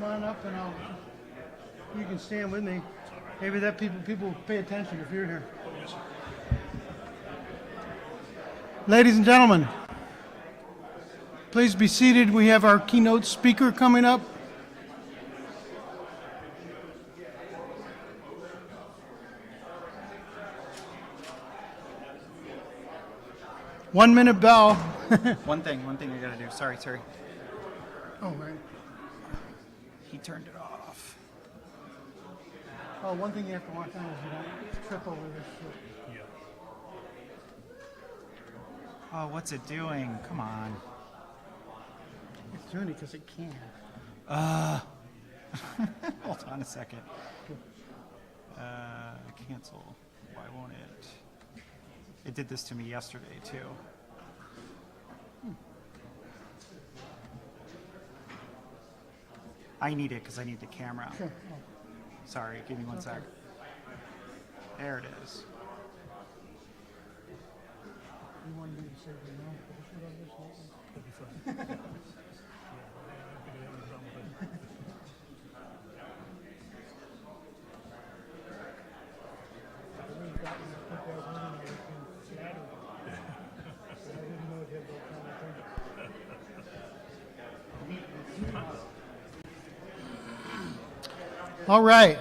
on up and you can stand with me. Maybe that people pay attention if you're here. Ladies and gentlemen, please be seated. We have our keynote speaker coming up. One-minute bell. One thing I gotta do. Sorry. Oh, right. He turned it off. Oh, one thing you have to watch out is you don't trip over this shit. Yeah. Oh, what's it doing? Come on. It's doing it because it can. Hold on a second. Cancel. Why won't it? It did this to me yesterday, too. I need it because I need the camera. Sure. Sorry, give me one sec. There it is. You wanted me to say no? That'd be fine. All right.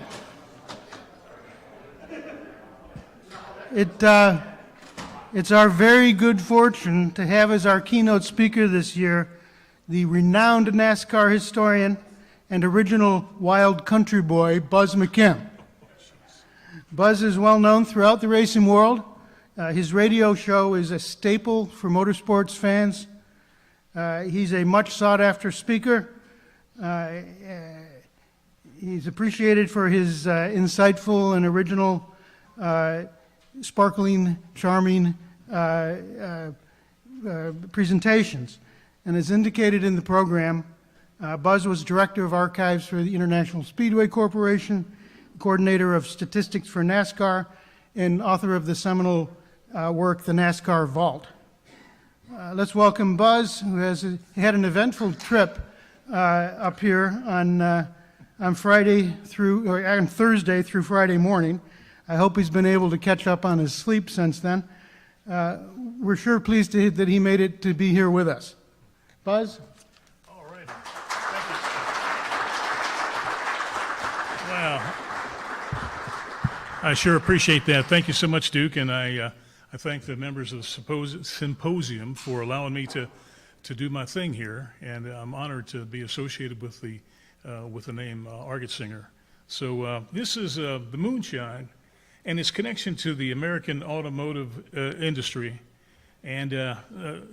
It's our very good fortune to have as our keynote speaker this year the renowned NASCAR historian and original wild country boy, Buzz McKim. Buzz is well known throughout the racing world. His radio show is a staple for motorsports fans. He's a much sought after speaker. He's appreciated for his insightful and original, sparkling, charming presentations. And as indicated in the program, Buzz was Director of Archives for the International Speedway Corporation, Coordinator of Statistics for NASCAR, and author of the seminal work, The NASCAR Vault. Let's welcome Buzz, who had an eventful trip up here on Thursday through Friday morning. I hope he's been able to catch up on his sleep since then. We're sure pleased that he made it to be here with us. Buzz? All right. Thank you. Wow. I sure appreciate that. Thank you so much, Duke, and I thank the members of the symposium for allowing me to do my thing here, and I'm honored to be associated with the name Argetsinger. So this is the moonshine and its connection to the American automotive industry. And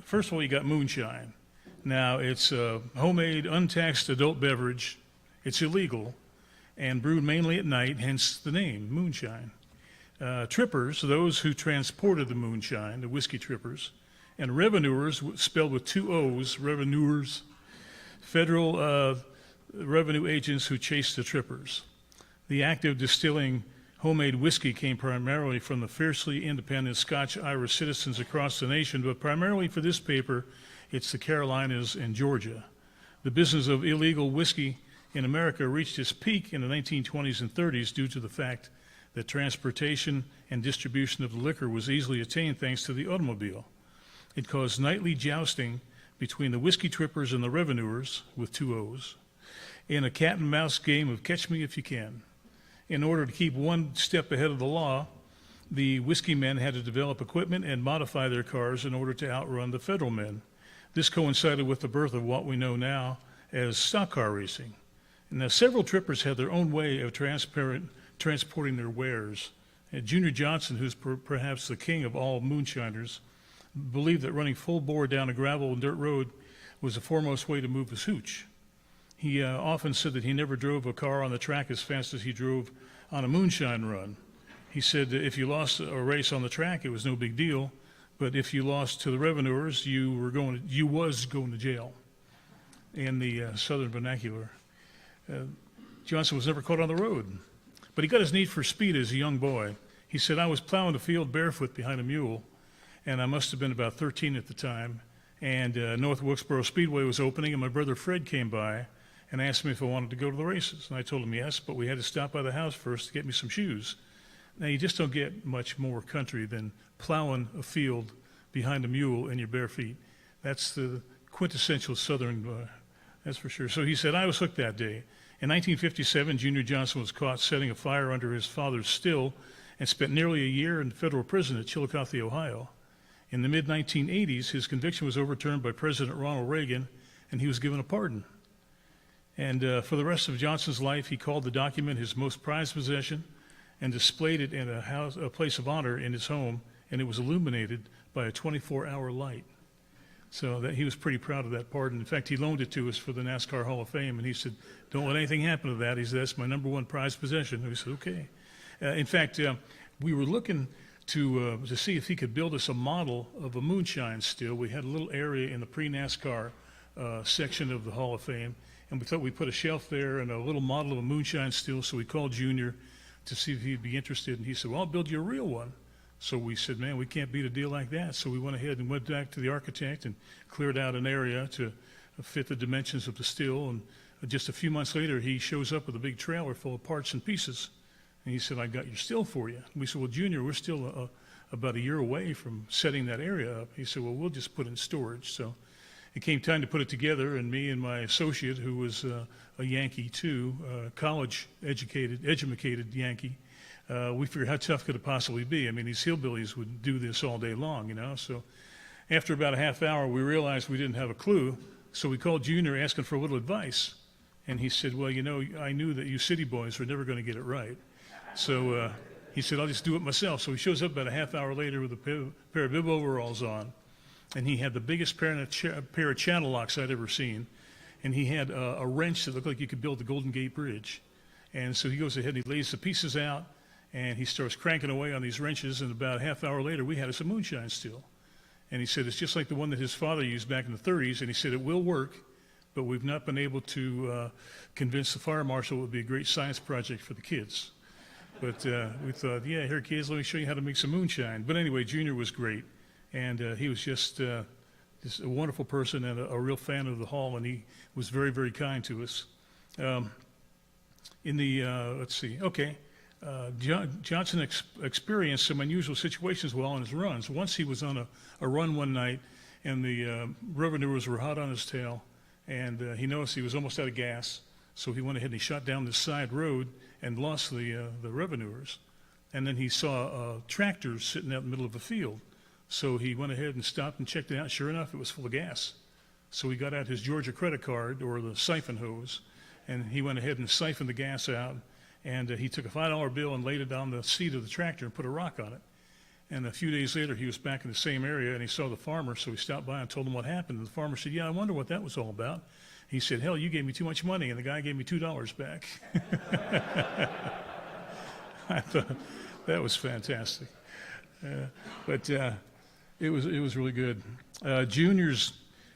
first of all, you got moonshine. Now, it's a homemade, untaxed adult beverage. It's illegal and brewed mainly at night, hence the name, moonshine. Trippers, those who transported the moonshine, the whiskey trippers, and revenuers, spelled with two O's, revenuers, federal revenue agents who chased the trippers. The act of distilling homemade whiskey came primarily from the fiercely independent Scotch-Irish citizens across the nation, but primarily for this paper, it's the Carolinas and Georgia. The business of illegal whiskey in America reached its peak in the 1920s and 30s due to the fact that transportation and distribution of the liquor was easily attained thanks to the automobile. It caused nightly jousting between the whiskey trippers and the revenuers, with two O's, in a cat and mouse game of catch me if you can. In order to keep one step ahead of the law, the whiskey men had to develop equipment and modify their cars in order to outrun the federal men. This coincided with the birth of what we know now as stock car racing. Now, several trippers had their own way of transporting their wares. Junior Johnson, who's perhaps the king of all moonshiners, believed that running full bore down a gravel and dirt road was the foremost way to move his hooch. He often said that he never drove a car on the track as fast as he drove on a moonshine run. He said that if you lost a race on the track, it was no big deal, but if you lost to the revenuers, you was going to jail, in the southern vernacular. Johnson was never caught on the road, but he got his need for speed as a young boy. He said, I was plowing the field barefoot behind a mule, and I must have been about 13 at the time, and North Wilkesboro Speedway was opening, and my brother Fred came by, and asked me if I wanted to go to the races. And I told him yes, but we had to stop by the house first to get me some shoes. Now, you just don't get much more country than plowing a field behind a mule in your bare feet. That's the quintessential Southern, that's for sure. So he said, I was hooked that day. In 1957, Junior Johnson was caught setting a fire under his father's still and spent nearly a year in federal prison at Chillicothe, Ohio. In the mid-1980s, his conviction was overturned by President Ronald Reagan, and he was given a pardon. And for the rest of Johnson's life, he called the document his most prized possession and displayed it in a place of honor in his home, and it was illuminated by a 24-hour light. So that he was pretty proud of that pardon. In fact, he loaned it to us for the NASCAR Hall of Fame, and he said, don't let anything happen to that. He said, that's my number one prized possession. And we said, okay. In fact, we were looking to see if he could build us a model of a moonshine still. We had a little area in the pre-NASCAR section of the Hall of Fame, and we thought we'd put a shelf there and a little model of a moonshine still, so we called Junior to see if he'd be interested, and he said, well, I'll build you a real one. So we said, man, we can't beat a deal like that. So we went ahead and went back to the architect and cleared out an area to fit the dimensions of the still, and just a few months later, he shows up with a big trailer full of parts and pieces. And he said, I got your still for you. And we said, well, Junior, we're still about a year away from setting that area up. He said, well, we'll just put it in storage. So it came time to put it together, and me and my associate, who was a Yankee too, college-educated Yankee, we figured how tough could it possibly be? I mean, these hillbillies would do this all day long, you know. So after about a half hour, we realized we didn't have a clue. So we called Junior asking for a little advice. And he said, well, you know, I knew that you city boys were never going to get it right. So he said, I'll just do it myself. So he shows up about a half hour later with a pair of bib overalls on. And he had the biggest pair of channel locks I'd ever seen. And he had a wrench that looked like you could build the Golden Gate Bridge. And so he goes ahead and he lays the pieces out, and he starts cranking away on these wrenches. And about a half hour later, we had us a moonshine still. And he said, it's just like the one that his father used back in the 30s. And he said, it will work, but we've not been able to convince the fire marshal it would be a great science project for the kids. But we thought, yeah, here, kids, let me show you how to make some moonshine. But anyway, Junior was great. And he was just a wonderful person and a real fan of the hall, and he was very, very kind to us. Let's see, okay. Johnson experienced some unusual situations while on his runs. Once he was on a run one night, and the revenuers were hot on his tail, and he noticed he was almost out of gas, so he went ahead and he shot down this side road and lost the revenuers. And then he saw tractors sitting out in the middle of a field. So he went ahead and stopped and checked it out. Sure enough, it was full of gas. So he got out his Georgia credit card, or the siphon hose, and he went ahead and siphoned the gas out. And he took a $5 bill and laid it on the seat of the tractor and put a rock on it. And a few days later, he was back in the same area, and he saw the farmer, so he stopped by and told him what happened. And the farmer said, yeah, I wonder what that was all about. He said, hell, you gave me too much money, and the guy gave me $2 back. I thought that was fantastic. But it was really good. Junior's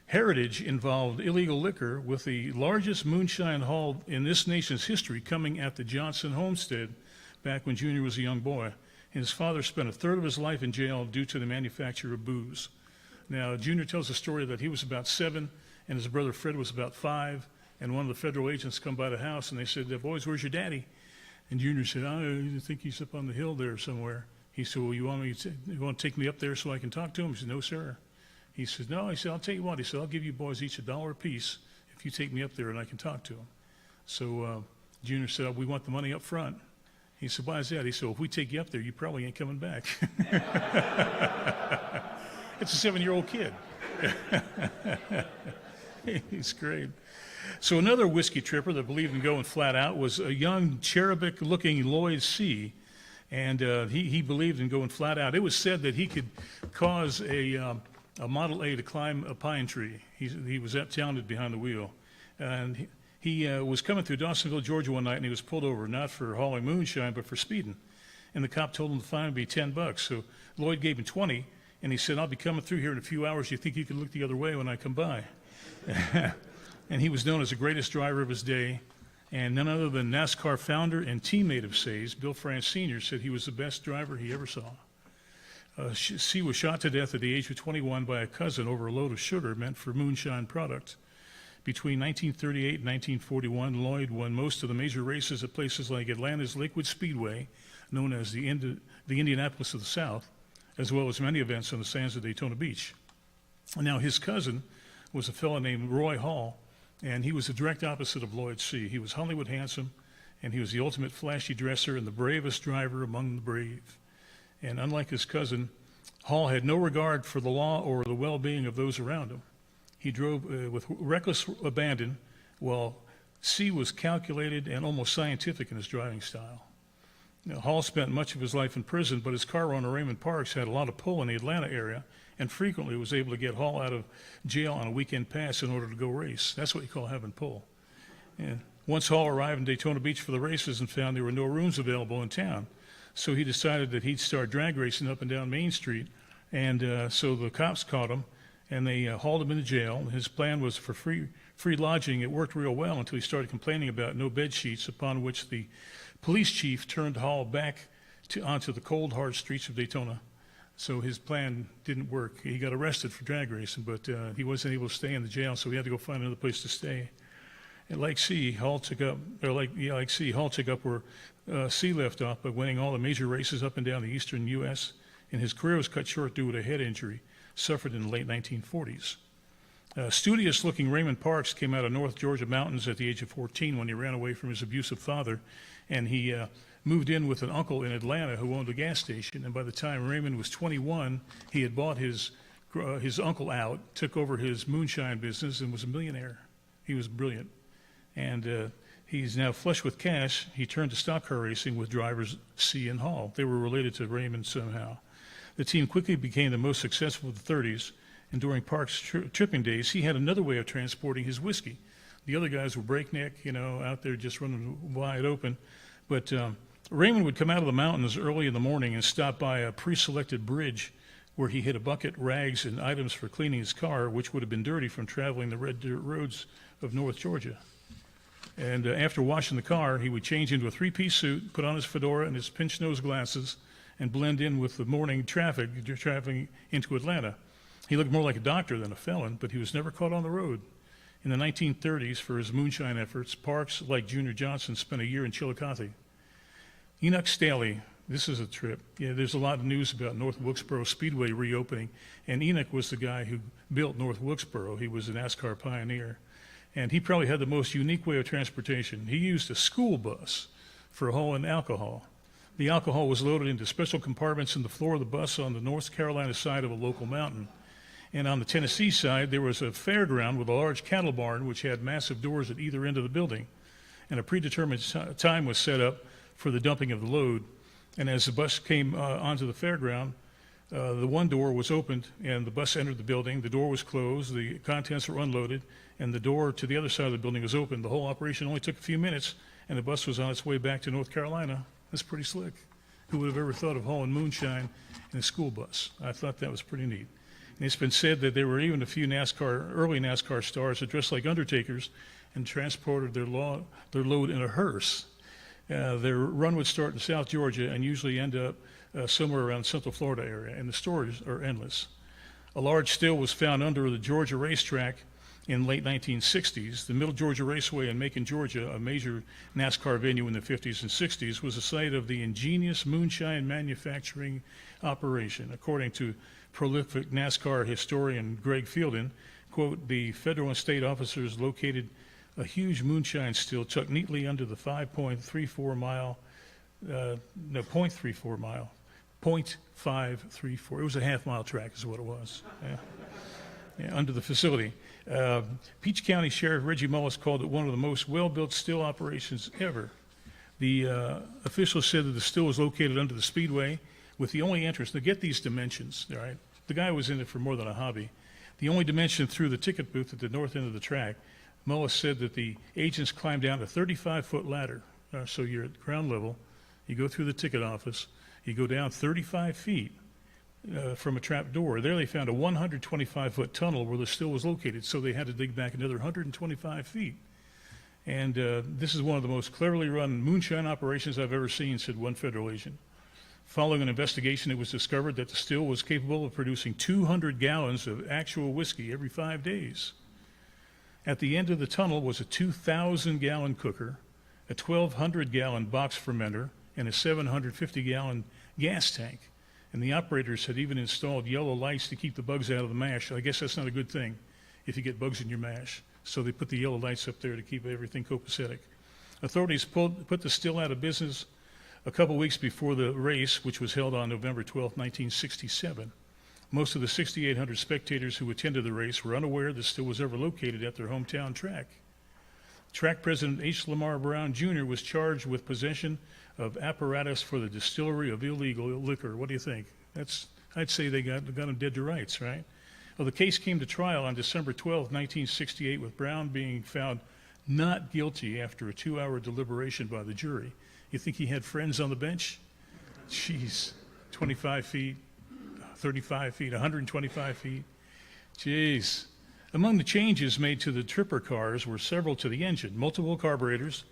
heritage involved illegal liquor, with the largest moonshine haul in this nation's history coming at the Johnson homestead back when Junior was a young boy. And his father spent a third of his life in jail due to the manufacture of booze. Now, Junior tells a story that he was about 7 and his brother Fred was about 5, and one of the federal agents come by the house and they said, boys, where's your daddy? And Junior said, I think he's up on the hill there somewhere. He said, well, you want to take me up there so I can talk to him? He said, no, sir. He said, no. He said, I'll tell you what. He said, I'll give you boys each $1 apiece if you take me up there and I can talk to him. So Junior said, we want the money up front. He said, why is that? He said, well, if we take you up there, you probably ain't coming back. It's a 7-year-old kid. He's great. So another whiskey tripper that believed in going flat out was a young cherubic-looking Lloyd C., and he believed in going flat out. It was said that he could cause a Model A to climb a pine tree. He was that talented behind the wheel. And he was coming through Dawsonville, Georgia one night, and he was pulled over, not for hauling moonshine, but for speeding. And the cop told him the fine would be $10. So Lloyd gave him 20, and he said, I'll be coming through here in a few hours. You think you can look the other way when I come by? And he was known as the greatest driver of his day. And none other than NASCAR founder and teammate of Say's, Bill France Sr., said he was the best driver he ever saw. C was shot to death at the age of 21 by a cousin over a load of sugar meant for moonshine products. Between 1938 and 1941, Lloyd won most of the major races at places like Atlanta's Lakewood Speedway, known as the Indianapolis of the South, as well as many events on the sands of Daytona Beach. Now, his cousin was a fellow named Roy Hall, and he was the direct opposite of Lloyd C. He was Hollywood handsome, and he was the ultimate flashy dresser and the bravest driver among the brave. And unlike his cousin, Hall had no regard for the law or the well-being of those around him. He drove with reckless abandon, while C was calculated and almost scientific in his driving style. Now, Hall spent much of his life in prison, but his car owner, Raymond Parks, had a lot of pull in the Atlanta area and frequently was able to get Hall out of jail on a weekend pass in order to go race. That's what you call having pull. And once Hall arrived in Daytona Beach for the races and found there were no rooms available in town, so he decided that he'd start drag racing up and down Main Street. And so the cops caught him, and they hauled him into jail. His plan was for free lodging. It worked real well until he started complaining about no bed sheets, upon which the police chief turned Hall back onto the cold, hard streets of Daytona. So his plan didn't work. He got arrested for drag racing, but he wasn't able to stay in the jail, so he had to go find another place to stay. And like C, Hall took up where C left off by winning all the major races up and down the eastern U.S., and his career was cut short due to a head injury suffered in the late 1940s. Studious-looking Raymond Parks came out of North Georgia mountains at the age of 14 when he ran away from his abusive father, and he moved in with an uncle in Atlanta who owned a gas station. And by the time Raymond was 21, he had bought his uncle out, took over his moonshine business, and was a millionaire. He was brilliant. And he's now flush with cash. He turned to stock car racing with drivers C and Hall. They were related to Raymond somehow. The team quickly became the most successful of the 30s, and during Parks' tripping days, he had another way of transporting his whiskey. The other guys were breakneck, out there just running wide open. But Raymond would come out of the mountains early in the morning and stop by a pre-selected bridge where he hid a bucket, rags, and items for cleaning his car, which would have been dirty from traveling the red dirt roads of North Georgia. And after washing the car, he would change into a three-piece suit, put on his fedora and his pinch-nose glasses, and blend in with the morning traffic traveling into Atlanta. He looked more like a doctor than a felon, but he was never caught on the road. In the 1930s, for his moonshine efforts, Parks, like Junior Johnson, spent a year in Chillicothe. Enoch Staley, this is a trip. Yeah, there's a lot of news about North Wilkesboro Speedway reopening, and Enoch was the guy who built North Wilkesboro. He was a NASCAR pioneer, and he probably had the most unique way of transportation. He used a school bus for hauling alcohol. The alcohol was loaded into special compartments in the floor of the bus on the North Carolina side of a local mountain. And on the Tennessee side, there was a fairground with a large cattle barn which had massive doors at either end of the building. And a predetermined time was set up for the dumping of the load. And as the bus came onto the fairground, the one door was opened and the bus entered the building. The door was closed, the contents were unloaded, and the door to the other side of the building was open. The whole operation only took a few minutes, and the bus was on its way back to North Carolina. That's pretty slick. Who would have ever thought of hauling moonshine in a school bus? I thought that was pretty neat. And it's been said that there were even a few early NASCAR stars that dressed like undertakers and transported their load in a hearse. Their run would start in South Georgia and usually end up somewhere around the Central Florida area, and the stories are endless. A large still was found under the Georgia racetrack in the late 1960s. The Middle Georgia Raceway in Macon, Georgia, a major NASCAR venue in the 50s and 60s, was the site of the ingenious moonshine manufacturing operation. According to prolific NASCAR historian Greg Fielden, quote, the federal and state officers located a huge moonshine still tucked neatly under the 0.534 mile, it was a half-mile track is what it was. Yeah, under the facility. Peach County Sheriff Reggie Mullis called it one of the most well-built still operations ever. The officials said that the still was located under the speedway with the only entrance. Now get these dimensions, all right? The guy was in it for more than a hobby. The only dimension through the ticket booth at the north end of the track. Mullis said that the agents climbed down a 35-foot ladder. So you're at ground level, you go through the ticket office, you go down 35 feet from a trap door. There they found a 125-foot tunnel where the still was located, so they had to dig back another 125 feet. And this is one of the most cleverly run moonshine operations I've ever seen, said one federal agent. Following an investigation, it was discovered that the still was capable of producing 200 gallons of actual whiskey every 5 days. At the end of the tunnel was a 2,000-gallon cooker, a 1,200-gallon box fermenter, and a 750-gallon gas tank. And the operators had even installed yellow lights to keep the bugs out of the mash. I guess that's not a good thing if you get bugs in your mash. So they put the yellow lights up there to keep everything copacetic. Authorities put the still out of business a couple weeks before the race, which was held on November 12, 1967. Most of the 6,800 spectators who attended the race were unaware the still was ever located at their hometown track. Track president H. Lamar Brown Jr. was charged with possession of apparatus for the distillery of illegal liquor. What do you think? I'd say they got him dead to rights, right? Well, the case came to trial on December 12, 1968, with Brown being found not guilty after a 2-hour deliberation by the jury. You think he had friends on the bench? Jeez, 25 feet, 35 feet, 125 feet. Jeez. Among the changes made to the tripper cars were several to the engine: multiple carburetors,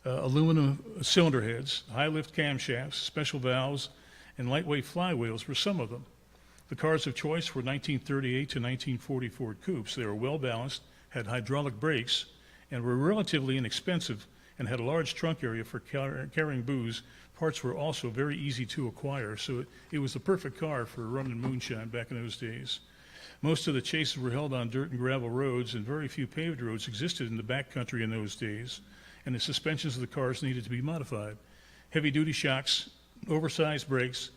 aluminum cylinder heads, high-lift camshafts, special valves, and lightweight flywheels were some of them. The cars of choice were 1938 to 1940 Ford coupes. They were well-balanced, had hydraulic brakes, and were relatively inexpensive and had a large trunk area for carrying booze. Parts were also very easy to acquire, so it was the perfect car for running moonshine back in those days. Most of the chases were held on dirt and gravel roads, and very few paved roads existed in the backcountry in those days, and the suspensions of the cars needed to be modified. Heavy-duty shocks, oversized brakes,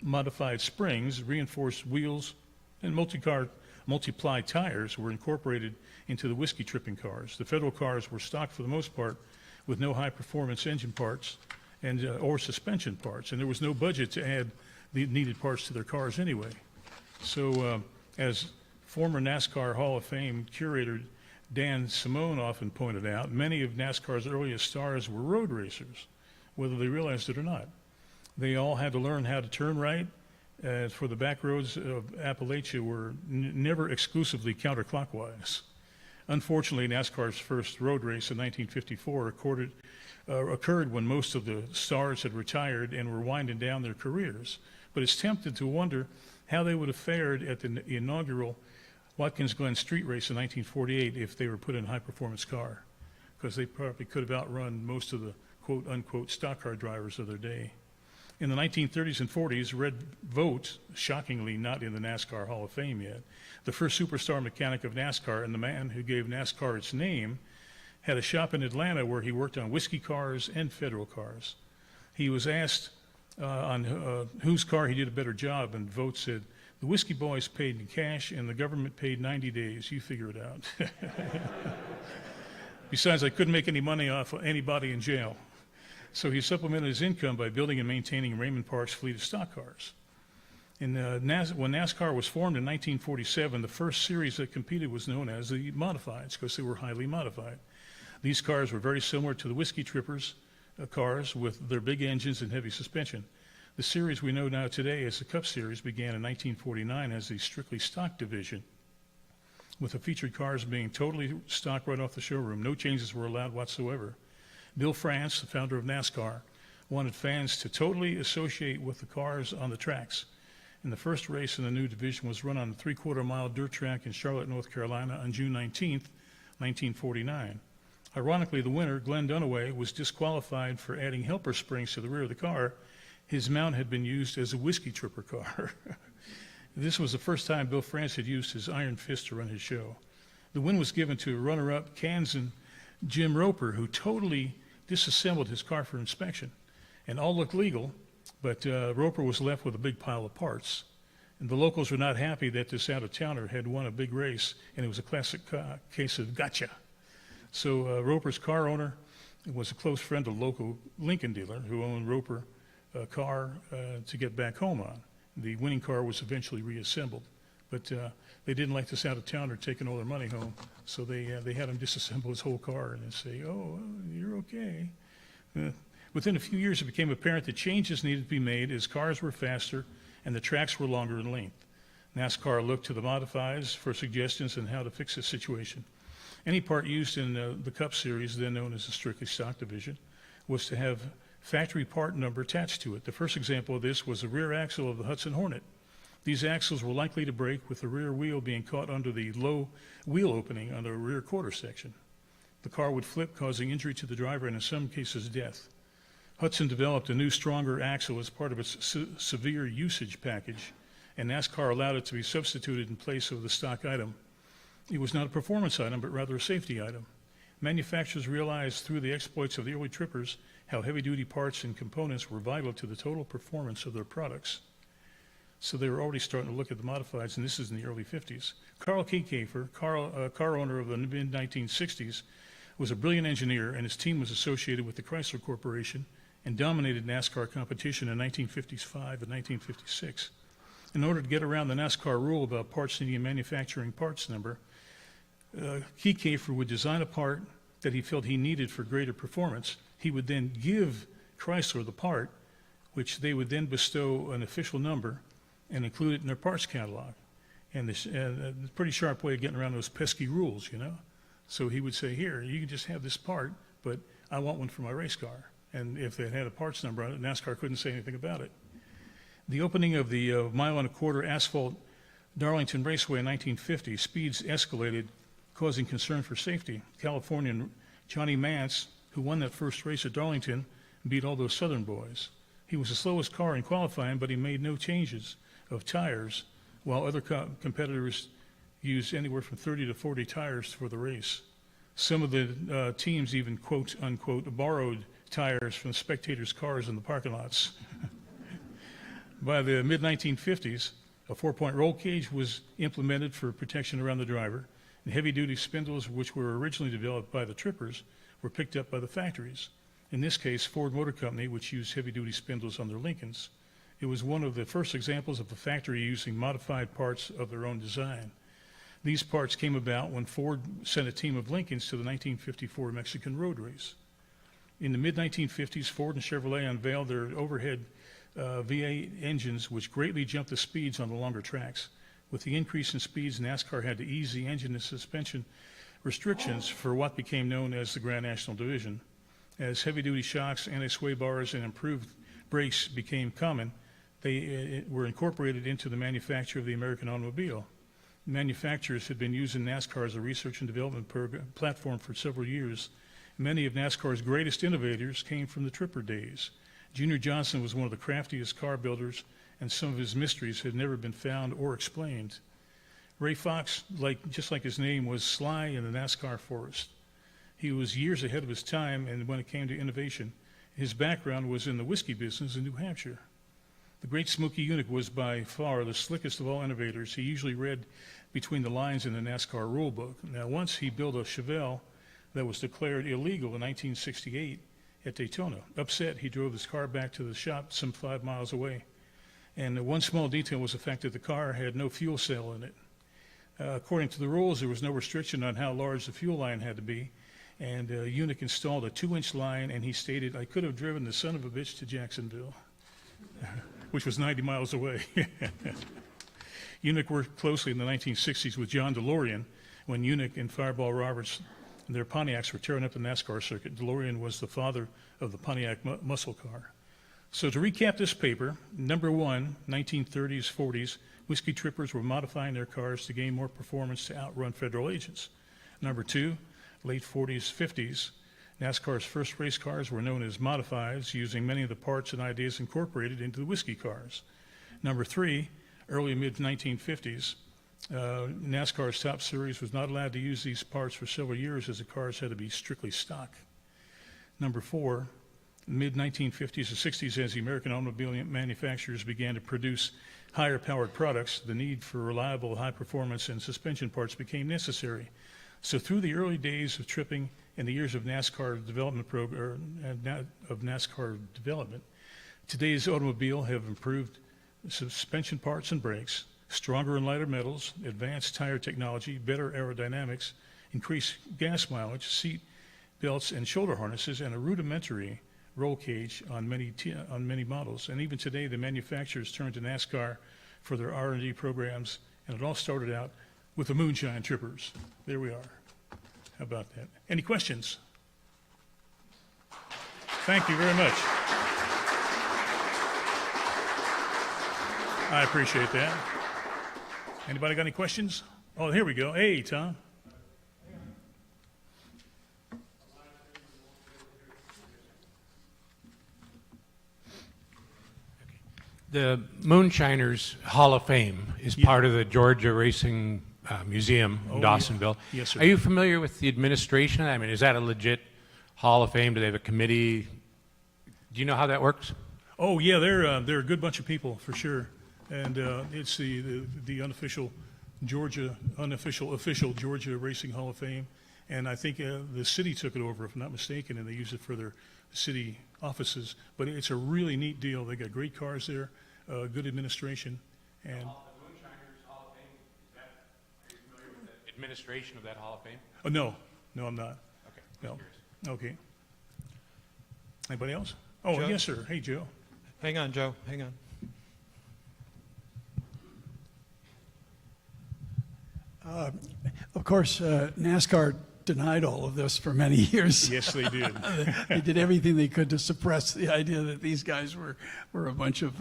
modified springs, reinforced wheels, and multi-ply tires were incorporated into the whiskey tripping cars. The Federal cars were stocked for the most part with no high-performance engine parts or suspension parts, and there was no budget to add the needed parts to their cars anyway. So as former NASCAR Hall of Fame curator Dan Simone often pointed out, many of NASCAR's earliest stars were road racers, whether they realized it or not. They all had to learn how to turn right, for the back roads of Appalachia were never exclusively counterclockwise. Unfortunately, NASCAR's first road race in 1954 occurred when most of the stars had retired and were winding down their careers. But it's tempted to wonder how they would have fared at the inaugural Watkins Glen street race in 1948 if they were put in a high-performance car, because they probably could have outrun most of the quote-unquote stock car drivers of their day. In the 1930s and 40s, Red Vogt, shockingly not in the NASCAR Hall of Fame yet, the first superstar mechanic of NASCAR and the man who gave NASCAR its name, had a shop in Atlanta where he worked on whiskey cars and Federal cars. He was asked on whose car he did a better job, and Vogt said, "The whiskey boys paid in cash and the government paid 90 days. You figure it out." Besides, I couldn't make any money off anybody in jail. So he supplemented his income by building and maintaining Raymond Park's fleet of stock cars. When NASCAR was formed in 1947, the first series that competed was known as the Modifieds, because they were highly modified. These cars were very similar to the Whiskey Trippers cars with their big engines and heavy suspension. The series we know now today as the Cup Series began in 1949 as the strictly stock division, with the featured cars being totally stock right off the showroom. No changes were allowed whatsoever. Bill France, the founder of NASCAR, wanted fans to totally associate with the cars on the tracks. And the first race in the new division was run on a 3/4-mile dirt track in Charlotte, North Carolina on June 19th, 1949. Ironically, the winner, Glen, was disqualified for adding helper springs to the rear of the car. His mount had been used as a whiskey tripper car. This was the first time Bill France had used his iron fist to run his show. The win was given to runner-up Kansan Jim Roper, who totally disassembled his car for inspection. And all looked legal, but Roper was left with a big pile of parts. And the locals were not happy that this out-of-towner had won a big race, and it was a classic case of gotcha. So Roper's car owner was a close friend of a local Lincoln dealer who owned Roper a car to get back home on. The winning car was eventually reassembled, but they didn't like this out-of-towner taking all their money home, so they had him disassemble his whole car and then say, "Oh, you're okay." Within a few years, it became apparent that changes needed to be made as cars were faster and the tracks were longer in length. NASCAR looked to the modifieds for suggestions on how to fix the situation. Any part used in the Cup Series, then known as the strictly stock division, was to have factory part number attached to it. The first example of this was the rear axle of the Hudson Hornet. These axles were likely to break with the rear wheel being caught under the low wheel opening on the rear quarter section. The car would flip, causing injury to the driver and in some cases death. Hudson developed a new, stronger axle as part of its severe usage package, and NASCAR allowed it to be substituted in place of the stock item. It was not a performance item, but rather a safety item. Manufacturers realized through the exploits of the early trippers how heavy-duty parts and components were vital to the total performance of their products. So they were already starting to look at the modifieds, and this is in the early 50s. Carl Kiekhaefer, car owner of the mid-1960s, was a brilliant engineer, and his team was associated with the Chrysler Corporation and dominated NASCAR competition in 1955 and 1956. In order to get around the NASCAR rule about parts needing a manufacturing parts number, Kiekhaefer would design a part that he felt he needed for greater performance. He would then give Chrysler the part, which they would then bestow an official number and include it in their parts catalog. And a pretty sharp way of getting around those pesky rules, you know? So he would say, here, you can just have this part, but I want one for my race car. And if they had a parts number on it, NASCAR couldn't say anything about it. The opening of the mile-and-a-quarter asphalt Darlington Raceway in 1950, speeds escalated, causing concern for safety. Californian Johnny Mance, who won that first race at Darlington, beat all those Southern boys. He was the slowest car in qualifying, but he made no changes of tires, while other competitors used anywhere from 30 to 40 tires for the race. Some of the teams even, quote unquote, borrowed tires from spectators' cars in the parking lots. By the mid-1950s, a 4-point roll cage was implemented for protection around the driver, and heavy-duty spindles, which were originally developed by the trippers, were picked up by the factories. In this case, Ford Motor Company, which used heavy-duty spindles on their Lincolns. It was one of the first examples of a factory using modified parts of their own design. These parts came about when Ford sent a team of Lincolns to the 1954 Mexican road race. In the mid-1950s, Ford and Chevrolet unveiled their overhead V8 engines, which greatly jumped the speeds on the longer tracks. With the increase in speeds, NASCAR had to ease the engine and suspension restrictions for what became known as the Grand National Division. As heavy-duty shocks, anti-sway bars, and improved brakes became common, they were incorporated into the manufacture of the American automobile. Manufacturers had been using NASCAR as a research and development platform for several years. Many of NASCAR's greatest innovators came from the Tripper days. Junior Johnson was one of the craftiest car builders, and some of his mysteries had never been found or explained. Ray Fox, just like his name, was sly in the NASCAR forest. He was years ahead of his time, and when it came to innovation, his background was in the whiskey business in New Hampshire. The Great Smoky Unic was by far the slickest of all innovators. He usually read between the lines in the NASCAR rule book. Now, once he built a Chevelle that was declared illegal in 1968 at Daytona. Upset, he drove his car back to the shop some 5 miles away. And one small detail was the fact that the car had no fuel cell in it. According to the rules, there was no restriction on how large the fuel line had to be. And Unic installed a 2-inch line, and he stated, I could have driven the son of a bitch to Jacksonville, which was 90 miles away. Unic worked closely in the 1960s with John DeLorean when Unic and Fireball Roberts and their Pontiacs were tearing up the NASCAR circuit. DeLorean was the father of the Pontiac muscle car. So to recap this paper, number one, 1930s, 40s, whiskey trippers were modifying their cars to gain more performance to outrun federal agents. Number two, late 40s, 50s, NASCAR's first race cars were known as modifieds, using many of the parts and ideas incorporated into the whiskey cars. Number three, early mid-1950s, NASCAR's top series was not allowed to use these parts for several years as the cars had to be strictly stock. Number four, mid-1950s or 60s, as the American automobile manufacturers began to produce higher powered products, the need for reliable high performance and suspension parts became necessary. So through the early days of tripping and the years of NASCAR development today's automobile have improved suspension parts and brakes, stronger and lighter metals, advanced tire technology, better aerodynamics, increased gas mileage, seat belts and shoulder harnesses, and a rudimentary roll cage on many models. And even today, the manufacturers turn to NASCAR for their R&D programs, and it all started out with the moonshine trippers. There we are. How about that? Any questions? Thank you very much. I appreciate that. Anybody got any questions? Oh, here we go. Hey, Tom. The Moonshiners Hall of Fame is part of the Georgia Racing Museum in Dawsonville. Yeah. Yes, sir. Are you familiar with the administration? I mean, is that a legit Hall of Fame? Do they have a committee? Do you know how that works? Oh yeah, they're a good bunch of people for sure, and it's the unofficial official Georgia Racing Hall of Fame, and I think the city took it over, if I'm not mistaken, and they use it for their city offices. But it's a really neat deal. They got great cars there, good administration, and. The Moonshiners Hall of Fame, are you familiar with the administration of that Hall of Fame? Oh no, I'm not. Okay. No. Okay. Anybody else? Oh Joe? yes, sir. Hey Joe. Hang on, Joe. Hang on. Of course, NASCAR denied all of this for many years. Yes, they did. They did everything they could to suppress the idea that these guys were a bunch of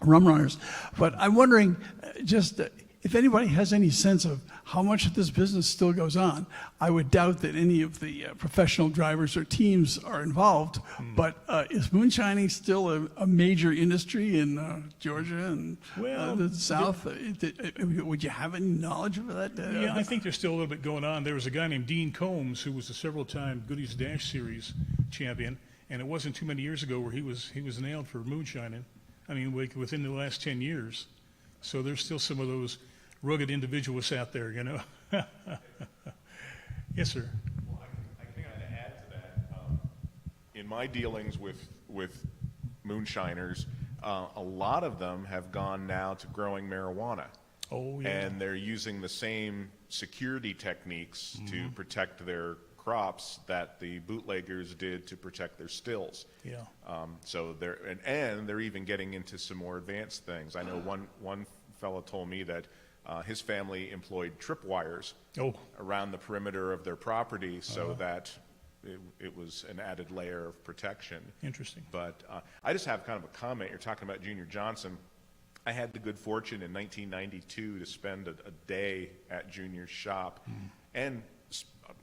rum runners. But I'm wondering, if anybody has any sense of how much of this business still goes on. I would doubt that any of the professional drivers or teams are involved, but is moonshining still a major industry in Georgia and Well, the South? Would you have any knowledge of that? Yeah, I think there's still a little bit going on. There was a guy named Dean Combs who was a several-time Goodies Dash Series champion, and it wasn't too many years ago where he was nailed for moonshining. I mean, within the last 10 years. So there's still some of those rugged individualists out there, you know. Yes, sir. Well, I think I'd add to that. In my dealings with moonshiners, a lot of them have gone now to growing marijuana. Oh, yeah. And they're using the same security techniques to protect their crops that the bootleggers did to protect their stills. Yeah. So they're even getting into some more advanced things. I know one fellow told me that his family employed tripwires around the perimeter of their property so that it was an added layer of protection. Interesting. But I just have kind of a comment. You're talking about Junior Johnson. I had the good fortune in 1992 to spend a day at Junior's shop, and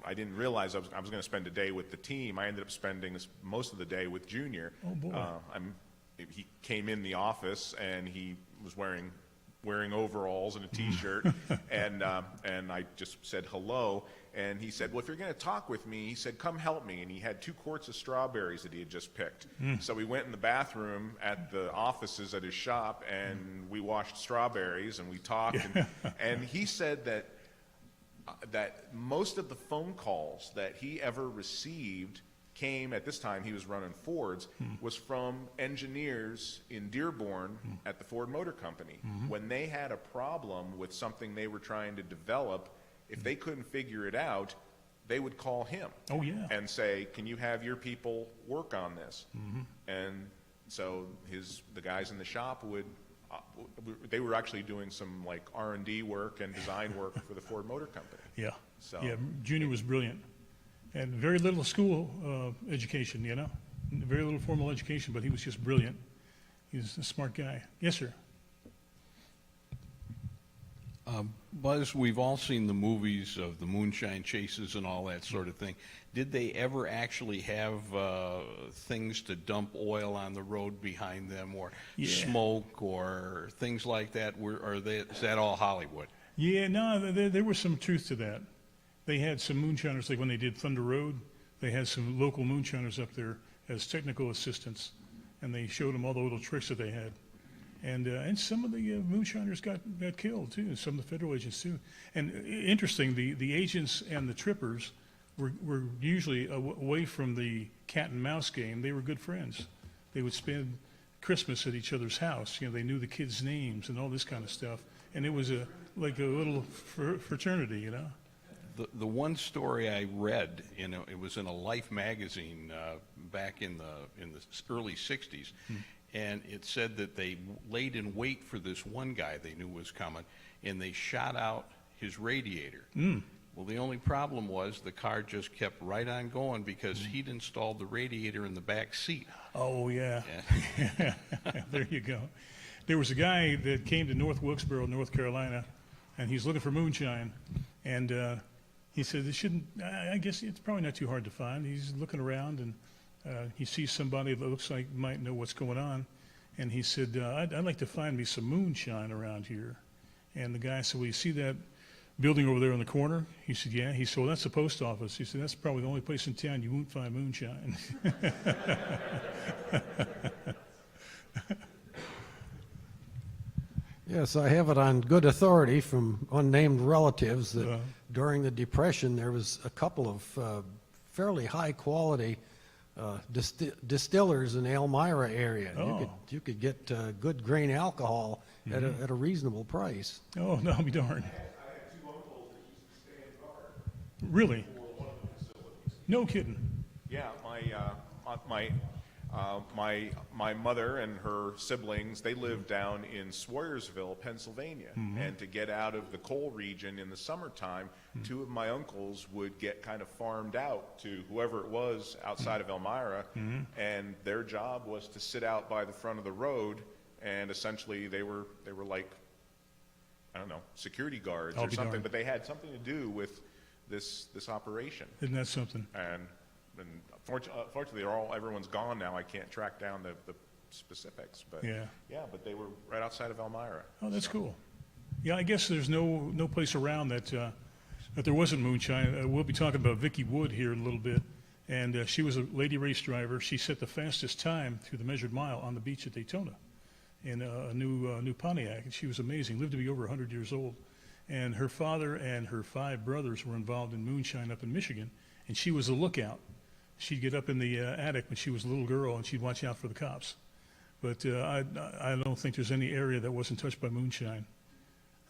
I didn't realize I was going to spend a day with the team. I ended up spending most of the day with Junior. Oh, boy. He came in the office and he was wearing overalls and a T-shirt, and I just said hello, and he said, well, if you're going to talk with me, he said, come help me, and he had 2 quarts of strawberries that he had just picked. So we went in the bathroom at the offices at his shop, and we washed strawberries, and we talked, and he said that most of the phone calls that he ever received came, at this time he was running Fords, was from engineers in Dearborn at the Ford Motor Company. When they had a problem with something they were trying to develop, if they couldn't figure it out, they would call him. Oh, yeah. And say, can you have your people work on this? And so the guys in the shop they were actually doing some like R&D work and design work for the Ford Motor Company. Yeah. So- Yeah, Junior was brilliant. And very little school education, you know, very little formal education, but he was just brilliant. He's a smart guy. Yes, sir. Buzz, we've all seen the movies of the moonshine chases and all that sort of thing. Did they ever actually have things to dump oil on the road behind them, or smoke, or things like that? Is that all Hollywood? Yeah, no, there was some truth to that. They had some moonshiners, like when they did Thunder Road, they had some local moonshiners up there as technical assistants, and they showed them all the little tricks that they had. And some of the moonshiners got killed too, some of the federal agents too. And interesting, the agents and the trippers were usually away from the cat and mouse game. They were good friends. They would spend Christmas at each other's house. You know, they knew the kids' names and all this kind of stuff. And it was like a little fraternity, you know. The one story I read, it was in a Life magazine back in the early 60s, and it said that they laid in wait for this one guy they knew was coming, and they shot out his radiator. Well, the only problem was the car just kept right on going because he'd installed the radiator in the back seat. Oh, yeah. There you go. there was a guy that came to North Wilkesboro, North Carolina, and he's looking for moonshine. And he said, I guess it's probably not too hard to find. He's looking around, and he sees somebody that looks like might know what's going on. And he said, I'd like to find me some moonshine around here. And the guy said, well, you see that building over there in the corner? He said, yeah. He said, well, that's the post office. He said, that's probably the only place in town you won't find moonshine. Yes, I have it on good authority from unnamed relatives that during the Depression there was a couple of fairly high-quality distillers in the Elmira area. Oh. You could get good grain alcohol at a reasonable price. Oh, no, I'll be darned. Really? No kidding. Yeah, my mother and her siblings, they lived down in Sawyersville, Pennsylvania. And to get out of the coal region in the summertime, two of my uncles would get kind of farmed out to whoever it was outside of Elmira, and their job was to sit out by the front of the road, and essentially they were like, I don't know, security guards I'll or be something, darned. but they had something to do with this operation. Isn't that something? And fortunately, everyone's gone now. I can't track down the specifics, but Yeah. but they were right outside of Elmira. Oh, that's cool. Yeah, I guess there's no place around that there wasn't moonshine. We'll be talking about Vicki Wood here in a little bit, and she was a lady race driver. She set the fastest time through the measured mile on the beach at Daytona in a new Pontiac, and she was amazing. Lived to be over 100 years old, and her father and her 5 brothers were involved in moonshine up in Michigan, and she was a lookout. She'd get up in the attic when she was a little girl, and she'd watch out for the cops. But I don't think there's any area that wasn't touched by moonshine.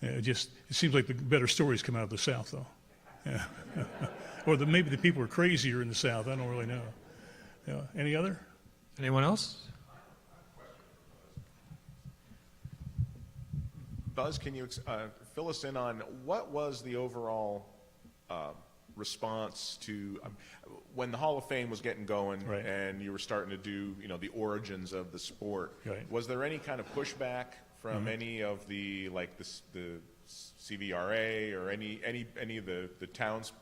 It seems like the better stories come out of the South, though. Yeah. Or maybe the people are crazier in the South. I don't really know. Yeah. Any other? Anyone else? Buzz, can you fill us in on what was the overall response to when the Hall of Fame was getting going, Right. and you were starting to do, the origins of the sport? Right. Was there any kind of pushback from any of the CVRA or any of the towns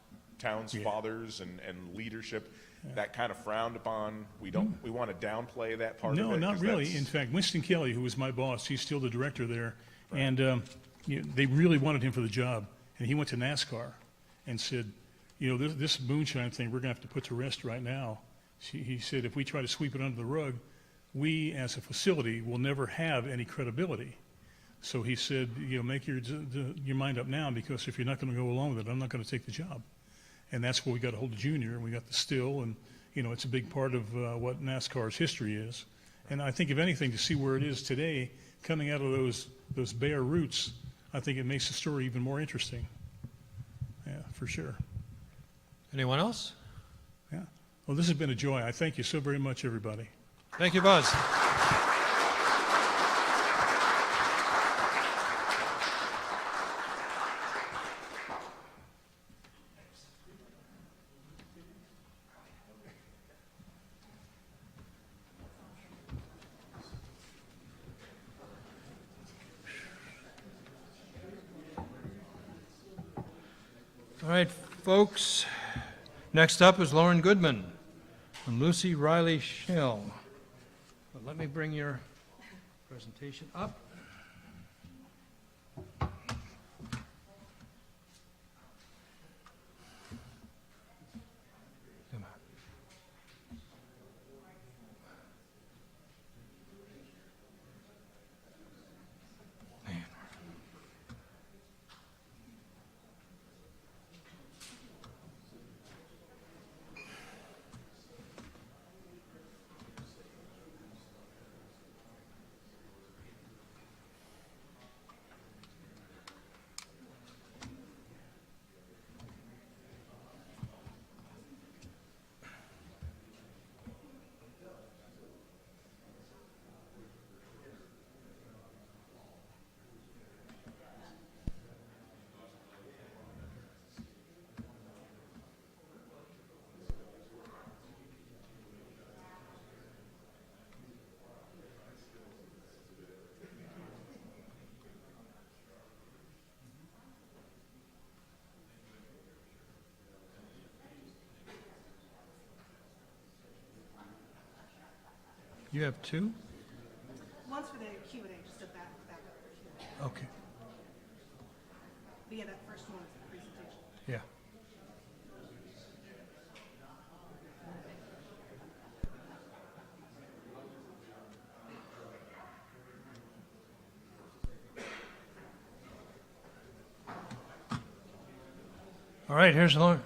fathers and leadership that kind of frowned upon? We want to downplay that part of it? No, not 'Cause really. that's- In fact, Winston Kelly, who was my boss, he's still the director there, and they really wanted him for the job. And he went to NASCAR and said, this moonshine thing we're going to have to put to rest right now. He said, if we try to sweep it under the rug, we as a facility will never have any credibility. So he said, make your mind up now, because if you're not going to go along with it, I'm not going to take the job. And that's where we got a hold of Junior, and we got the still, and it's a big part of what NASCAR's history is. And I think, if anything, to see where it is today, coming out of those bare roots, I think it makes the story even more interesting. Yeah, for sure. Anyone else? Yeah. Well, this has been a joy. I thank you so very much, everybody. Thank you, Buzz. All right, folks. Next up is Lauren Goodman and Lucy Riley Schell. But let me bring your presentation up. Come on. Man. You have two? One's for the Q&A, just a back up for Q&A. Okay, But yeah, that first one is the presentation. yeah. All right, here's Lauren.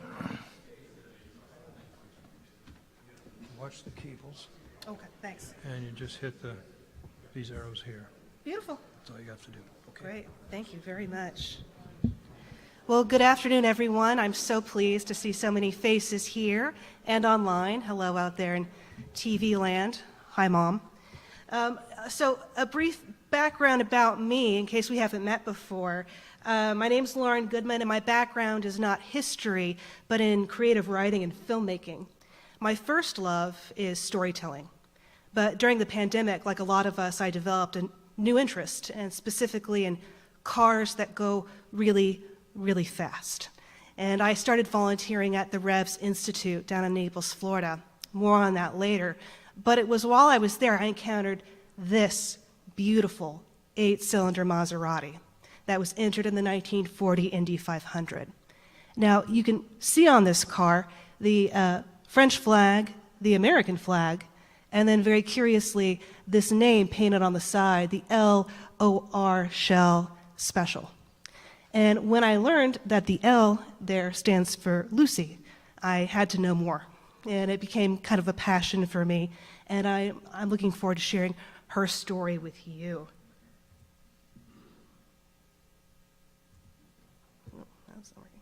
Watch the cables, Okay, thanks. and you just hit these arrows here. Beautiful. That's all you have to do. Okay. Great. Thank you very much. Well, good afternoon, everyone. I'm so pleased to see so many faces here and online. Hello out there in TV land. Hi, Mom. So a brief background about me, in case we haven't met before. My name's Lauren Goodman, and my background is not history, but in creative writing and filmmaking. My first love is storytelling. But during the pandemic, like a lot of us, I developed a new interest, and specifically in cars that go really, really fast. And I started volunteering at the Revs Institute down in Naples, Florida. More on that later. But it was while I was there I encountered this beautiful 8-cylinder Maserati that was entered in the 1940 Indy 500. Now, you can see on this car the French flag, the American flag, and then very curiously, this name painted on the side, the L-O-R Schell Special. And when I learned that the L there stands for Lucy, I had to know more. And it became kind of a passion for me, and I'm looking forward to sharing her story with you. Oh, that's not working.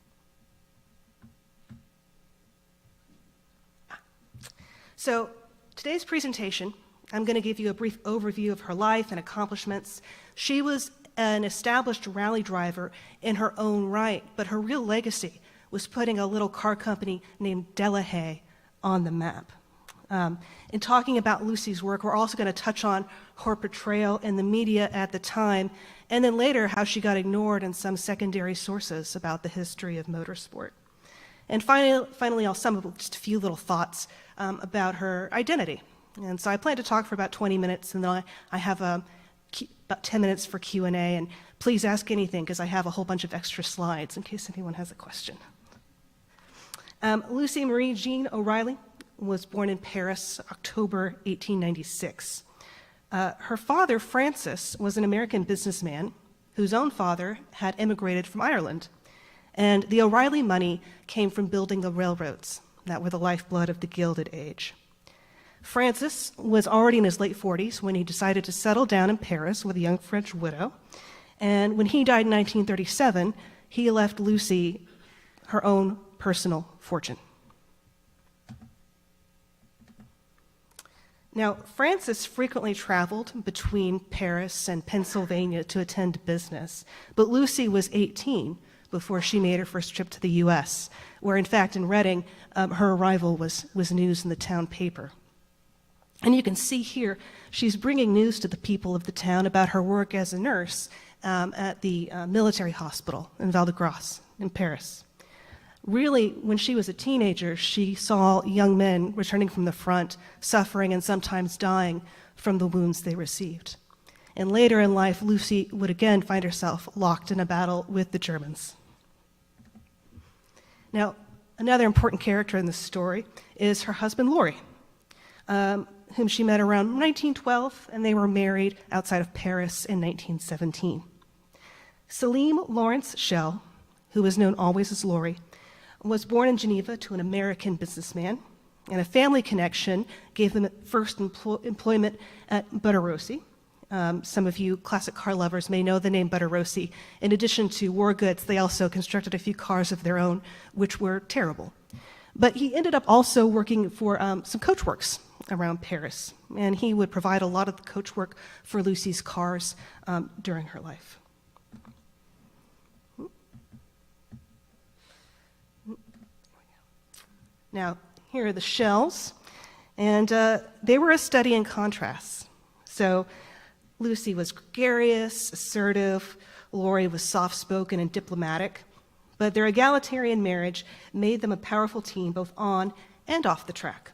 So today's presentation, I'm going to give you a brief overview of her life and accomplishments. She was an established rally driver in her own right, but her real legacy was putting a little car company named Delahaye on the map. In talking about Lucy's work, we're also going to touch on her portrayal in the media at the time, and then later how she got ignored in some secondary sources about the history of motorsport. And finally, I'll sum up just a few little thoughts about her identity. And so I plan to talk for about 20 minutes, and then I have about 10 minutes for Q&A, and please ask anything, because I have a whole bunch of extra slides in case anyone has a question. Lucy Marie Jean O'Reilly was born in Paris, October 1896. Her father, Francis, was an American businessman whose own father had immigrated from Ireland. And the O'Reilly money came from building the railroads that were the lifeblood of the Gilded Age. Francis was already in his late 40s when he decided to settle down in Paris with a young French widow. And when he died in 1937, he left Lucy her own personal fortune. Now, Francis frequently traveled between Paris and Pennsylvania to attend business, but Lucy was 18 before she made her first trip to the U.S., where, in fact, in Reading, her arrival was news in the town paper. And you can see here, she's bringing news to the people of the town about her work as a nurse at the military hospital in Val-de-Grace in Paris. Really, when she was a teenager, she saw young men returning from the front, suffering and sometimes dying from the wounds they received. And later in life, Lucy would again find herself locked in a battle with the Germans. Now, another important character in this story is her husband, Laurie, whom she met around 1912, and they were married outside of Paris in 1917. Selim Lawrence Schell, who was known always as Laurie, was born in Geneva to an American businessman, and a family connection gave them first employment at Moderator. Some of you classic car lovers may know the name Moderator. In addition to war goods, they also constructed a few cars of their own, which were terrible. But he ended up also working for some coachworks around Paris, and he would provide a lot of the coachwork for Lucy's cars during her life. Now, here are the Shells, and they were a study in contrasts. So Lucy was gregarious, assertive, Laurie was soft-spoken and diplomatic, but their egalitarian marriage made them a powerful team both on and off the track.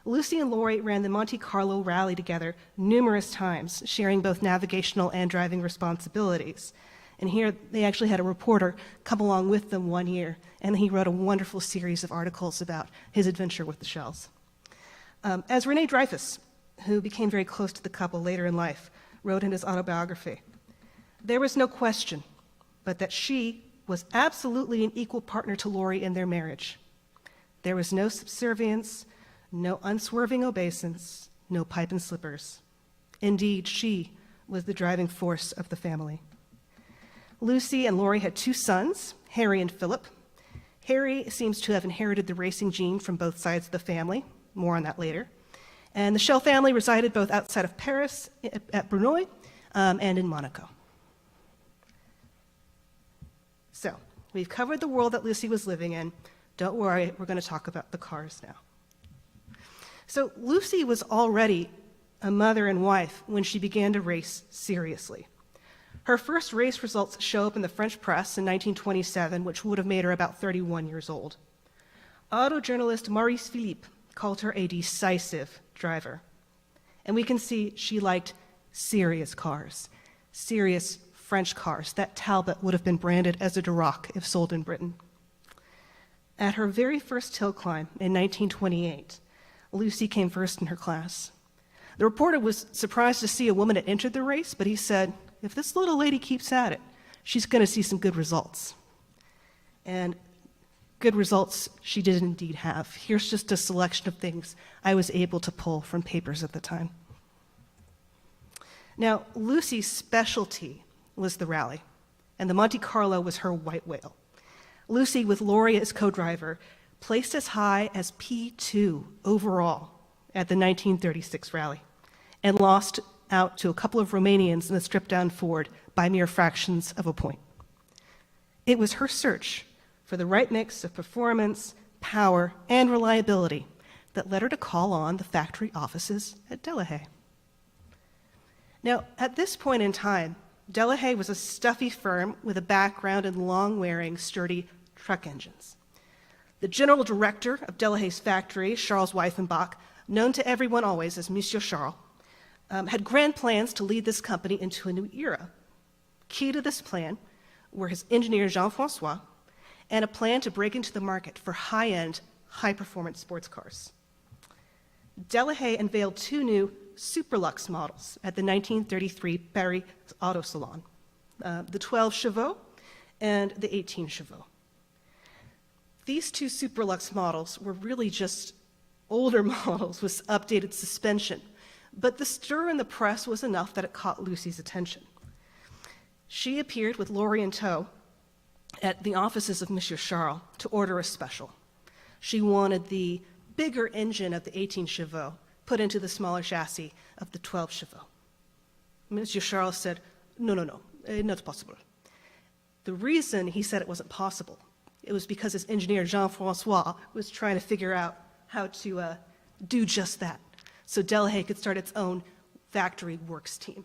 Lucy and Lori ran the Monte Carlo Rally together numerous times, sharing both navigational and driving responsibilities. And here they actually had a reporter come along with them one year, and he wrote a wonderful series of articles about his adventure with the Schells. As Rene Dreyfus, who became very close to the couple later in life, wrote in his autobiography, there was no question but that she was absolutely an equal partner to Lori in their marriage. There was no subservience, no unswerving obeisance, no pipe and slippers. Indeed, she was the driving force of the family. Lucy and Lori had 2 sons, Harry and Philip. Harry seems to have inherited the racing gene from both sides of the family. More on that later. And the Schell family resided both outside of Paris, at Brunoi, and in Monaco. So, we've covered the world that Lucy was living in. Don't worry, we're going to talk about the cars now. So, Lucy was already a mother and wife when she began to race seriously. Her first race results show up in the French press in 1927, which would have made her about 31 years old. Auto journalist Maurice Philippe called her a decisive driver. And we can see she liked serious cars, serious French cars. That Talbot would have been branded as a Duroc if sold in Britain. At her very first hill climb in 1928, Lucy came first in her class. The reporter was surprised to see a woman had entered the race, but he said, if this little lady keeps at it, she's going to see some good results. And good results she did indeed have. Here's just a selection of things I was able to pull from papers at the time. Now, Lucy's specialty was the rally, and the Monte Carlo was her white whale. Lucy, with Lori as co-driver, placed as high as P2 overall at the 1936 rally, and lost out to a couple of Romanians in the stripped-down Ford by mere fractions of a point. It was her search for the right mix of performance, power, and reliability that led her to call on the factory offices at Delahaye. Now, at this point in time, Delahaye was a stuffy firm with a background in long-wearing, sturdy truck engines. The general director of Delahaye's factory, Charles Weifenbach, known to everyone always as Monsieur Charles, had grand plans to lead this company into a new era. Key to this plan were his engineer Jean-François and a plan to break into the market for high-end, high-performance sports cars. Delahaye unveiled 2 new Superlux models at the 1933 Paris Auto Salon, the 12 chevaux and the 18 chevaux. These 2 Superlux models were really just older models with updated suspension, but the stir in the press was enough that it caught Lucy's attention. She appeared with Lori in tow at the offices of Monsieur Charles to order a special. She wanted the bigger engine of the 18 chevaux put into the smaller chassis of the 12 chevaux. Monsieur Charles said, no, not possible. The reason he said it wasn't possible, it was because his engineer Jean-François was trying to figure out how to do just that, so Delahaye could start its own factory works team.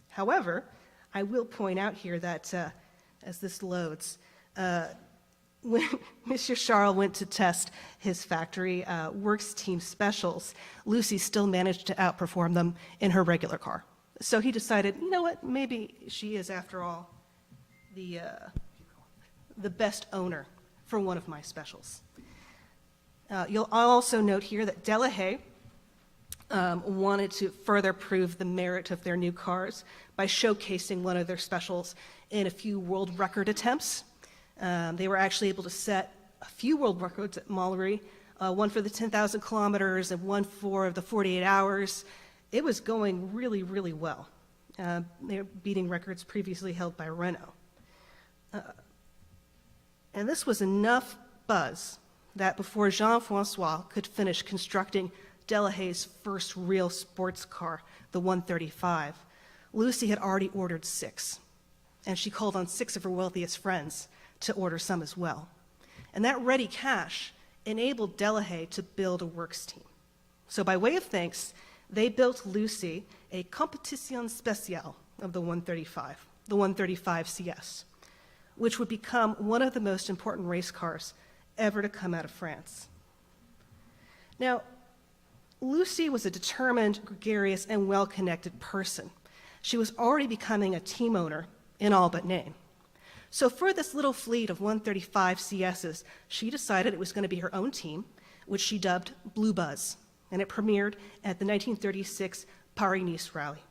However, I will point out here that as this loads, when Monsieur Charles went to test his factory works team specials, Lucy still managed to outperform them in her regular car. So he decided, you know what, maybe she is, after all, the best owner for one of my specials. I'll also note here that Delahaye wanted to further prove the merit of their new cars by showcasing one of their specials in a few world record attempts. They were actually able to set a few world records at Mallory, one for the 10,000 kilometers and one for the 48 hours. It was going really, really well. They were beating records previously held by Renault. And this was enough buzz that before Jean-François could finish constructing Delahaye's first real sports car, the 135, Lucy had already ordered 6. And she called on 6 of her wealthiest friends to order some as well. And that ready cash enabled Delahaye to build a works team. So by way of thanks, they built Lucy a compétition spéciale of the 135 CS, which would become one of the most important race cars ever to come out of France. Now, Lucy was a determined, gregarious, and well-connected person. She was already becoming a team owner in all but name. So for this little fleet of 135 CSs, she decided it was going to be her own team, which she dubbed Blue Buzz, and it premiered at the 1936 Paris-Nice Rally.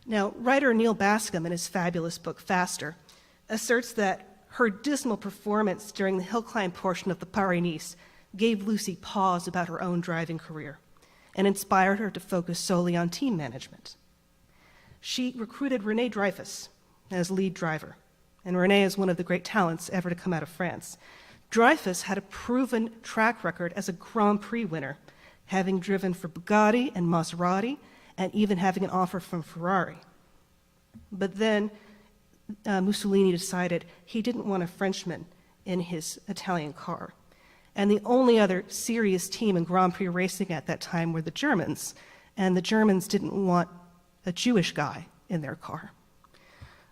Now, writer Neil Bascom, in his fabulous book Faster, asserts that her dismal performance during the hill climb portion of the Paris-Nice gave Lucy pause about her own driving career and inspired her to focus solely on team management. She recruited René Dreyfus as lead driver, and René is one of the great talents ever to come out of France. Dreyfus had a proven track record as a Grand Prix winner, having driven for Bugatti and Maserati, and even having an offer from Ferrari. But then Mussolini decided he didn't want a Frenchman in his Italian car. And the only other serious team in Grand Prix racing at that time were the Germans, and the Germans didn't want a Jewish guy in their car.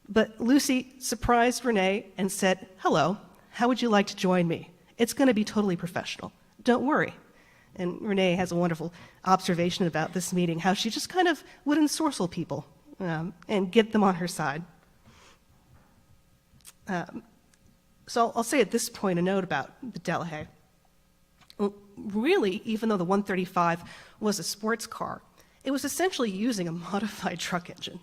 But Lucy surprised René and said, "Hello, how would you like to join me? It's going to be totally professional. Don't worry." And René has a wonderful observation about this meeting, how she just kind of would ensorcel people and get them on her side. So I'll say at this point a note about the Delahaye. Well, really, even though the 135 was a sports car, it was essentially using a modified truck engine.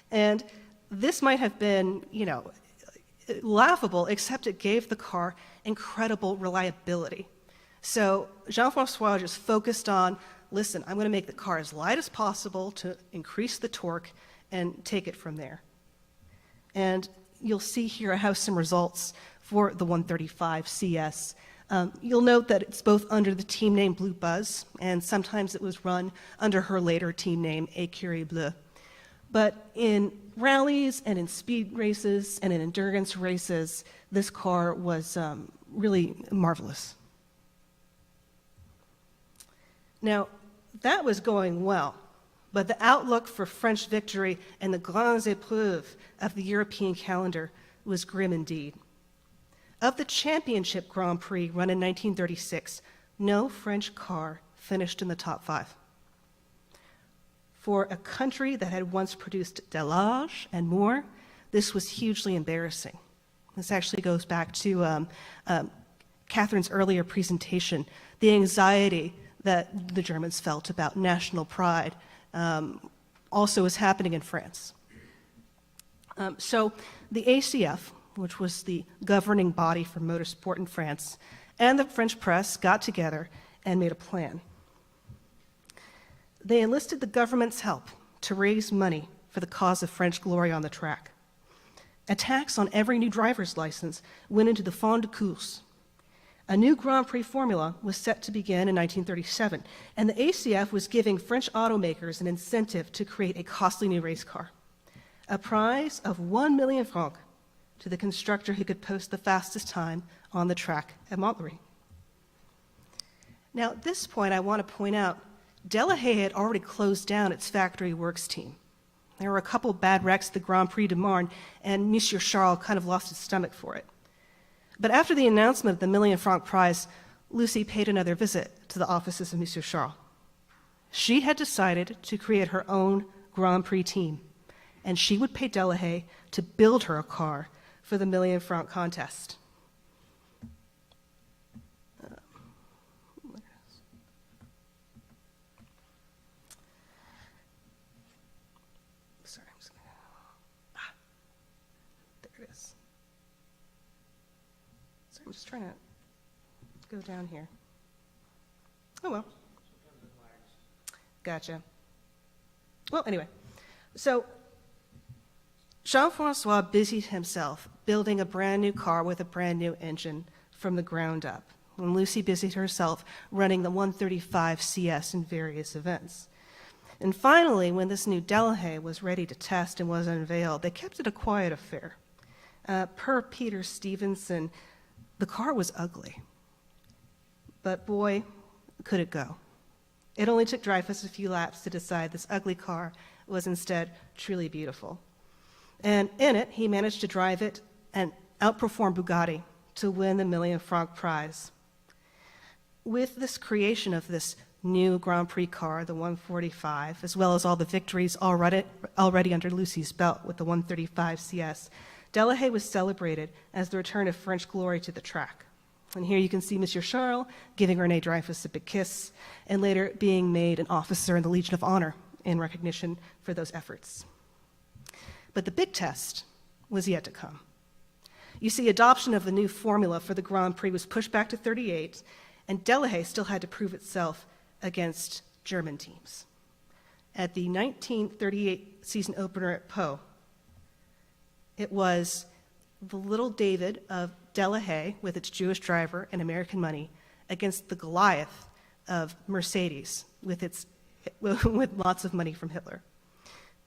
And this might have been, laughable, except it gave the car incredible reliability. So Jean-François just focused on, listen, I'm going to make the car as light as possible to increase the torque and take it from there. And you'll see here I have some results for the 135 CS. You'll note that it's both under the team name Blue Buzz, and sometimes it was run under her later team name Écurie Bleue. But in rallies and in speed races and in endurance races, this car was really marvelous. Now, that was going well, but the outlook for French victory and the grandes épreuves of the European calendar was grim indeed. Of the championship Grand Prix run in 1936, no French car finished in the top 5. For a country that had once produced Delage and more, this was hugely embarrassing. This actually goes back to Catherine's earlier presentation, the anxiety that the Germans felt about national pride also is happening in France. So the ACF, which was the governing body for motorsport in France, and the French press got together and made a plan. They enlisted the government's help to raise money for the cause of French glory on the track. A tax on every new driver's license went into the fond de course. A new Grand Prix formula was set to begin in 1937, and the ACF was giving French automakers an incentive to create a costly new race car. A prize of 1 million francs to the constructor who could post the fastest time on the track at Montlhéry. Now, at this point, I want to point out Delahaye had already closed down its factory works team. There were a couple bad wrecks at the Grand Prix de Marne, and Monsieur Schell kind of lost his stomach for it. But after the announcement of the million-franc prize, Lucy paid another visit to the offices of Monsieur Schell. She had decided to create her own Grand Prix team, and she would pay Delahaye to build her a car for the million-franc contest. I'm just trying to go down here. Oh, well. Gotcha. Well, anyway, so Jean-François busied himself building a brand new car with a brand new engine from the ground up, when Lucy busied herself running the 135 CS in various events. And finally, when this new Delahaye was ready to test and was unveiled, they kept it a quiet affair. Per Peter Stevenson, the car was ugly, but boy, could it go. It only took Dreyfus a few laps to decide this ugly car was instead truly beautiful. And in it, he managed to drive it and outperform Bugatti to win the million-franc prize. with this creation of this new Grand Prix car, the 145, as well as all the victories already under Lucy's belt with the 135 CS, Delahaye was celebrated as the return of French glory to the track. And here you can see Monsieur Schell giving René Dreyfus a big kiss, and later being made an officer in the Legion of Honor in recognition for those efforts. But the big test was yet to come. You see, adoption of the new formula for the Grand Prix was pushed back to 38, and Delahaye still had to prove itself against German teams. At the 1938 season opener at Pau, it was the little David of Delahaye with its Jewish driver and American money against the Goliath of Mercedes with lots of money from Hitler.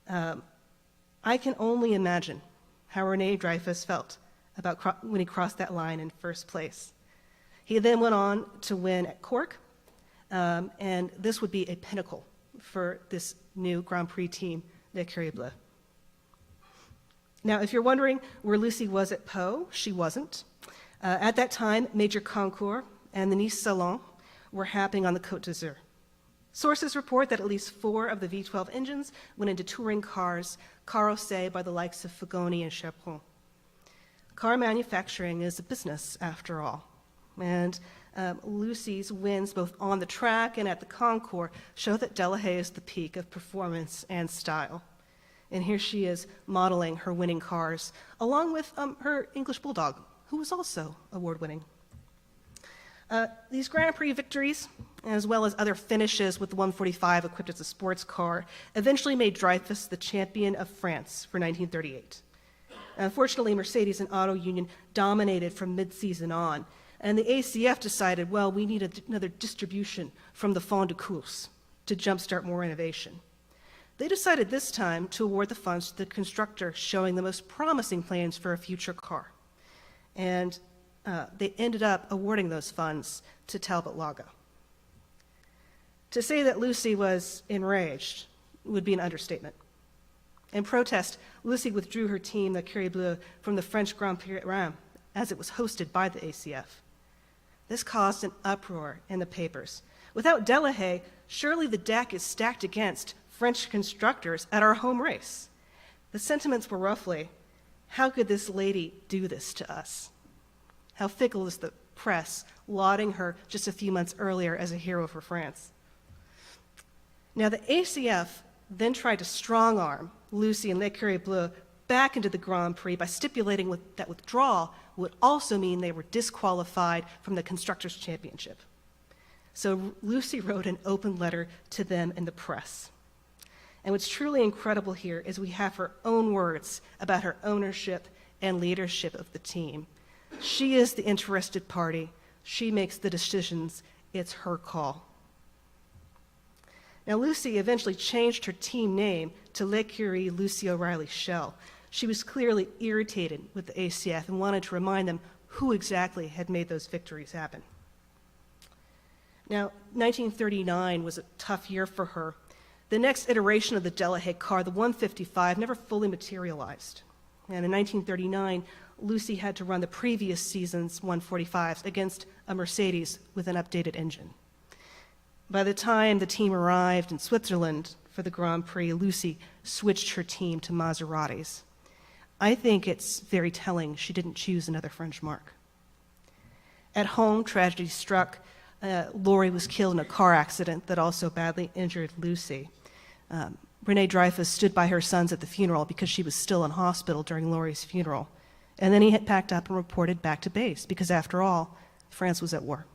I can only imagine how René Dreyfus felt about when he crossed that line in first place. He then went on to win at Cork, and this would be a pinnacle for this new Grand Prix team, Les Curies Bleus. Now, if you're wondering where Lucy was at Pau, she wasn't. At that time, Major Concours and the Nice Salon were happening on the Côte d'Azur. Sources report that at least 4 of the V12 engines went into touring cars carrossé by the likes of Fugoni and Chevron. Car manufacturing is a business, after all. And Lucy's wins both on the track and at the concours show that Delahaye is the peak of performance and style. And here she is modeling her winning cars, along with her English Bulldog, who was also award-winning. These Grand Prix victories, as well as other finishes with the 145 equipped as a sports car, eventually made Dreyfus the champion of France for 1938. Unfortunately, Mercedes and Auto Union dominated from mid-season on, and the ACF decided, well, we need another distribution from the Fond de Course to jumpstart more innovation. They decided this time to award the funds to the constructor showing the most promising plans for a future car. And they ended up awarding those funds to Talbot Laga. To say that Lucy was enraged would be an understatement. In protest, Lucy withdrew her team, the Curies Bleus, from the French Grand Prix as it was hosted by the ACF. This caused an uproar in the papers. Without Delahaye, surely the deck is stacked against French constructors at our home race. The sentiments were roughly, how could this lady do this to us? How fickle is the press, lauding her just a few months earlier as a hero for France. Now, the ACF then tried to strong-arm Lucy and Les Curies Bleus back into the Grand Prix by stipulating that withdrawal would also mean they were disqualified from the Constructors' Championship. So Lucy wrote an open letter to them in the press. And what's truly incredible here is we have her own words about her ownership and leadership of the team. She is the interested party. She makes the decisions. It's her call. Now, Lucy eventually changed her team name to L'Écurie Lucy O'Reilly Schell. She was clearly irritated with the ACF and wanted to remind them who exactly had made those victories happen. Now, 1939 was a tough year for her. The next iteration of the Delahaye car, the 155, never fully materialized. And in 1939, Lucy had to run the previous season's 145s against a Mercedes with an updated engine. By the time the team arrived in Switzerland for the Grand Prix, Lucy switched her team to Maseratis. I think it's very telling she didn't choose another French marque. At home, tragedy struck. Laurie was killed in a car accident that also badly injured Lucy. René Dreyfus stood by her sons at the funeral because she was still in hospital during Laurie's funeral. And then he had packed up and reported back to base because, after all, France was at war.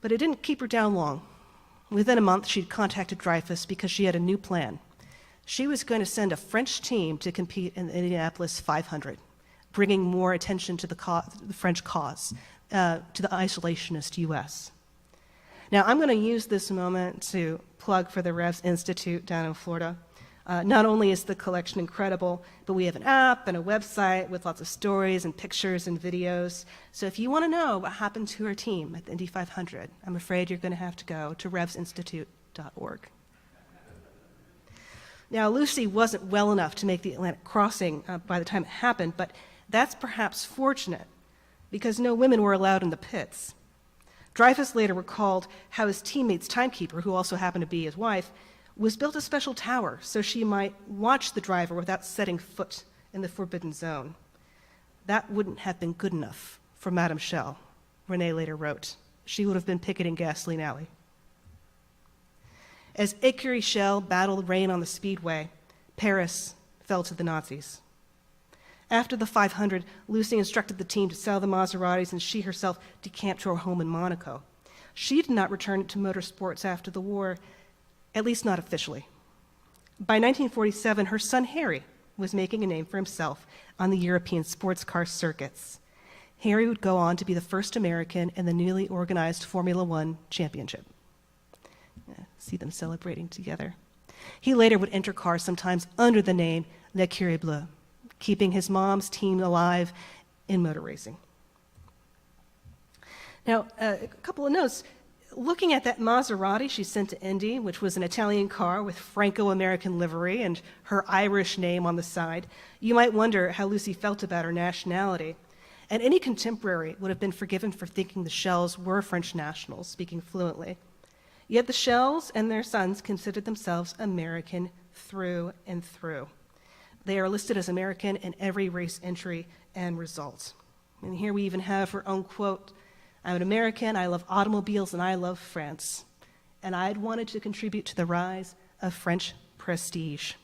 But it didn't keep her down long. Within a month, she'd contacted Dreyfus because she had a new plan. She was going to send a French team to compete in the Indianapolis 500, bringing more attention to the French cause, to the isolationist U.S. Now, I'm going to use this moment to plug for the Revs Institute down in Florida. Not only is the collection incredible, but we have an app and a website with lots of stories and pictures and videos. So if you want to know what happened to our team at the Indy 500, I'm afraid you're going to have to go to revsinstitute.org. Now, Lucy wasn't well enough to make the Atlantic crossing by the time it happened, but that's perhaps fortunate because no women were allowed in the pits. Dreyfus later recalled how his teammate's timekeeper, who also happened to be his wife, was built a special tower so she might watch the driver without setting foot in the forbidden zone. That wouldn't have been good enough for Madame Schell, Renee later wrote. She would have been picketing Gasoline Alley. As Écurie Schell battled rain on the speedway, Paris fell to the Nazis. After the 500, Lucy instructed the team to sell the Maseratis, and she herself decamped to her home in Monaco. She did not return to motorsports after the war, at least not officially. By 1947, her son Harry was making a name for himself on the European sports car circuits. Harry would go on to be the first American in the newly organized Formula One championship. See them celebrating together. He later would enter cars sometimes under the name L'Écurie Bleue, keeping his mom's team alive in motor racing. Now, a couple of notes. Looking at that Maserati she sent to Indy, which was an Italian car with Franco-American livery and her Irish name on the side, you might wonder how Lucy felt about her nationality. And any contemporary would have been forgiven for thinking the Shells were French nationals, speaking fluently. Yet the Shells and their sons considered themselves American through and through. They are listed as American in every race entry and result. And here we even have her own quote, "I'm an American, I love automobiles, and I love France. And I'd wanted to contribute to the rise of French prestige."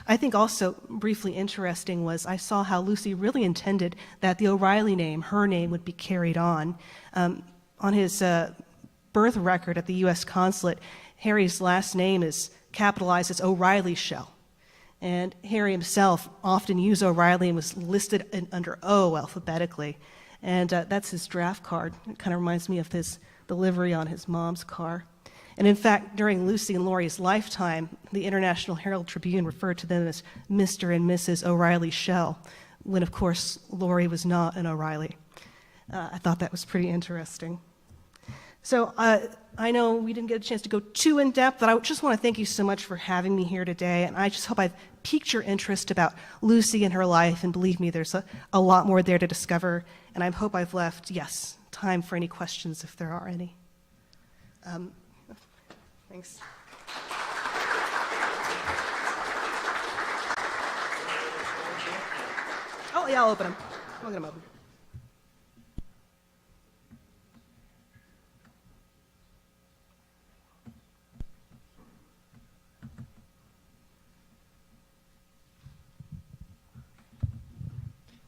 I think also briefly interesting was I saw how Lucy really intended that the O'Reilly name, her name, would be carried on. On his birth record at the U.S. consulate, Harry's last name is capitalized as O'Reilly Schell. And Harry himself often used O'Reilly and was listed under O alphabetically. And that's his draft card. It kind of reminds me of the livery on his mom's car. And in fact, during Lucy and Laurie's lifetime, the International Herald Tribune referred to them as Mr. and Mrs. O'Reilly Schell, when of course Laurie was not an O'Reilly. I thought that was pretty interesting. So I know we didn't get a chance to go too in depth, but I just want to thank you so much for having me here today. And I just hope I've piqued your interest about Lucy and her life. And believe me, there's a lot more there to discover. And I hope I've left, yes, time for any questions if there are any. Thanks. Oh, yeah, I'll open them. I'll get them open.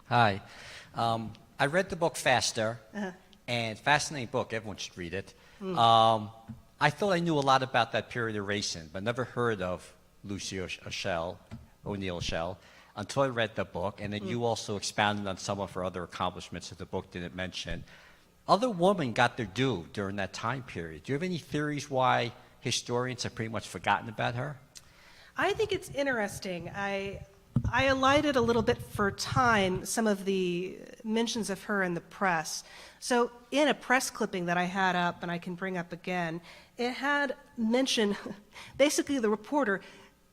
Hi. I read the book Faster, and fascinating book. Everyone should read it. I thought I knew a lot about that period of racing, but never heard of Lucy O'Neill Schell, until I read the book, and then you also expounded on some of her other accomplishments that the book didn't mention. Other women got their due during that time period. Do you have any theories why historians have pretty much forgotten about her? I think it's interesting. I alighted a little bit for time some of the mentions of her in the press. So in a press clipping that I had up, and I can bring up again, it had mentioned, basically the reporter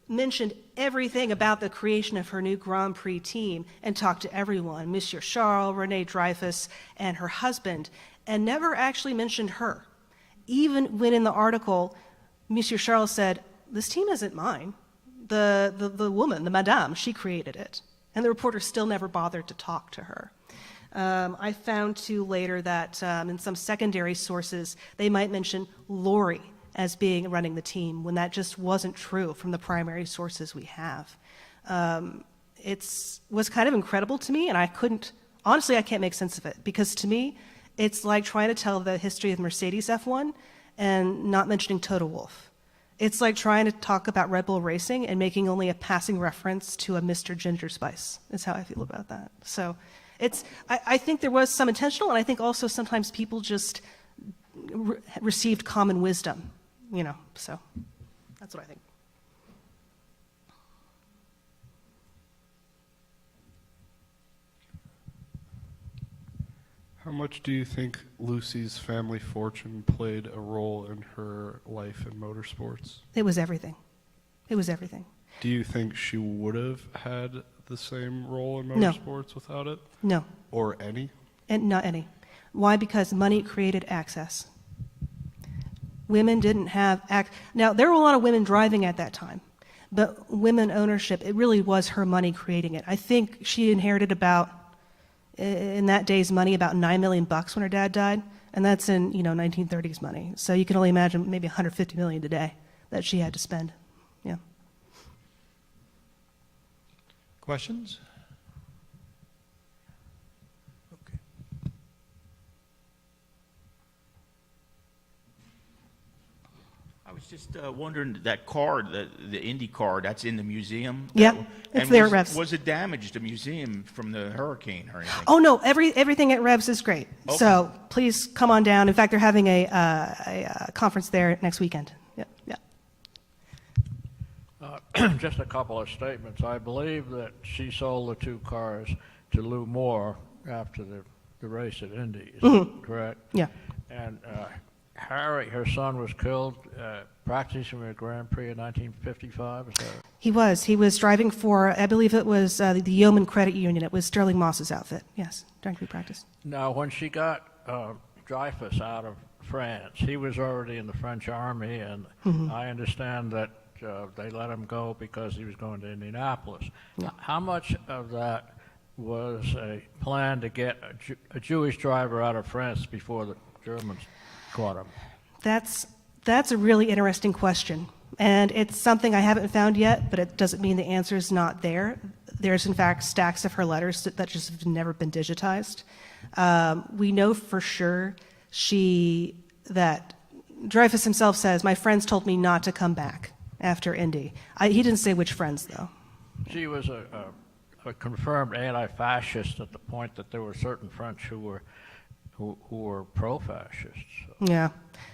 mentioned everything about the creation of her new Grand Prix team and talked to everyone, Monsieur Charles, Renee Dreyfus, and her husband, and never actually mentioned her. Even when in the article, Monsieur Charles said, "This team isn't mine. The woman, the madame, she created it." And the reporter still never bothered to talk to her. I found too later that in some secondary sources, they might mention Laurie as being running the team when that just wasn't true from the primary sources we have. It was kind of incredible to me, and honestly, I can't make sense of it, because to me, it's like trying to tell the history of Mercedes F1 and not mentioning Toto Wolff. It's like trying to talk about Red Bull Racing and making only a passing reference to a Mr. Ginger Spice, is how I feel about that. So I think there was some intentional, and I think also sometimes people just received common wisdom, so that's what I think. How much do you think Lucy's family fortune played a role in her life in motorsports? It was everything. It was everything. Do you think she would have had the same role in motorsports without it? No. Or any? And not any. Why? Because money created access. Women didn't have now, there were a lot of women driving at that time, but women ownership, it really was her money creating it. I think she inherited about, in that day's money, about $9 million when her dad died, and that's in 1930s money. So you can only imagine maybe $150 million today that she had to spend. Yeah. Questions? I was just wondering, that car, the Indy car, that's in the museum? Yeah, it's And there at Revs. Was it damaged, the museum, from the hurricane or anything? Oh no, everything at Revs is great. Okay. So please come on down. In fact, they're having a conference there next weekend. Yeah, yeah. Just a couple of statements. I believe that she sold the two cars to Lou Moore after the race at Indy. Is that correct? Yeah. And Harry, her son, was killed practicing at Grand Prix in 1955. Is that right? He was driving for, I believe it was the Yeoman Credit Union. It was Sterling Moss's outfit. Yes, during pre-practice. Now, when she got Dreyfus out of France, he was already in the French army, and I understand that they let him go because he was going to Indianapolis. Yeah. How much of that was a plan to get a Jewish driver out of France before the Germans caught him? That's a really interesting question, and it's something I haven't found yet, but it doesn't mean the answer is not there. There's, in fact, stacks of her letters that just have never been digitized. We know for sure that Dreyfus himself says, "My friends told me not to come back after Indy." He didn't say which friends, though. She was a confirmed anti-fascist at the point that there were certain French who were pro-fascists. So.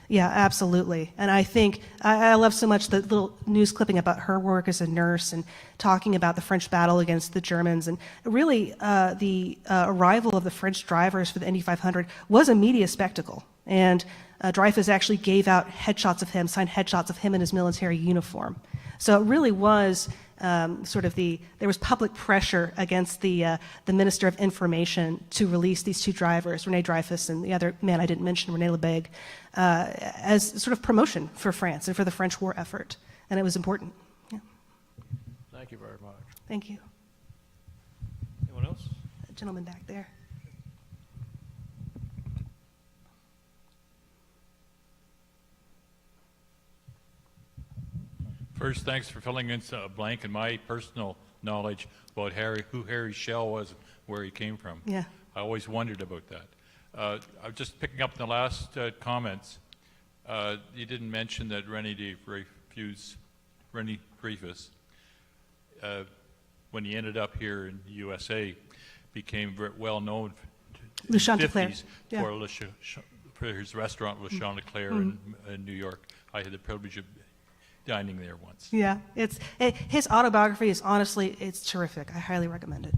Yeah, absolutely. And I think I love so much the little news clipping about her work as a nurse and talking about the French battle against the Germans. And really, the arrival of the French drivers for the Indy 500 was a media spectacle. And Dreyfus actually gave out headshots of him, signed headshots of him in his military uniform. So it really was there was public pressure against the Minister of Information to release these two drivers, René Dreyfus and the other man I didn't mention, René Lebesgue, as sort of promotion for France and for the French war effort. And it was important. Yeah. Thank you very much. Thank you. Anyone else? The gentleman back there. First, thanks for filling in a blank in my personal knowledge about who Harry Schell was, and where he came from. Yeah. I always wondered about that. I'm just picking up the last comments. You didn't mention that René Dreyfus, when he ended up here in the USA, became well known in the 50s for his restaurant Le Chanticleer in New York. I had the privilege of dining there once. Yeah, his autobiography is honestly, it's terrific. I highly recommend it.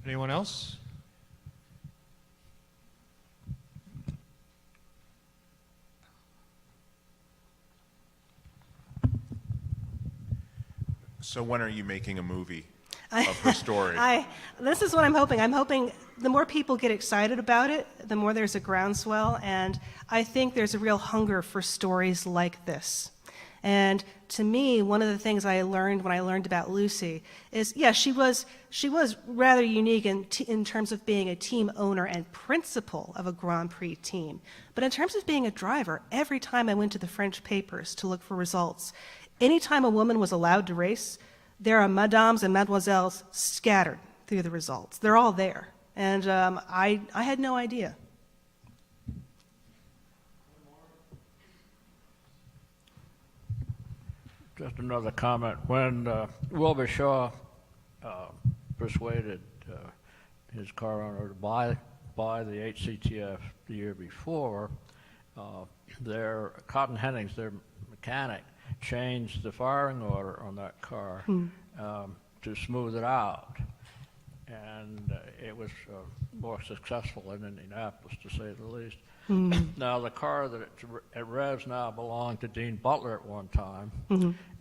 Anyone else? So when are you making a movie of her story? This is what I'm hoping. I'm hoping the more people get excited about it, the more there's a groundswell, and I think there's a real hunger for stories like this. And to me, one of the things I learned when I learned about Lucy is, she was rather unique in terms of being a team owner and principal of a Grand Prix team. But in terms of being a driver, every time I went to the French papers to look for results, anytime a woman was allowed to race, there are madames and mademoiselles scattered through the results. They're all there. And I had no idea. Just another comment. When Wilbur Shaw persuaded his car owner to buy the HCTF the year before, Cotton Hennings, their mechanic, changed the firing order on that car to smooth it out. And it was more successful in Indianapolis, to say the least. Now, the car that at Revs now belonged to Dean Butler at one time,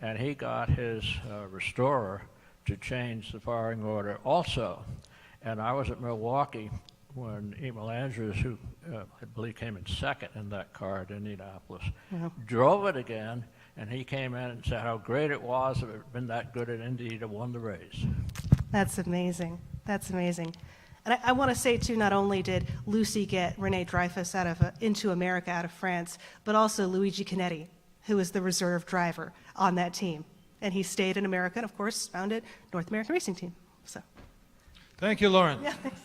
and he got his restorer to change the firing order also. And I was at Milwaukee when Emil Andrews, who I believe came in second in that car at Indianapolis, drove it again, and he came in and said how great it was if it had been that good at Indy to won the race. That's amazing. That's amazing. And I want to say, too, not only did Lucy get Renee Dreyfus into America out of France, but also Luigi Canetti, who was the reserve driver on that team. And he stayed in America and, of course, founded North American Racing Team. So, Thank you, Lauren. yeah, thanks.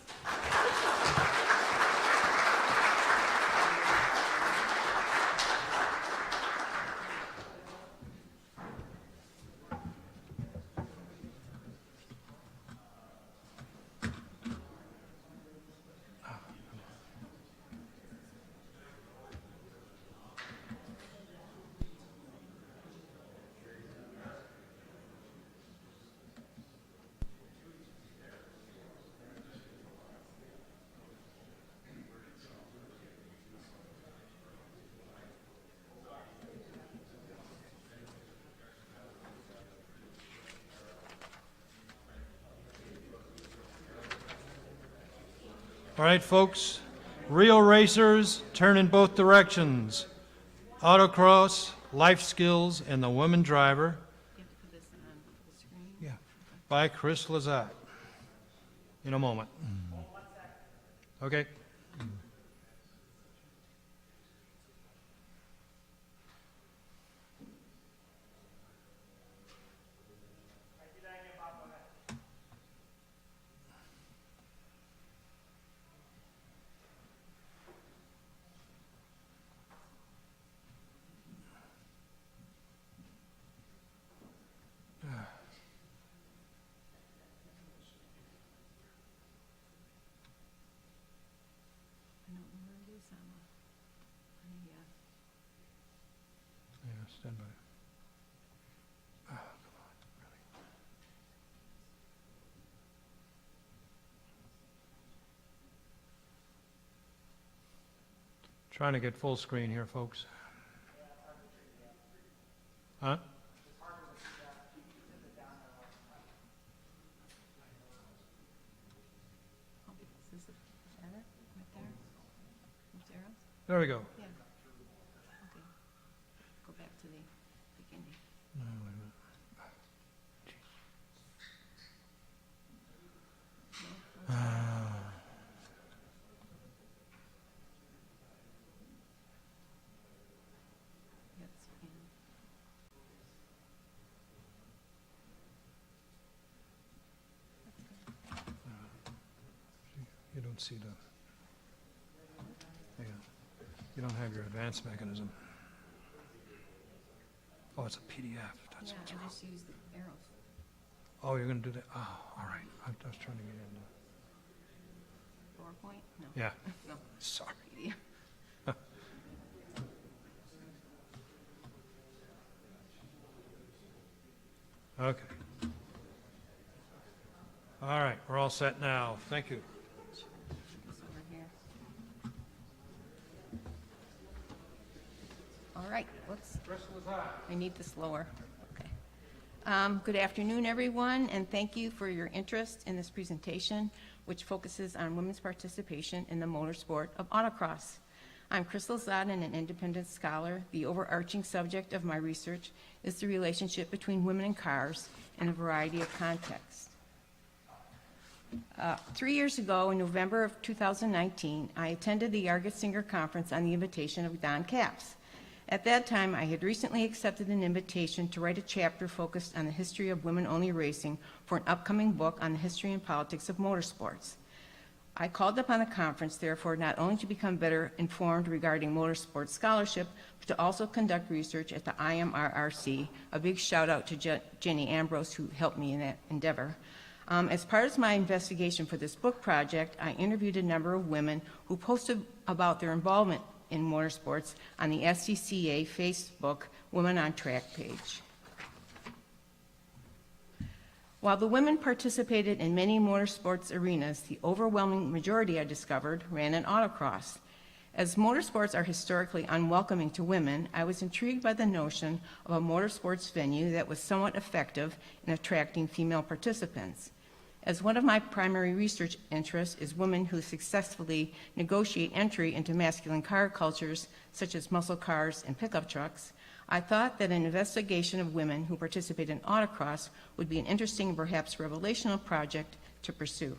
All right, folks, real racers turn in both directions. Autocross, life skills, and the women driver. Yeah, by Chris Lezotte. In a moment. Okay. Yeah, stand by. Oh, come on, really. Trying to get full screen here, folks. Huh? There we go. Yeah. Okay. Go back to the beginning. No, wait a minute. You don't see the. Hang on. You don't have your advanced mechanism. Oh, it's a PDF. That's what's wrong. Just use the arrows. Oh, you're going to do that? Oh, all right. I was trying to get into. PowerPoint? No. Yeah. No. Sorry. Yeah. Okay. All right, we're all set now. Thank you. This over here. All right, I need this lower. Okay. Good afternoon, everyone, and thank you for your interest in this presentation, which focuses on women's participation in the motorsport of autocross. I'm Chris Lezotte, an independent scholar. The overarching subject of my research is the relationship between women and cars in a variety of contexts. 3 years ago, in November of 2019, I attended the Argetsinger Conference on the invitation of Don Capps. At that time, I had recently accepted an invitation to write a chapter focused on the history of women-only racing for an upcoming book on the history and politics of motorsports. I called upon the conference, therefore, not only to become better informed regarding motorsport scholarship, but to also conduct research at the IMRRC. A big shout out to Jenny Ambrose, who helped me in that endeavor. As part of my investigation for this book project, I interviewed a number of women who posted about their involvement in motorsports on the SCCA Facebook Women on Track page. While the women participated in many motorsports arenas, the overwhelming majority, I discovered, ran in autocross. As motorsports are historically unwelcoming to women, I was intrigued by the notion of a motorsports venue that was somewhat effective in attracting female participants. As one of my primary research interests is women who successfully negotiate entry into masculine car cultures, such as muscle cars and pickup trucks, I thought that an investigation of women who participate in autocross would be an interesting and perhaps revelational project to pursue.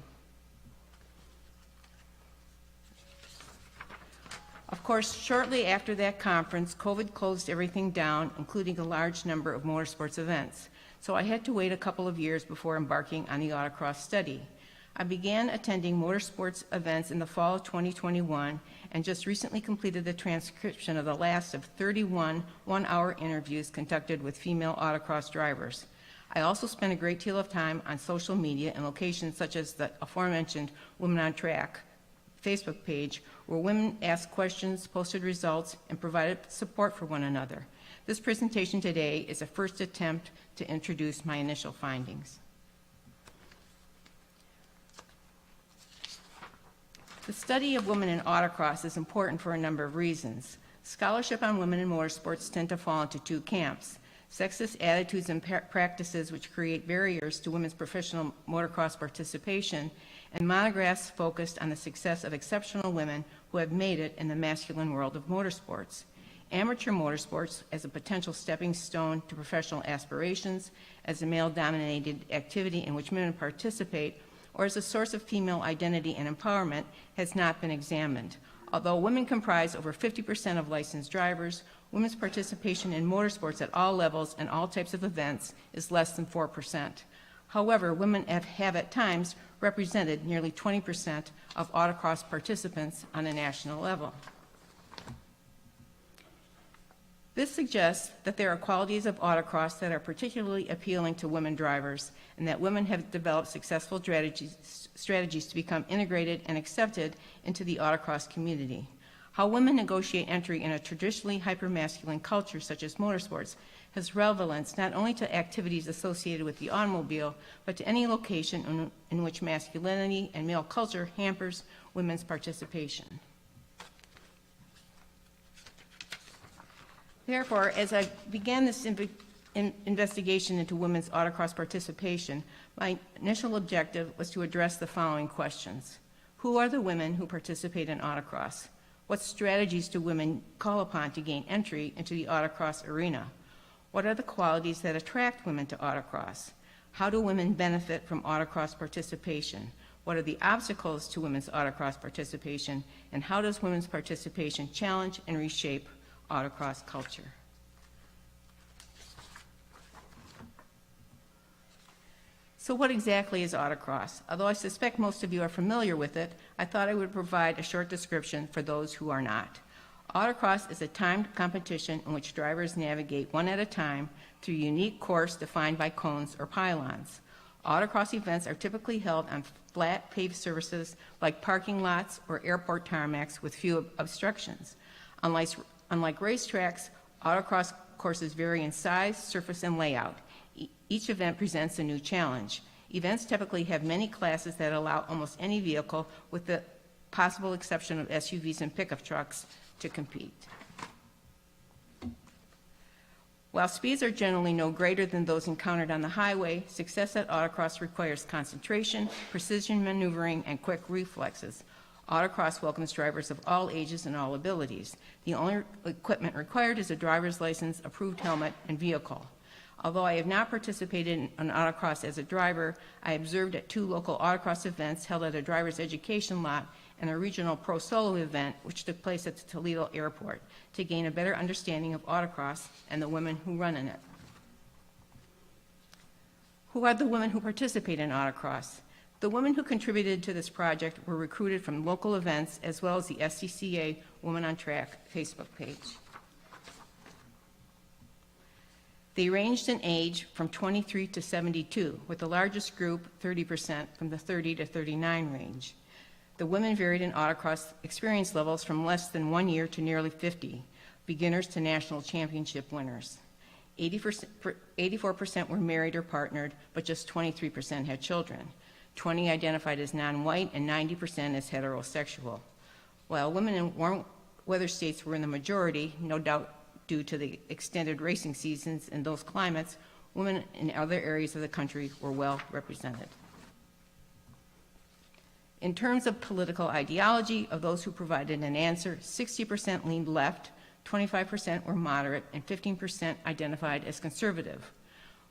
Of course, shortly after that conference, COVID closed everything down, including a large number of motorsports events. So I had to wait a couple of years before embarking on the autocross study. I began attending motorsports events in the fall of 2021 and just recently completed the transcription of the last of 31 one-hour interviews conducted with female autocross drivers. I also spent a great deal of time on social media and locations such as the aforementioned Women on Track Facebook page, where women asked questions, posted results, and provided support for one another. This presentation today is a first attempt to introduce my initial findings. The study of women in autocross is important for a number of reasons. Scholarship on women in motorsports tend to fall into two camps: sexist attitudes and practices which create barriers to women's professional motocross participation, and monographs focused on the success of exceptional women who have made it in the masculine world of motorsports. Amateur motorsports as a potential stepping stone to professional aspirations, as a male-dominated activity in which women participate, or as a source of female identity and empowerment has not been examined. Although women comprise over 50% of licensed drivers, women's participation in motorsports at all levels and all types of events is less than 4%. However, women have at times represented nearly 20% of autocross participants on a national level. This suggests that there are qualities of autocross that are particularly appealing to women drivers, and that women have developed successful strategies to become integrated and accepted into the autocross community. How women negotiate entry in a traditionally hypermasculine culture such as motorsports has relevance not only to activities associated with the automobile, but to any location in which masculinity and male culture hampers women's participation. Therefore, as I began this investigation into women's autocross participation, my initial objective was to address the following questions. Who are the women who participate in autocross? What strategies do women call upon to gain entry into the autocross arena? What are the qualities that attract women to autocross? How do women benefit from autocross participation? What are the obstacles to women's autocross participation? And how does women's participation challenge and reshape autocross culture? So what exactly is autocross? Although I suspect most of you are familiar with it, I thought I would provide a short description for those who are not. Autocross is a timed competition in which drivers navigate one at a time through a unique course defined by cones or pylons. Autocross events are typically held on flat paved surfaces like parking lots or airport tarmacs with few obstructions. Unlike racetracks, autocross courses vary in size, surface, and layout. Each event presents a new challenge. Events typically have many classes that allow almost any vehicle, with the possible exception of SUVs and pickup trucks, to compete. While speeds are generally no greater than those encountered on the highway, success at autocross requires concentration, precision maneuvering, and quick reflexes. Autocross welcomes drivers of all ages and all abilities. The only equipment required is a driver's license, approved helmet, and vehicle. Although I have not participated in autocross as a driver, I observed at 2 local autocross events held at a driver's education lot and a regional pro solo event which took place at the Toledo airport to gain a better understanding of autocross and the women who run in it. Who are the women who participate in autocross? The women who contributed to this project were recruited from local events as well as the SCCA Women on Track Facebook page. They ranged in age from 23 to 72, with the largest group, 30%, from the 30 to 39 range. The women varied in autocross experience levels from less than 1 year to nearly 50, beginners to national championship winners. 84% were married or partnered, but just 23% had children. 20 identified as non-white and 90% as heterosexual. While women in warm weather states were in the majority, no doubt due to the extended racing seasons in those climates, women in other areas of the country were well represented. In terms of political ideology, of those who provided an answer, 60% leaned left, 25% were moderate, and 15% identified as conservative.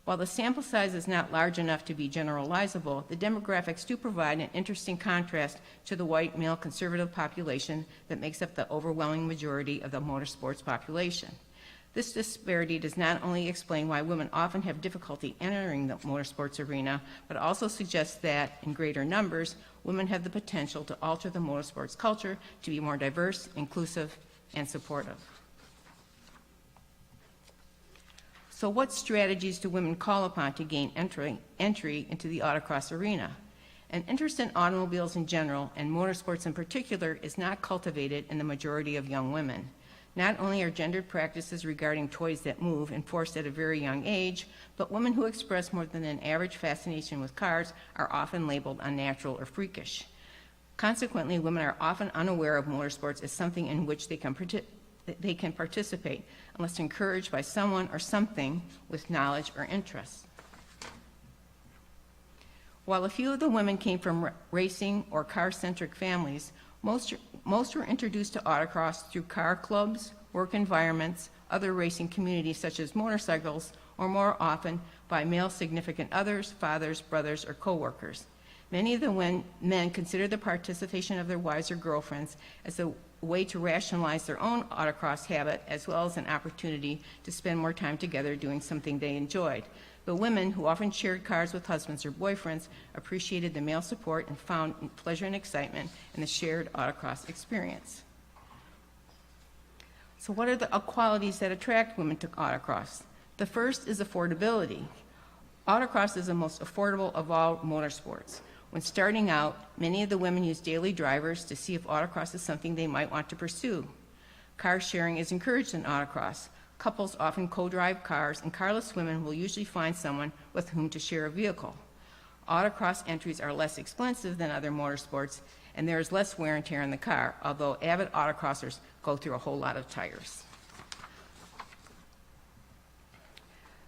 While the sample size is not large enough to be generalizable, the demographics do provide an interesting contrast to the white male conservative population that makes up the overwhelming majority of the motorsports population. This disparity does not only explain why women often have difficulty entering the motorsports arena, but also suggests that, in greater numbers, women have the potential to alter the motorsports culture to be more diverse, inclusive, and supportive. So what strategies do women call upon to gain entry into the autocross arena? An interest in automobiles in general, and motorsports in particular, is not cultivated in the majority of young women. Not only are gendered practices regarding toys that move enforced at a very young age, but women who express more than an average fascination with cars are often labeled unnatural or freakish. Consequently, women are often unaware of motorsports as something in which they can participate unless encouraged by someone or something with knowledge or interest. While a few of the women came from racing or car-centric families, most were introduced to autocross through car clubs, work environments, other racing communities such as motorcycles, or more often by male significant others, fathers, brothers, or co-workers. Many of the men consider the participation of their wives or girlfriends as a way to rationalize their own autocross habit, as well as an opportunity to spend more time together doing something they enjoyed. The women, who often shared cars with husbands or boyfriends, appreciated the male support and found pleasure and excitement in the shared autocross experience. So what are the qualities that attract women to autocross? The first is affordability. Autocross is the most affordable of all motorsports. When starting out, many of the women use daily drivers to see if autocross is something they might want to pursue. Car sharing is encouraged in autocross. Couples often co-drive cars, and carless women will usually find someone with whom to share a vehicle. Autocross entries are less expensive than other motorsports, and there is less wear and tear in the car, although avid autocrossers go through a whole lot of tires.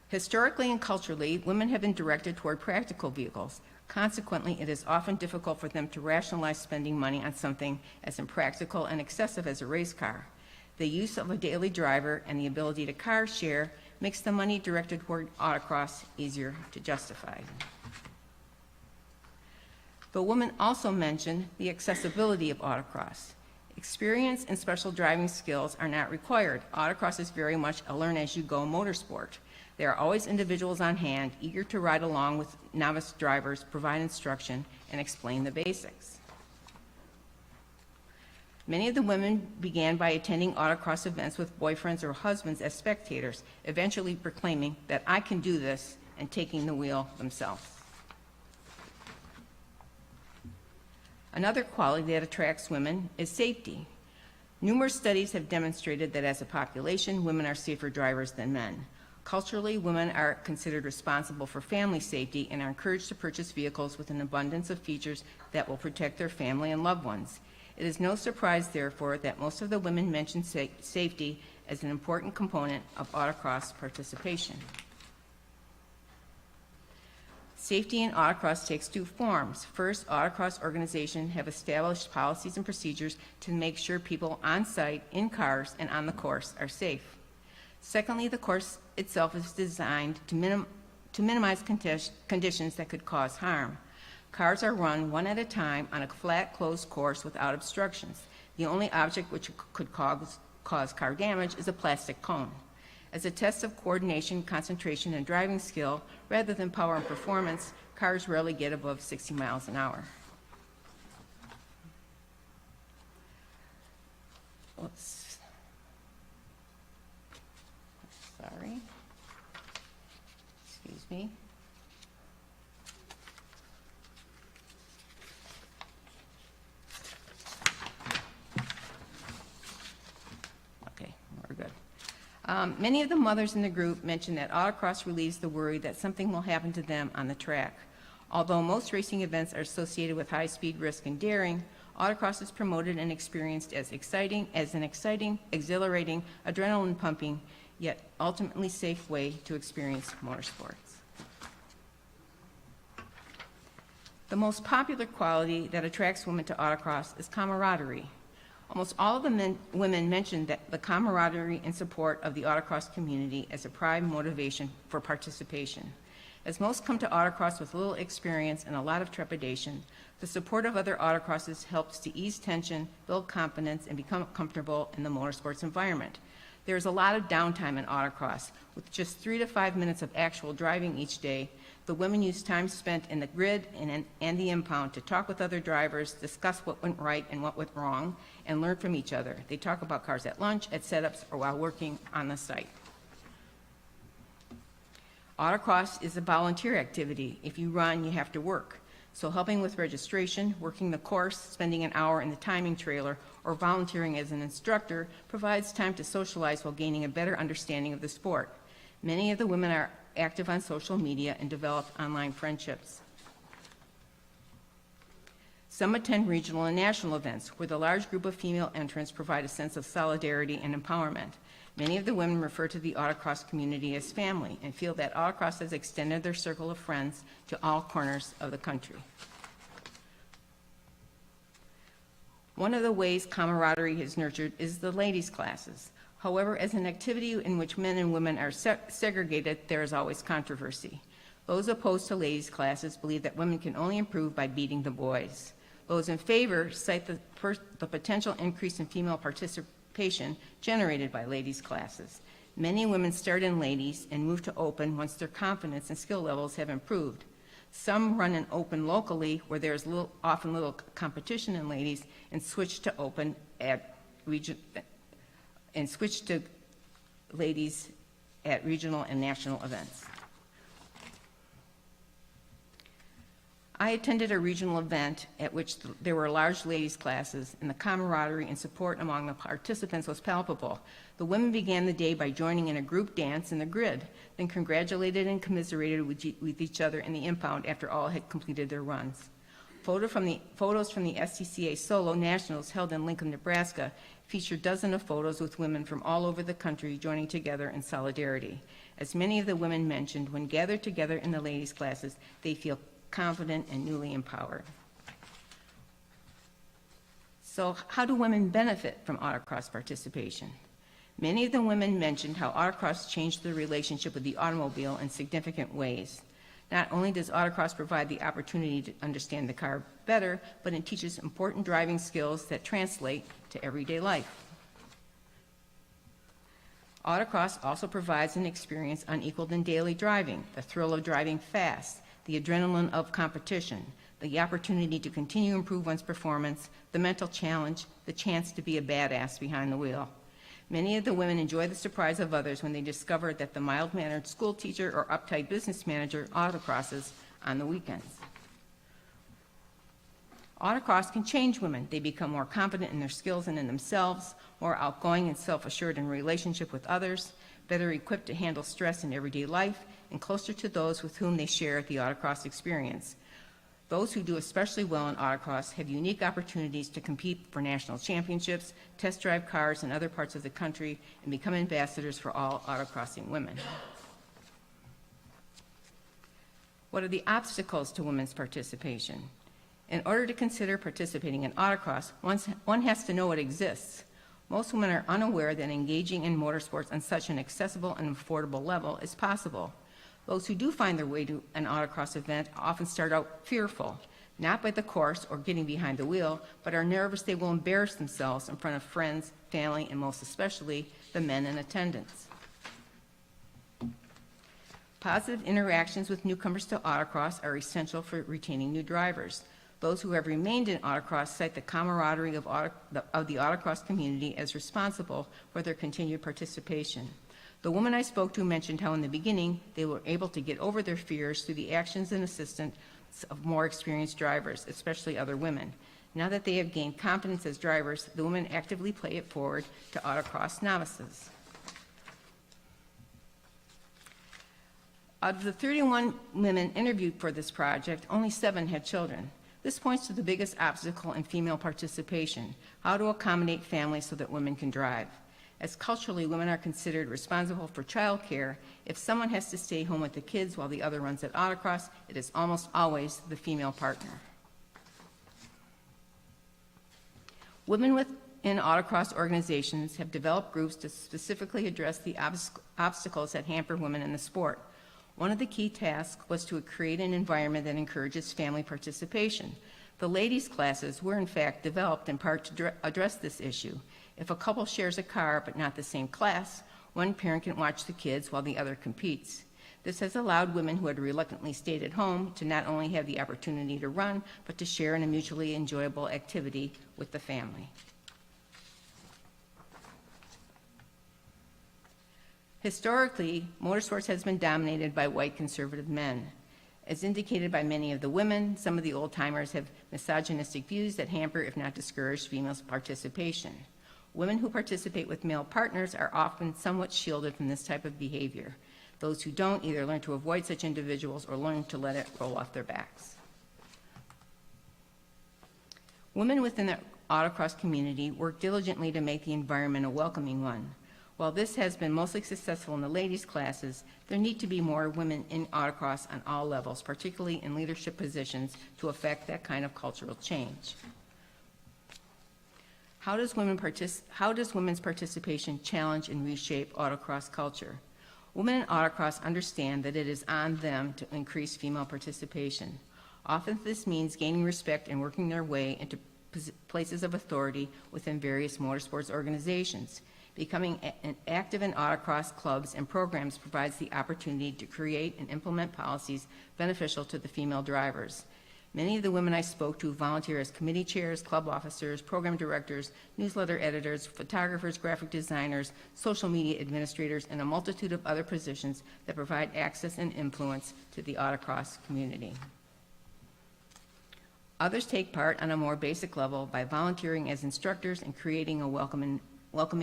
Historically and culturally, women have been directed toward practical vehicles. Consequently, it is often difficult for them to rationalize spending money on something as impractical and excessive as a race car. The use of a daily driver and the ability to car share makes the money directed toward autocross easier to justify. The woman also mentioned the accessibility of autocross. Experience and special driving skills are not required. Autocross is very much a learn-as-you-go motorsport. There are always individuals on hand, eager to ride along with novice drivers, provide instruction, and explain the basics. Many of the women began by attending autocross events with boyfriends or husbands as spectators, eventually proclaiming that I can do this and taking the wheel themselves. Another quality that attracts women is safety. Numerous studies have demonstrated that as a population, women are safer drivers than men. Culturally, women are considered responsible for family safety and are encouraged to purchase vehicles with an abundance of features that will protect their family and loved ones. It is no surprise, therefore, that most of the women mention safety as an important component of autocross participation. Safety in autocross takes two forms. First, autocross organizations have established policies and procedures to make sure people on site, in cars, and on the course are safe. Secondly, the course itself is designed to minimize conditions that could cause harm. Cars are run one at a time on a flat, closed course without obstructions. The only object which could cause car damage is a plastic cone. As a test of coordination, concentration, and driving skill, rather than power and performance, cars rarely get above 60 miles an hour. Oops. Sorry. Excuse me. Okay, we're good. Many of the mothers in the group mentioned that autocross relieves the worry that something will happen to them on the track. Although most racing events are associated with high speed, risk, and daring, autocross is promoted and experienced as an exciting, exhilarating, adrenaline-pumping, yet ultimately safe way to experience motorsports. The most popular quality that attracts women to autocross is camaraderie. Almost all of the women mentioned that the camaraderie and support of the autocross community as a prime motivation for participation. As most come to autocross with little experience and a lot of trepidation, the support of other autocrosses helps to ease tension, build confidence, and become comfortable in the motorsports environment. There is a lot of downtime in autocross. With just 3 to 5 minutes of actual driving each day, the women use time spent in the grid and the impound to talk with other drivers, discuss what went right and what went wrong, and learn from each other. They talk about cars at lunch, at setups, or while working on the site. Autocross is a volunteer activity. If you run, you have to work. So helping with registration, working the course, spending an hour in the timing trailer, or volunteering as an instructor provides time to socialize while gaining a better understanding of the sport. Many of the women are active on social media and develop online friendships. Some attend regional and national events where the large group of female entrants provide a sense of solidarity and empowerment. Many of the women refer to the autocross community as family and feel that autocross has extended their circle of friends to all corners of the country. One of the ways camaraderie is nurtured is the ladies' classes. However, as an activity in which men and women are segregated, there is always controversy. Those opposed to ladies' classes believe that women can only improve by beating the boys. Those in favor cite the potential increase in female participation generated by ladies' classes. Many women start in ladies and move to open once their confidence and skill levels have improved. Some run in open locally where there is often little competition in ladies and switch to open at ladies at regional and national events. I attended a regional event at which there were large ladies' classes, and the camaraderie and support among the participants was palpable. The women began the day by joining in a group dance in the grid, then congratulated and commiserated with each other in the impound after all had completed their runs. Photos from the SCCA Solo Nationals held in Lincoln, Nebraska feature dozens of photos with women from all over the country joining together in solidarity. As many of the women mentioned, when gathered together in the ladies' classes, they feel confident and newly empowered. So how do women benefit from autocross participation? Many of the women mentioned how autocross changed their relationship with the automobile in significant ways. Not only does autocross provide the opportunity to understand the car better, but it teaches important driving skills that translate to everyday life. Autocross also provides an experience unequaled in daily driving, the thrill of driving fast, the adrenaline of competition, the opportunity to continue to improve one's performance, the mental challenge, the chance to be a badass behind the wheel. Many of the women enjoy the surprise of others when they discover that the mild-mannered school teacher or uptight business manager autocrosses on the weekends. Autocross can change women. They become more confident in their skills and in themselves, more outgoing and self-assured in relationship with others, better equipped to handle stress in everyday life, and closer to those with whom they share the autocross experience. Those who do especially well in autocross have unique opportunities to compete for national championships, test drive cars in other parts of the country, and become ambassadors for all autocrossing women. What are the obstacles to women's participation? In order to consider participating in autocross, one has to know it exists. Most women are unaware that engaging in motorsports on such an accessible and affordable level is possible. Those who do find their way to an autocross event often start out fearful, not by the course or getting behind the wheel, but are nervous they will embarrass themselves in front of friends, family, and most especially the men in attendance. Positive interactions with newcomers to autocross are essential for retaining new drivers. Those who have remained in autocross cite the camaraderie of the autocross community as responsible for their continued participation. The woman I spoke to mentioned how in the beginning they were able to get over their fears through the actions and assistance of more experienced drivers, especially other women. Now that they have gained confidence as drivers, the women actively play it forward to autocross novices. Out of the 31 women interviewed for this project, only 7 had children. This points to the biggest obstacle in female participation, how to accommodate families so that women can drive. as culturally women are considered responsible for childcare. If someone has to stay home with the kids while the other runs at autocross, it is almost always the female partner. Women within autocross organizations have developed groups to specifically address the obstacles that hamper women in the sport. One of the key tasks was to create an environment that encourages family participation. The ladies' classes were in fact developed in part to address this issue. If a couple shares a car but not the same class, one parent can watch the kids while the other competes. This has allowed women who had reluctantly stayed at home to not only have the opportunity to run, but to share in a mutually enjoyable activity with the family. Historically, motorsports has been dominated by white conservative men. As indicated by many of the women, some of the old-timers have misogynistic views that hamper, if not discourage, females' participation. Women who participate with male partners are often somewhat shielded from this type of behavior. Those who don't either learn to avoid such individuals or learn to let it roll off their backs. Women within the autocross community work diligently to make the environment a welcoming one. While this has been mostly successful in the ladies' classes, there need to be more women in autocross on all levels, particularly in leadership positions, to affect that kind of cultural change. How does women's participation challenge and reshape autocross culture? Women in autocross understand that it is on them to increase female participation. Often this means gaining respect and working their way into places of authority within various motorsports organizations. Becoming active in autocross clubs and programs provides the opportunity to create and implement policies beneficial to the female drivers. Many of the women I spoke to volunteer as committee chairs, club officers, program directors, newsletter editors, photographers, graphic designers, social media administrators, and a multitude of other positions that provide access and influence to the autocross community. Others take part on a more basic level by volunteering as instructors and creating a welcoming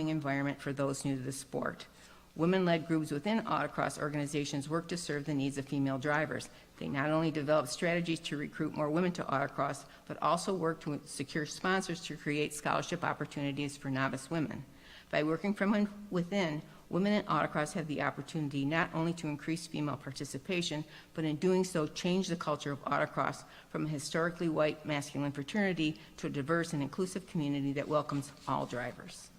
environment for those new to the sport. Women-led groups within autocross organizations work to serve the needs of female drivers. They not only develop strategies to recruit more women to autocross, but also work to secure sponsors to create scholarship opportunities for novice women. By working from within, women in autocross have the opportunity not only to increase female participation, but in doing so change the culture of autocross from a historically white masculine fraternity to a diverse and inclusive community that welcomes all drivers.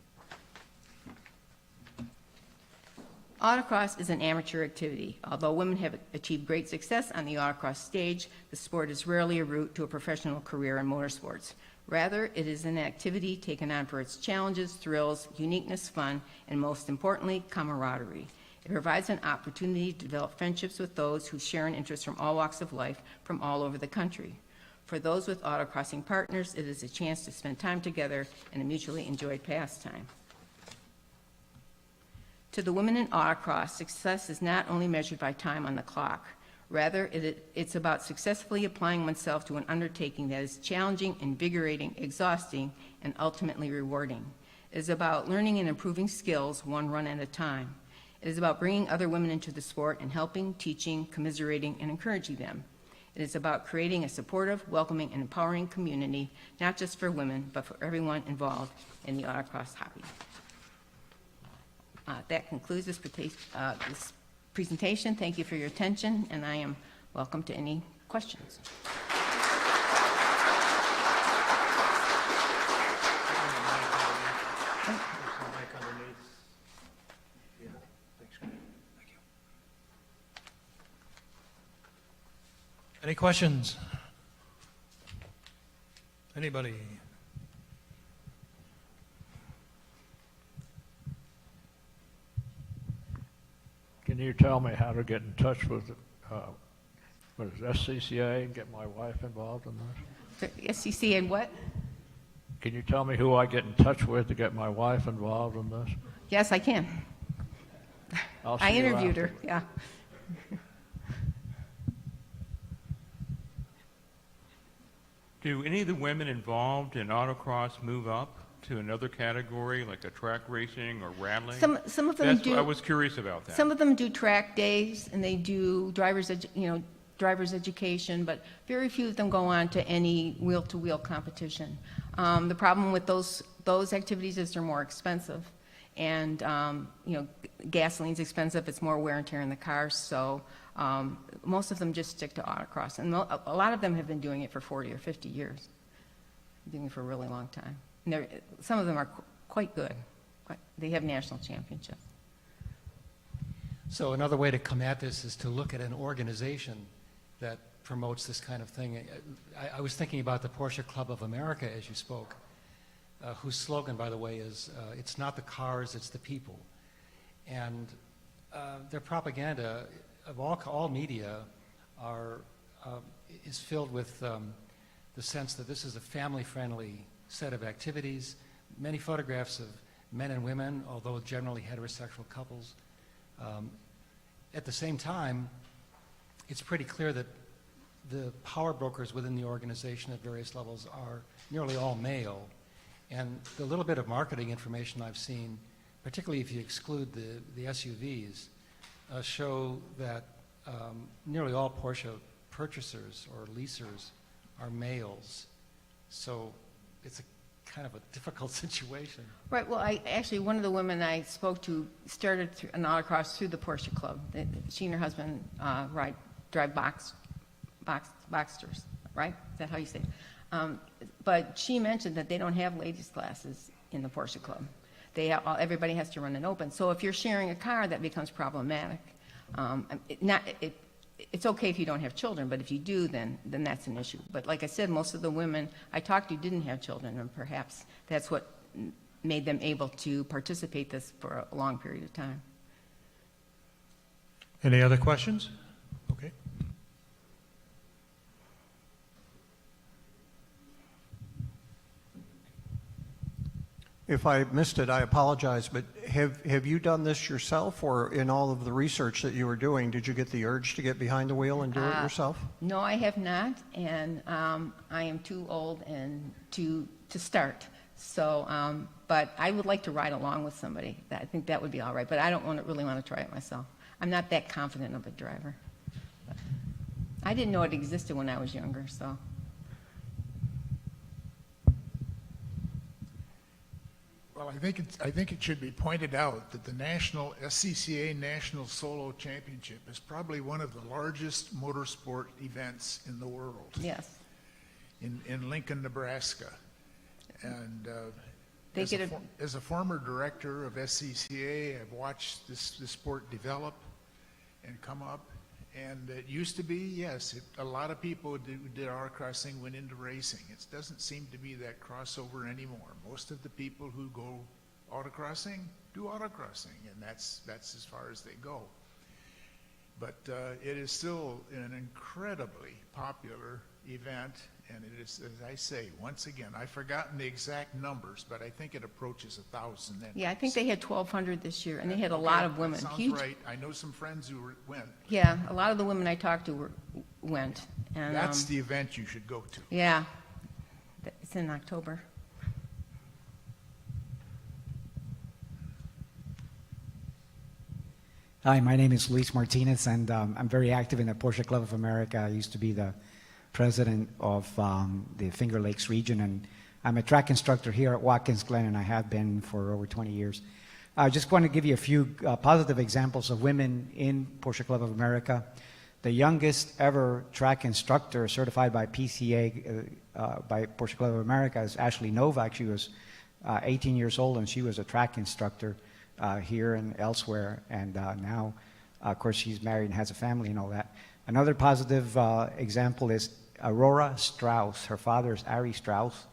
Autocross is an amateur activity. Although women have achieved great success on the autocross stage, the sport is rarely a route to a professional career in motorsports. Rather, it is an activity taken on for its challenges, thrills, uniqueness, fun, and most importantly, camaraderie. It provides an opportunity to develop friendships with those who share an interest from all walks of life from all over the country. For those with autocrossing partners, it is a chance to spend time together in a mutually enjoyed pastime. To the women in autocross, success is not only measured by time on the clock. Rather, it's about successfully applying oneself to an undertaking that is challenging, invigorating, exhausting, and ultimately rewarding. It is about learning and improving skills one run at a time. It is about bringing other women into the sport and helping, teaching, commiserating, and encouraging them. It is about creating a supportive, welcoming, and empowering community, not just for women, but for everyone involved in the autocross hobby. That concludes this presentation. Thank you for your attention, and I am welcome to any questions. Any questions? Anybody? Can you tell me how to get in touch with what is SCCA and get my wife involved in this? SCCA and what? Can you tell me who I get in touch with to get my wife involved in this? Yes, I can. I interviewed her, yeah. Do any of the women involved in autocross move up to another category, like a track racing or rallying? Some of them do. I was curious about that. Some of them do track days, and they do driver's education, but very few of them go on to any wheel-to-wheel competition. The problem with those activities is they're more expensive, And, gasoline's expensive, it's more wear and tear in the cars, so most of them just stick to autocross. And a lot of them have been doing it for 40 or 50 years, doing it for a really long time. And some of them are quite good. They have national championships. So another way to come at this is to look at an organization that promotes this kind of thing. I was thinking about the Porsche Club of America as you spoke, whose slogan, by the way, is it's not the cars, it's the people. And their propaganda of all media is filled with the sense that this is a family-friendly set of activities, many photographs of men and women, although generally heterosexual couples. At the same time, it's pretty clear that the power brokers within the organization at various levels are nearly all male. And the little bit of marketing information I've seen, particularly if you exclude the SUVs, show that nearly all Porsche purchasers or leasers are males. So it's a kind of a difficult situation. Right, well, one of the women I spoke to started an autocross through the Porsche Club. She and her husband drive Boxsters, right? Is that how you say it? But she mentioned that they don't have ladies' classes in the Porsche Club. Everybody has to run an open. So if you're sharing a car, that becomes problematic. It's okay if you don't have children, but if you do, then that's an issue. But like I said, most of the women I talked to didn't have children, and perhaps that's what made them able to participate this for a long period of time. Any other questions? Okay. If I missed it, I apologize, but have you done this yourself, or in all of the research that you were doing, did you get the urge to get behind the wheel and do it yourself? No, I have not, and I am too old and to start. So, but I would like to ride along with somebody. I think that would be all right, but I don't really want to try it myself. I'm not that confident of a driver. But I didn't know it existed when I was younger, so. Well, I think it should be pointed out that the SCCA National Solo Championship is probably one of the largest motorsport events in the world. Yes. In Lincoln, Nebraska. And as a former director of SCCA, I've watched this sport develop and come up. And it used to be, yes, a lot of people who did autocrossing went into racing. It doesn't seem to be that crossover anymore. Most of the people who go autocrossing do autocrossing, and that's as far as they go. But it is still an incredibly popular event, and it is, as I say, once again, I've forgotten the exact numbers, but I think it approaches 1,000. Yeah, I think they had 1,200 this year, and they had a lot of women. That sounds right. I know some friends who went. Yeah, a lot of the women I talked to went. And that's the event you should go to. Yeah, it's in October. Hi, my name is Luis Martinez, and I'm very active in the Porsche Club of America. I used to be the president of the Finger Lakes region, and I'm a track instructor here at Watkins, Glen, and I have been for over 20 years. I just want to give you a few positive examples of women in Porsche Club of America. The youngest ever track instructor certified by PCA, by Porsche Club of America, is Ashley Novak. She was 18 years old, and she was a track instructor here and elsewhere, and now, of course, she's married and has a family and all that. Another positive example is Aurora Strauss. Her father is Ari Strauss.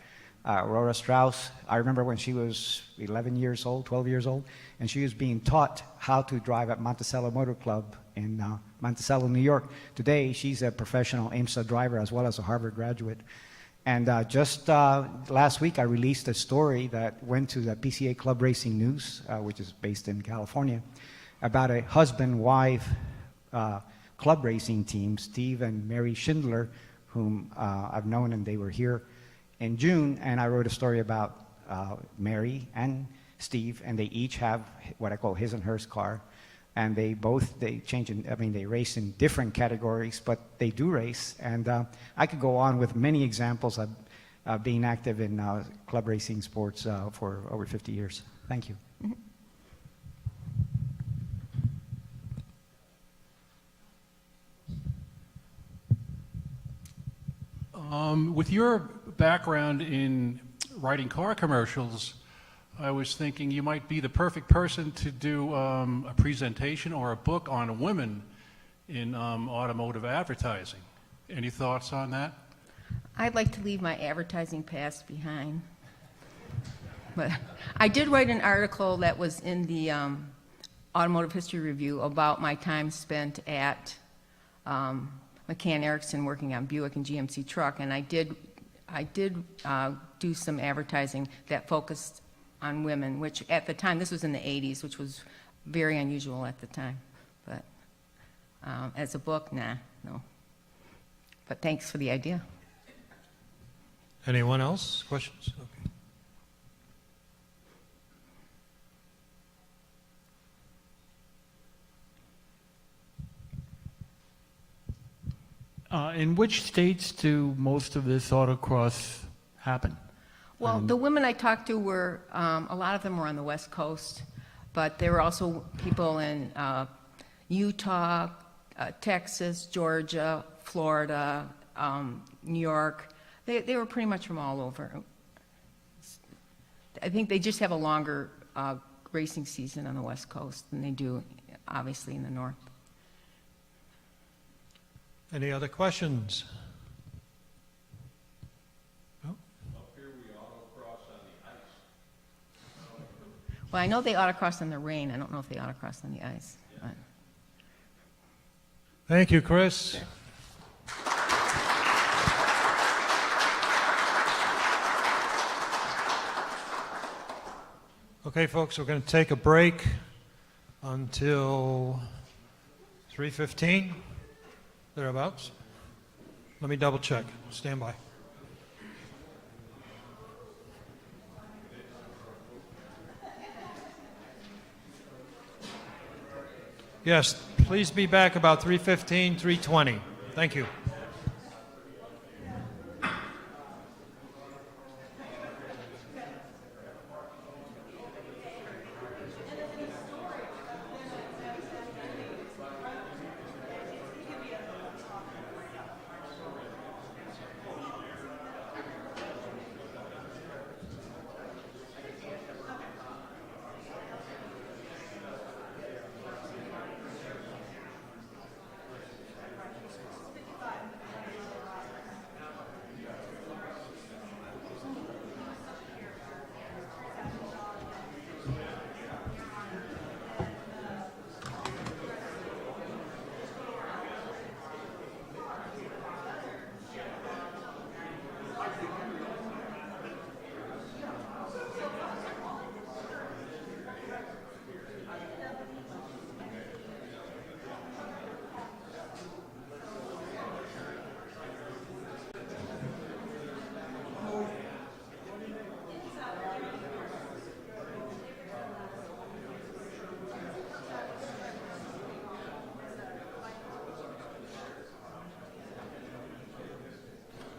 Aurora Strauss, I remember when she was 11 years old, 12 years old, and she was being taught how to drive at Monticello Motor Club in Monticello, New York. Today, she's a professional IMSA driver as well as a Harvard graduate. And just last week, I released a story that went to the PCA Club Racing News, which is based in California, about a husband-wife club racing team, Steve and Mary Schindler, whom I've known, and they were here in June, and I wrote a story about Mary and Steve, and they each have what I call his and hers car, and they race in different categories, but they do race, and I could go on with many examples of being active in club racing sports for over 50 years. Thank you. With your background in writing car commercials, I was thinking you might be the perfect person to do a presentation or a book on women in automotive advertising. Any thoughts on that? I'd like to leave my advertising past behind. But I did write an article that was in the Automotive History Review about my time spent at McCann Erickson working on Buick and GMC truck, and I did do some advertising that focused on women, which at the time, this was in the 80s, which was very unusual at the time. But as a book, no. But thanks for the idea. Anyone else? Questions? Okay. In which states do most of this autocross happen? Well, the women I talked to were, a lot of them were on the West Coast, but there were also people in Utah, Texas, Georgia, Florida, New York. They were pretty much from all over. I think they just have a longer racing season on the West Coast than they do, obviously, in the North. Any other questions? No? Up here we autocross on the ice. Well, I know they autocross in the rain. I don't know if they autocross on the ice. But. Thank you, Chris. Okay, folks, we're going to take a break until 3:15, thereabouts. Let me double check. Stand by. Yes, please be back about 3:15, 3:20. Thank you.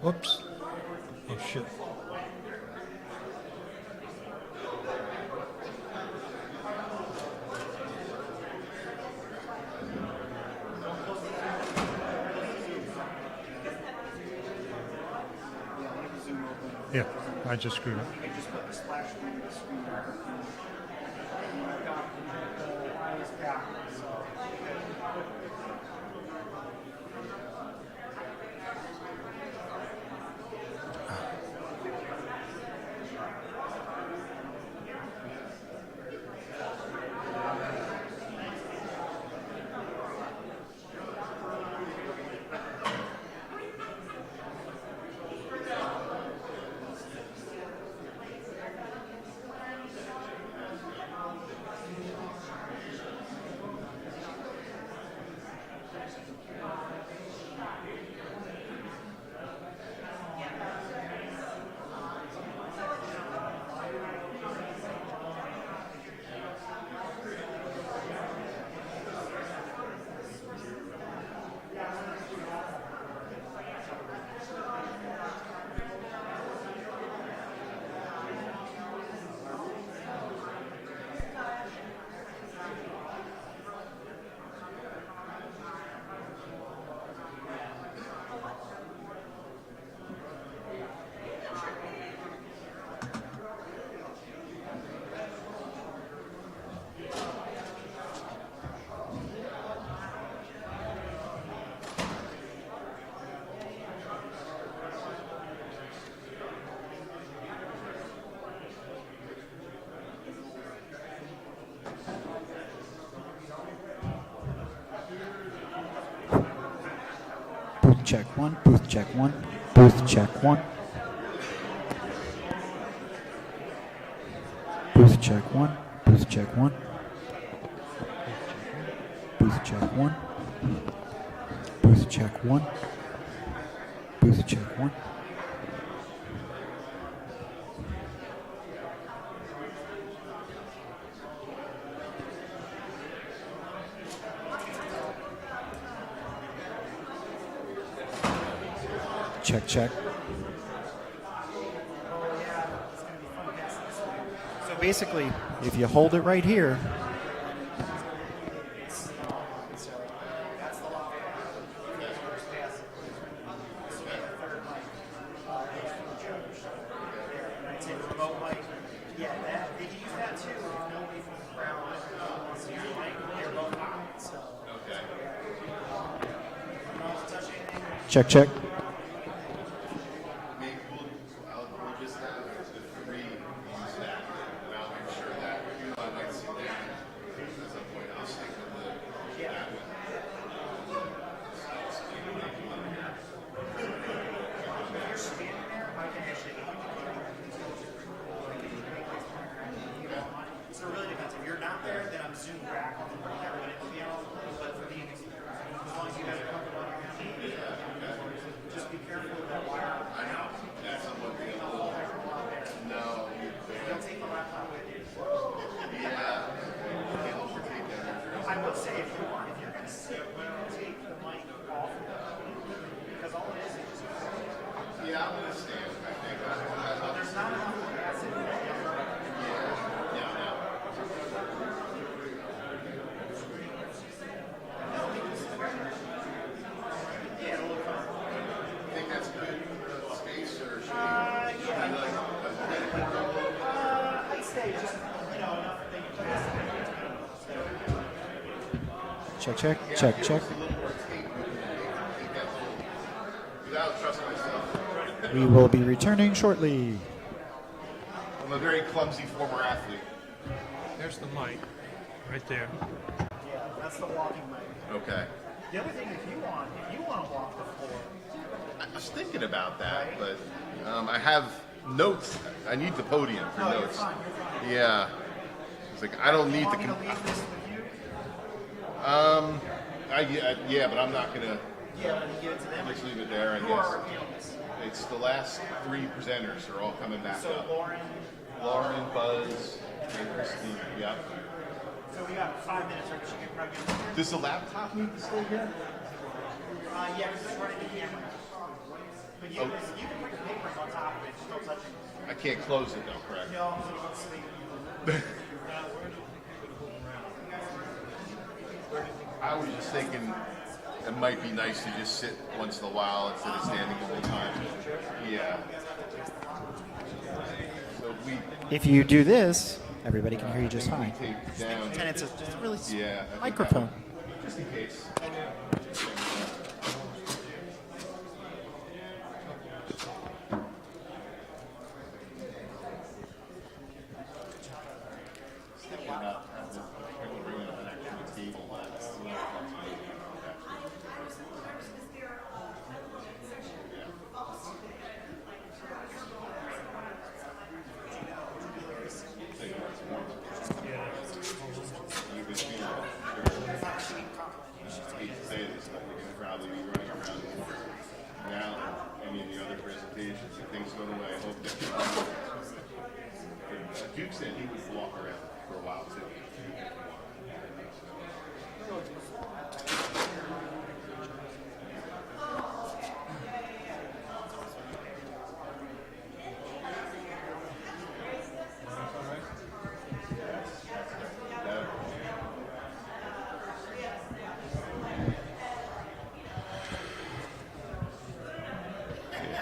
Whoops. Oh, shit. Yeah, I just screwed up. check one. Booth check one. Booth check one. Booth check one. Booth check one. Booth check one. Booth check one. Booth check one. Check, check. So basically, if you hold it right here, check, check. Check, check, check, check. We will be returning shortly. I'm a very clumsy former athlete. There's the mic, right there. Yeah, that's the walking mic. Okay. The other thing, if you want to walk the floor. I was thinking about that, but I have notes. I need the podium for notes. You're fine, you're fine. Yeah. It's like I don't need the. Yeah, but I'm not gonna. Yeah, but you give it to them. Just leave it there, I guess. It's the last three presenters are all coming back So up. Lauren, Buzz, and Christine. Yep. So we got 5 minutes, or she could probably get Does the laptop need to stay here? yeah, because it's running the camera. But you, you can put your papers on top of it, just don't touch it. I can't close it though, correct? No, so you can sleep. I was just thinking it might be nice to just sit once in a while instead of standing the whole time. Yeah. So If you do this, everybody can hear you just fine. down. And it's a really Yeah, I think microphone. that- Just in case. Duke said he would walk around for a while too.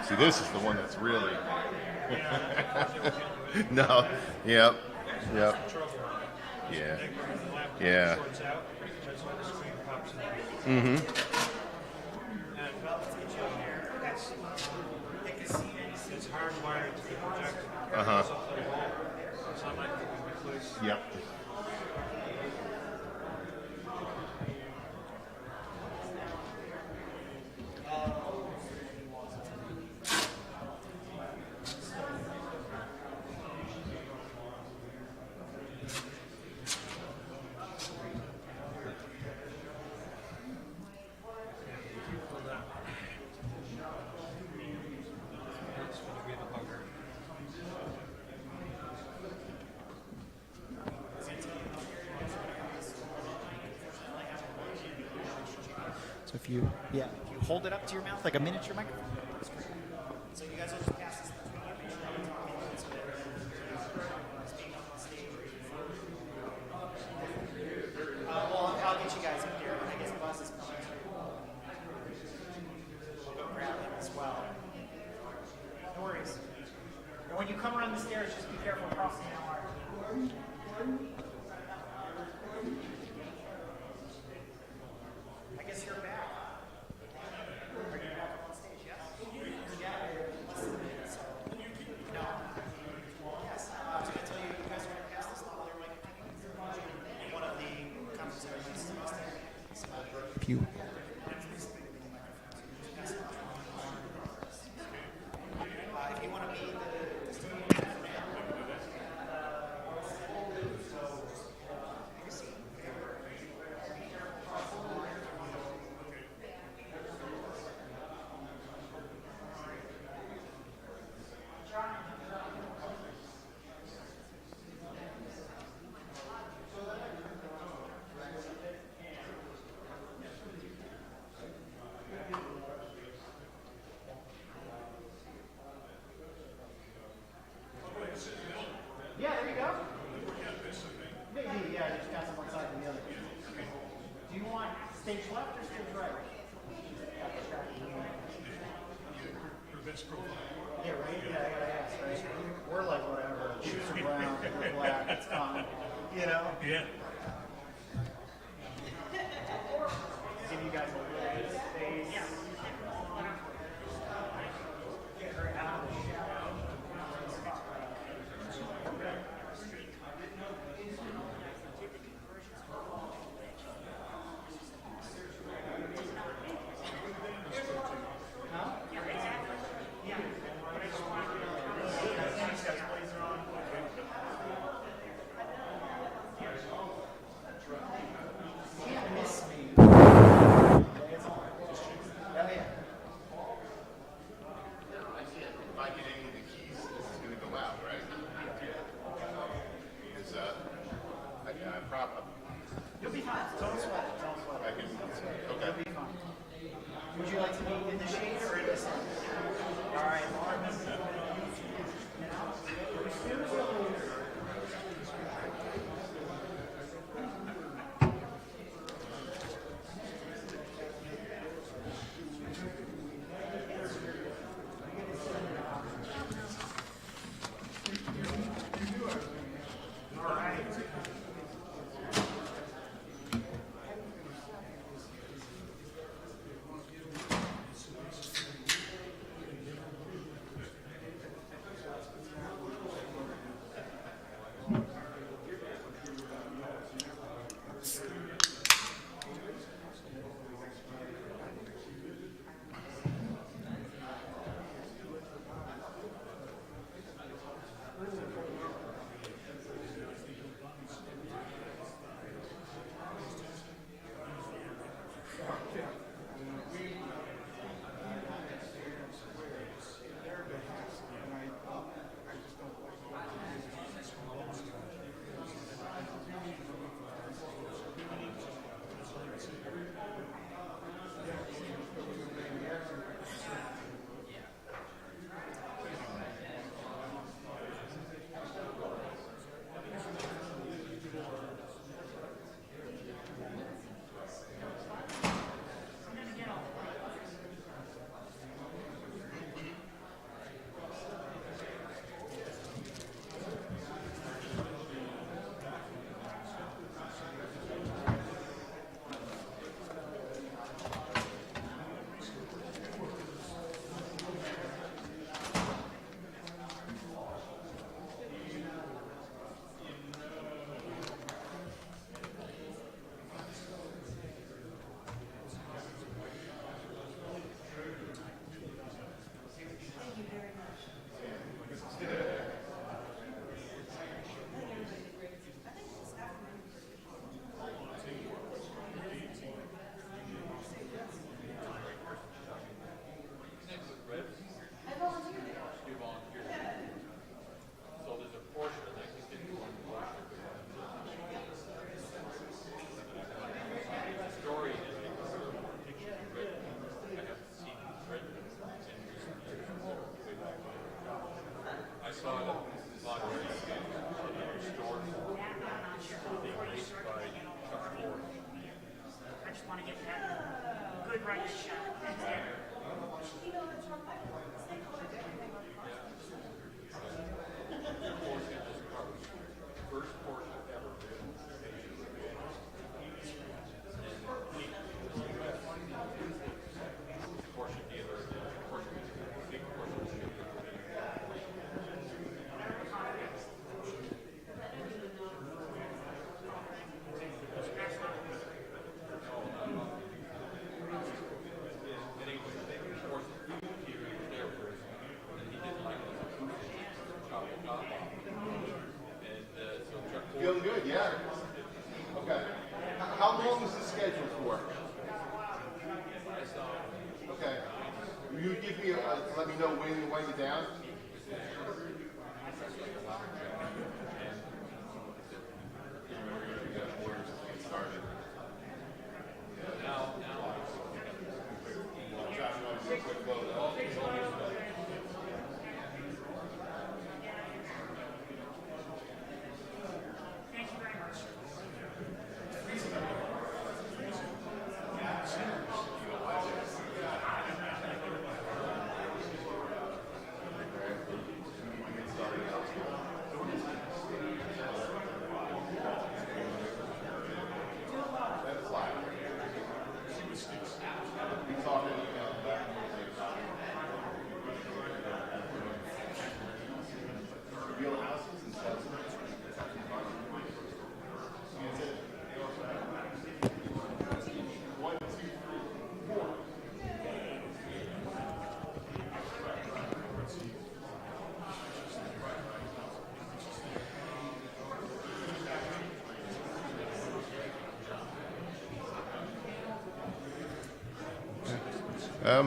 See, this is the one that's really. No. Yep. Yep. Yeah. Yeah. Mm-hmm. Uh-huh. Yep. if you hold it up to your mouth like a miniature microphone. That's great. So you guys will just pass this between you. Make sure that we're talking so that speak up on stage. Well, I'll get you guys up here. I guess Buzz is coming. We'll go grab him as well. No worries. And when you come around the stairs, just be careful crossing that wire. I guess you're back. Are you back up on stage? Yes? Yeah. Less than a minute, so. No. Yes. I was going to tell you, you guys are going to pass this along there, Mike. One of the conference areas. Pew. If you want to be Yeah, there you go. Maybe, yeah, just pass them one side to the other. Do you want stage left or stage right? Yeah, right? Yeah, I gotta ask, right? We're like, whatever, shoes are brown, we're black, it's fine. You know? Yeah. Give you guys a little bit of space. Get her out of the shadow. Feeling good, yeah? Okay. How long is this scheduled for? Okay. You give me let me know when to wind it down?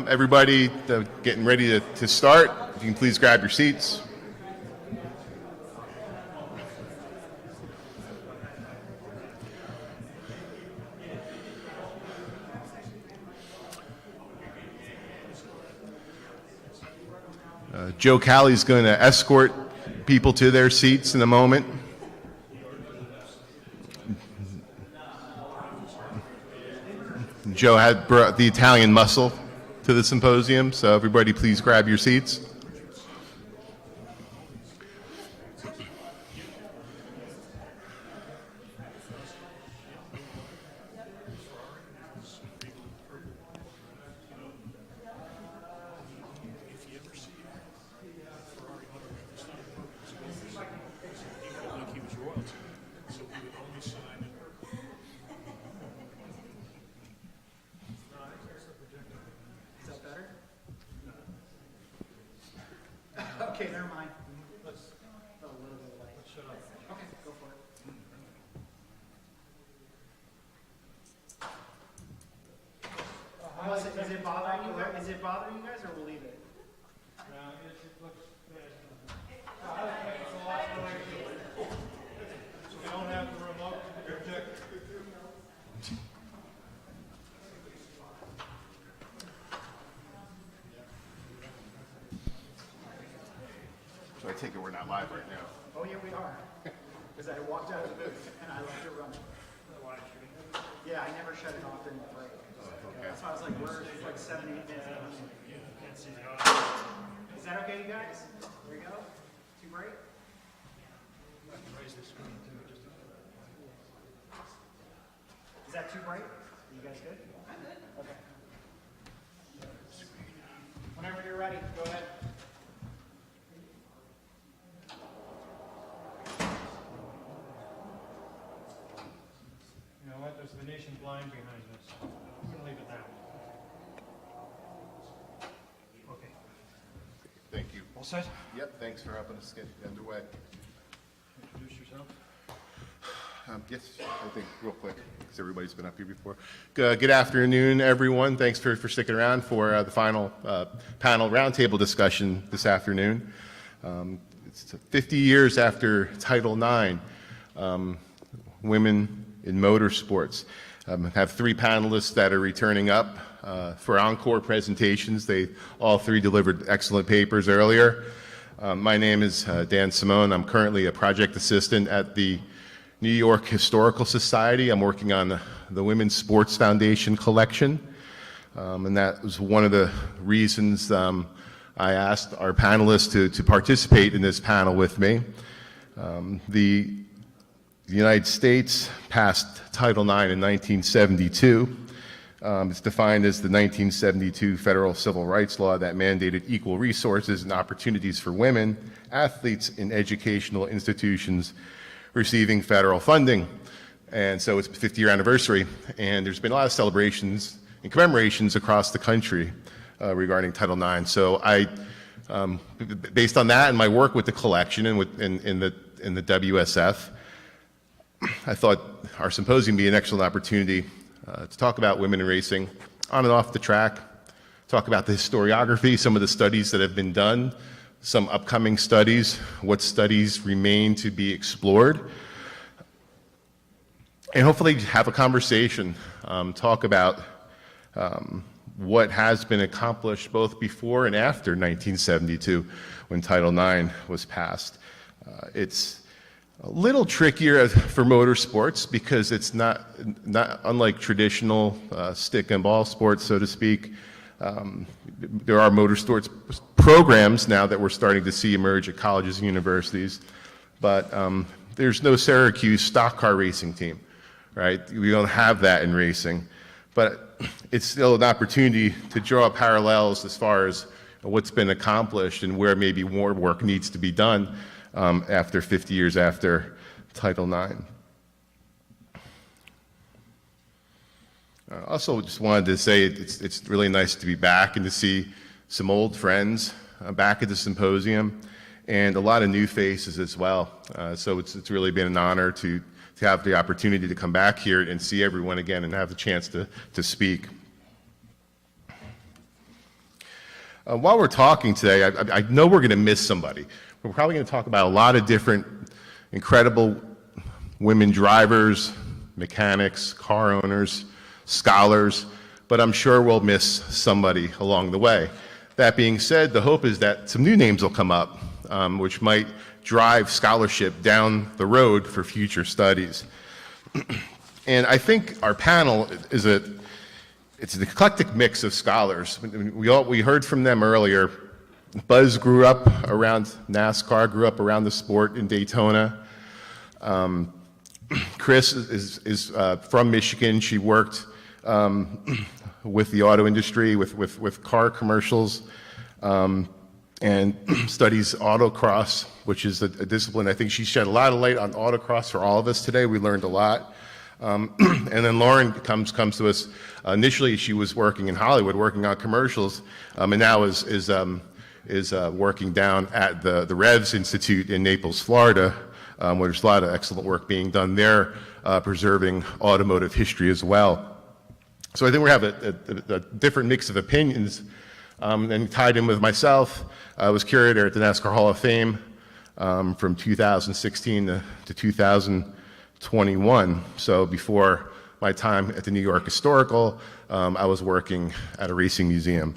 Everybody getting ready to start. If you can please grab your seats. Joe Callie's going to escort people to their seats in a moment. Joe had brought the Italian muscle to the symposium, so everybody please grab your seats. Okay, never mind. Let's a little bit of light. Okay, go for it. Is it bothering you? Is it bothering you guys, or we'll leave it? It looks bad. So we don't have the remote to project. So I take it we're not live right now. Oh, yeah, we are. Because I walked out of the booth and I left it running. Yeah, I never shut it off during the break. Okay. That's why I was like, we're like 7, 8 minutes. Is that okay, you guys? There we go. Too bright? Is that too bright? Are you guys good? I'm good. Okay. Whenever you're ready, go ahead. You know what, there's the nation blind behind us. I'm gonna leave it there. Okay. Thank you. All set? Yep, thanks for helping us get underway. Introduce yourself. Yes, I think real quick, because everybody's been up here before. Good afternoon, everyone. Thanks for sticking around for the final panel roundtable discussion this afternoon. It's 50 years after Title IX, Women in Motorsports. I have 3 panelists that are returning up for encore presentations. They all 3 delivered excellent papers earlier. My name is Dan Simone. I'm currently a project assistant at the New York Historical Society. I'm working on the Women's Sports Foundation collection. And that was one of the reasons I asked our panelists to participate in this panel with me. The United States passed Title IX in 1972. It's defined as the 1972 federal civil rights law that mandated equal resources and opportunities for women, athletes in educational institutions receiving federal funding. And so it's the 50-year anniversary, and there's been a lot of celebrations and commemorations across the country regarding Title IX. So I, based on that and my work with the collection and in the WSF, I thought our symposium would be an excellent opportunity to talk about women in racing on and off the track, talk about the historiography, some of the studies that have been done, some upcoming studies, what studies remain to be explored, and hopefully have a conversation, talk about what has been accomplished both before and after 1972 when Title IX was passed. It's a little trickier for motorsports because it's not unlike traditional stick and ball sports, so to speak. There are motorsports programs now that we're starting to see emerge at colleges and universities, but there's no Syracuse stock car racing team, right? We don't have that in racing, but it's still an opportunity to draw parallels as far as what's been accomplished and where maybe more work needs to be done after 50 years after Title IX. Also, just wanted to say it's really nice to be back and to see some old friends back at the symposium and a lot of new faces as well. So it's really been an honor to have the opportunity to come back here and see everyone again and have the chance to speak. While we're talking today, I know we're going to miss somebody. We're probably going to talk about a lot of different incredible women drivers, mechanics, car owners, scholars, but I'm sure we'll miss somebody along the way. That being said, the hope is that some new names will come up, which might drive scholarship down the road for future studies. And I think our panel is it's an eclectic mix of scholars. We heard from them earlier. Buzz grew up around NASCAR, grew up around the sport in Daytona. Chris is from Michigan. She worked with the auto industry, with car commercials, and studies autocross, which is a discipline. I think she shed a lot of light on autocross for all of us today. We learned a lot. And then Lauren comes to us. Initially, she was working in Hollywood, working on commercials, and now is working down at the Revs Institute in Naples, Florida, where there's a lot of excellent work being done there, preserving automotive history as well. So I think we have a different mix of opinions, and tied in with myself. I was curator at the NASCAR Hall of Fame from 2016 to 2021. So before my time at the New York Historical, I was working at a racing museum.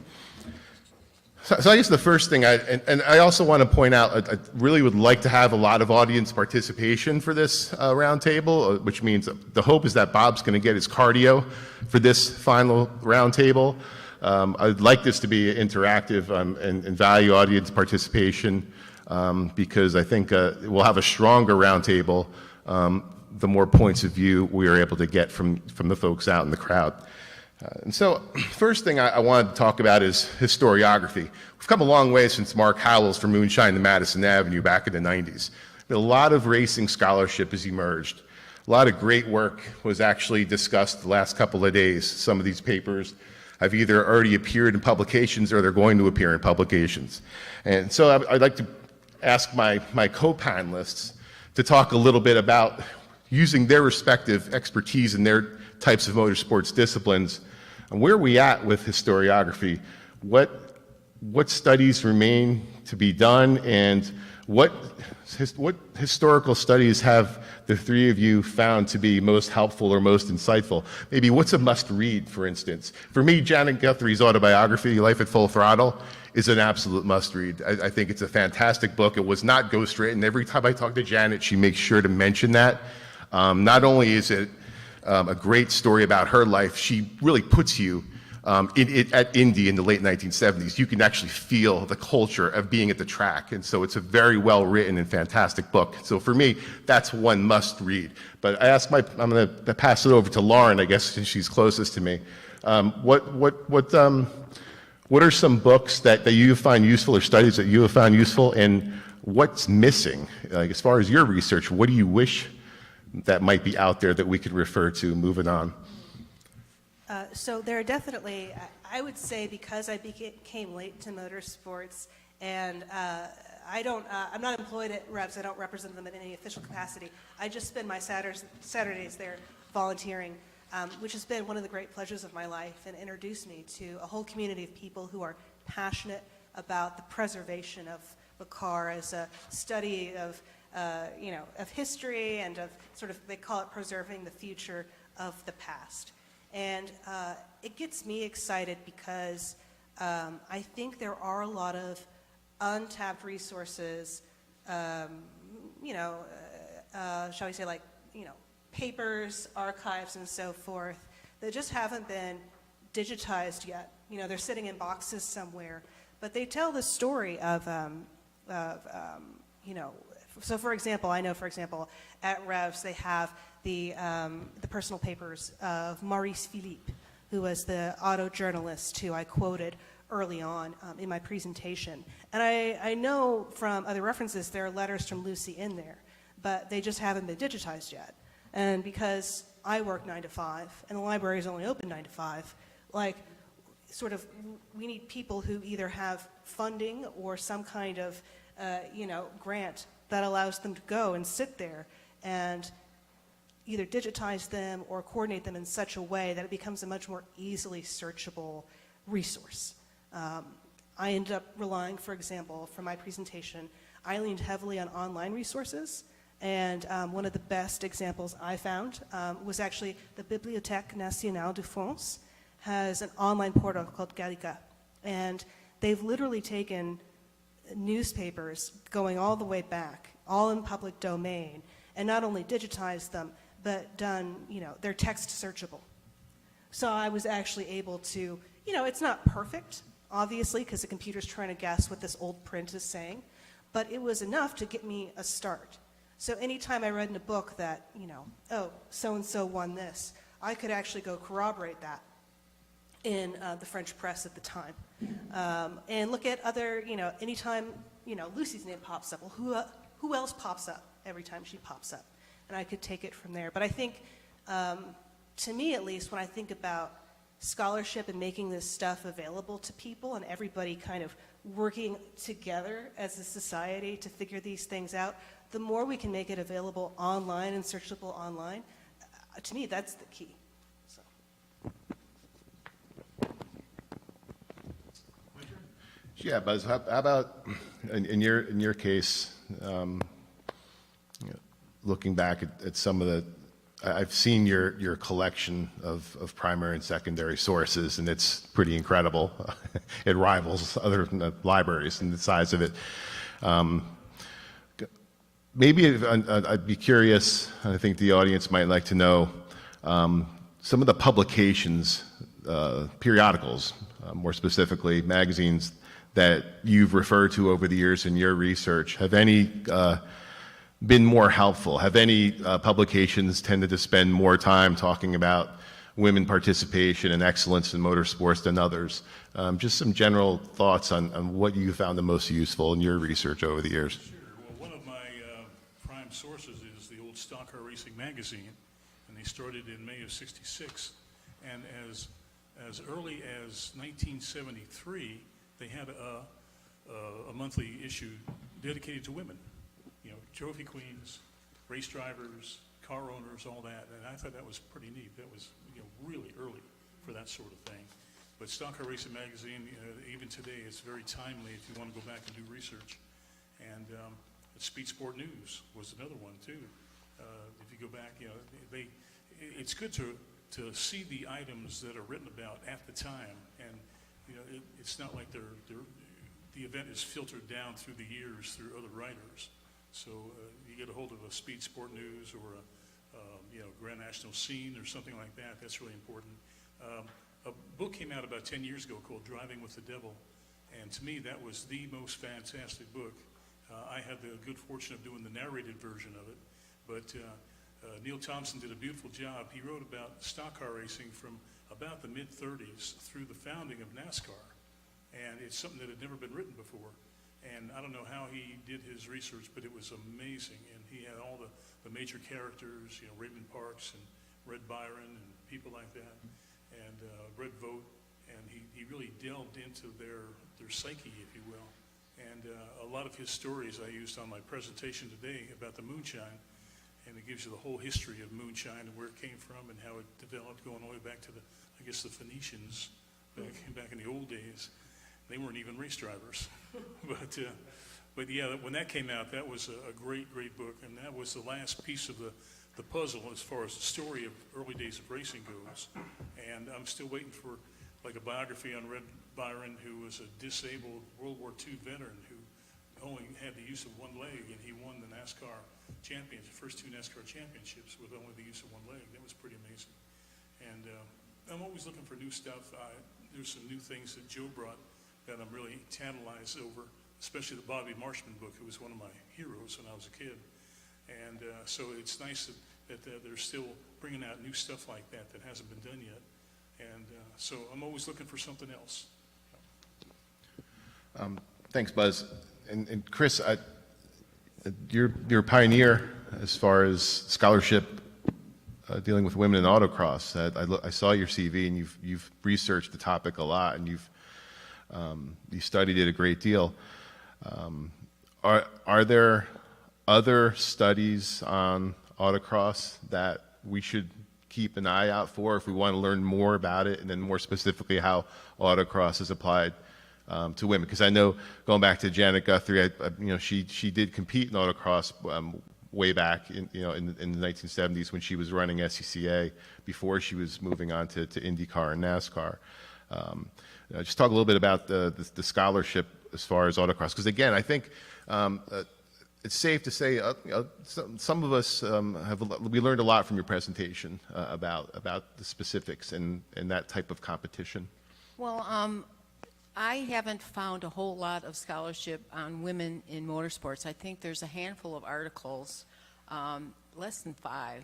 So I guess the first thing, and I also want to point out, I really would like to have a lot of audience participation for this roundtable, which means the hope is that Bob's going to get his cardio for this final roundtable. I'd like this to be interactive and value audience participation because I think we'll have a stronger roundtable the more points of view we are able to get from the folks out in the crowd. And so, first thing I wanted to talk about is historiography. We've come a long way since Mark Howells from Moonshine to Madison Avenue back in the 90s. A lot of racing scholarship has emerged. A lot of great work was actually discussed the last couple of days. Some of these papers have either already appeared in publications or they're going to appear in publications. And so I'd like to ask my co-panelists to talk a little bit about using their respective expertise in their types of motorsports disciplines. And where are we at with historiography? What studies remain to be done, and what historical studies have the three of you found to be most helpful or most insightful? Maybe what's a must-read, for instance? For me, Janet Guthrie's autobiography, Life at Full Throttle, is an absolute must-read. I think it's a fantastic book. It was not ghostwritten. Every time I talk to Janet, she makes sure to mention that. Not only is it a great story about her life, she really puts you at Indy in the late 1970s, you can actually feel the culture of being at the track. And so it's a very well written and fantastic book. So for me, that's one must read. But I'm going to pass it over to Lauren, I guess, since she's closest to me. What are some books that you find useful, or studies that you have found useful, and what's missing? Like, as far as your research, what do you wish that might be out there that we could refer to moving on? So there are definitely, I would say, because I came late to motorsports, and I'm not employed at Revs. I don't represent them in any official capacity. I just spend my Saturdays there volunteering, which has been one of the great pleasures of my life, and introduced me to a whole community of people who are passionate about the preservation of the car as a study of, of history, and of sort of, they call it preserving the future of the past. And it gets me excited because I think there are a lot of untapped resources, shall we say, like, papers, archives, and so forth, that just haven't been digitized yet. They're sitting in boxes somewhere, but they tell the story of so for example, I know, for example, at Revs, they have the personal papers of Maurice Philippe, who was the auto journalist who I quoted early on in my presentation. And I know from other references there are letters from Lucy in there, but they just haven't been digitized yet. And because I work 9 to 5, and the library is only open 9 to 5, like, sort of, we need people who either have funding or some kind of, grant that allows them to go and sit there and either digitize them or coordinate them in such a way that it becomes a much more easily searchable resource. I ended up relying, for example, for my presentation, I leaned heavily on online resources, and one of the best examples I found was actually the Bibliothèque Nationale de France has an online portal called Gallica, and they've literally taken newspapers going all the way back, all in public domain, and not only digitized them, but done, they're text searchable. So I was actually able to, it's not perfect, obviously, because the computer's trying to guess what this old print is saying, but it was enough to get me a start. So anytime I read in a book that, oh, so-and-so won this, I could actually go corroborate that in the French press at the time. And look at other, anytime, Lucy's name pops up, well, who else pops up every time she pops up? And I could take it from there. But I think, to me at least, when I think about scholarship and making this stuff available to people and everybody kind of working together as a society to figure these things out, the more we can make it available online and searchable online, to me, that's the key. So. Yeah, Buzz, how about in your case, looking back at some of the, I've seen your collection of primary and secondary sources, and it's pretty incredible. It rivals other libraries in the size of it. Maybe I'd be curious, I think the audience might like to know, some of the publications, periodicals, more specifically magazines that you've referred to over the years in your research. Have any been more helpful? Have any publications tended to spend more time talking about women participation and excellence in motorsports than others? Just some general thoughts on what you found the most useful in your research over the years. Sure. Well, one of my prime sources is the old Stock Car Racing magazine, and they started in May of '66. And as early as 1973, they had a monthly issue dedicated to women. Trophy queens, race drivers, car owners, all that. And I thought that was pretty neat. That was really early for that sort of thing. But Stock Car Racing magazine, even today, it's very timely if you want to go back and do research. And Speed Sport News was another one too. If you go back, it's good to see the items that are written about at the time. And it's not like the event is filtered down through the years through other writers. So you get a hold of a Speed Sport News or a Grand National Scene or something like that. That's really important. a book came out about 10 years ago called Driving with the Devil, and to me that was the most fantastic book. I had the good fortune of doing the narrated version of it, but Neil Thompson did a beautiful job. He wrote about stock car racing from about the mid-30s through the founding of NASCAR, and it's something that had never been written before. And I don't know how he did his research, but it was amazing. And he had all the major characters, you know, Raymond Parks and Red Byron and people like that, and Red Vogt. And he really delved into their psyche, if you will. And a lot of his stories I used on my presentation today about the moonshine. And it gives you the whole history of moonshine and where it came from and how it developed, going all the way back to I guess the Phoenicians back in the old days. They weren't even race drivers. But yeah, when that came out, that was a great book, and that was the last piece of the puzzle as far as the story of early days of racing goes. And I'm still waiting for like a biography on Red Byron, who was a disabled World War II veteran who only had the use of one leg, and he won the NASCAR champions, the first 2 NASCAR championships with only the use of one leg. That was pretty amazing. And I'm always looking for new stuff. There's some new things that Joe brought that I'm really tantalized over, especially the Bobby Marshman book, who was one of my heroes when I was a kid. And so it's nice that they're still bringing out new stuff like that hasn't been done yet. And so I'm always looking for something else. Thanks, Buzz. And Chris, you're a pioneer as far as scholarship dealing with women in autocross. I saw your CV, and you've researched the topic a lot, and you studied it a great deal. Are there other studies on autocross that we should keep an eye out for if we want to learn more about it, and then more specifically how autocross is applied to women? Because I know, going back to Janet Guthrie, she did compete in autocross way back in the 1970s when she was running SCCA before she was moving on to IndyCar and NASCAR. Just talk a little bit about the scholarship as far as autocross, because again, I think it's safe to say some of us we learned a lot from your presentation about the specifics and that type of competition. Well, I haven't found a whole lot of scholarship on women in motorsports. I think there's a handful of articles, less than 5,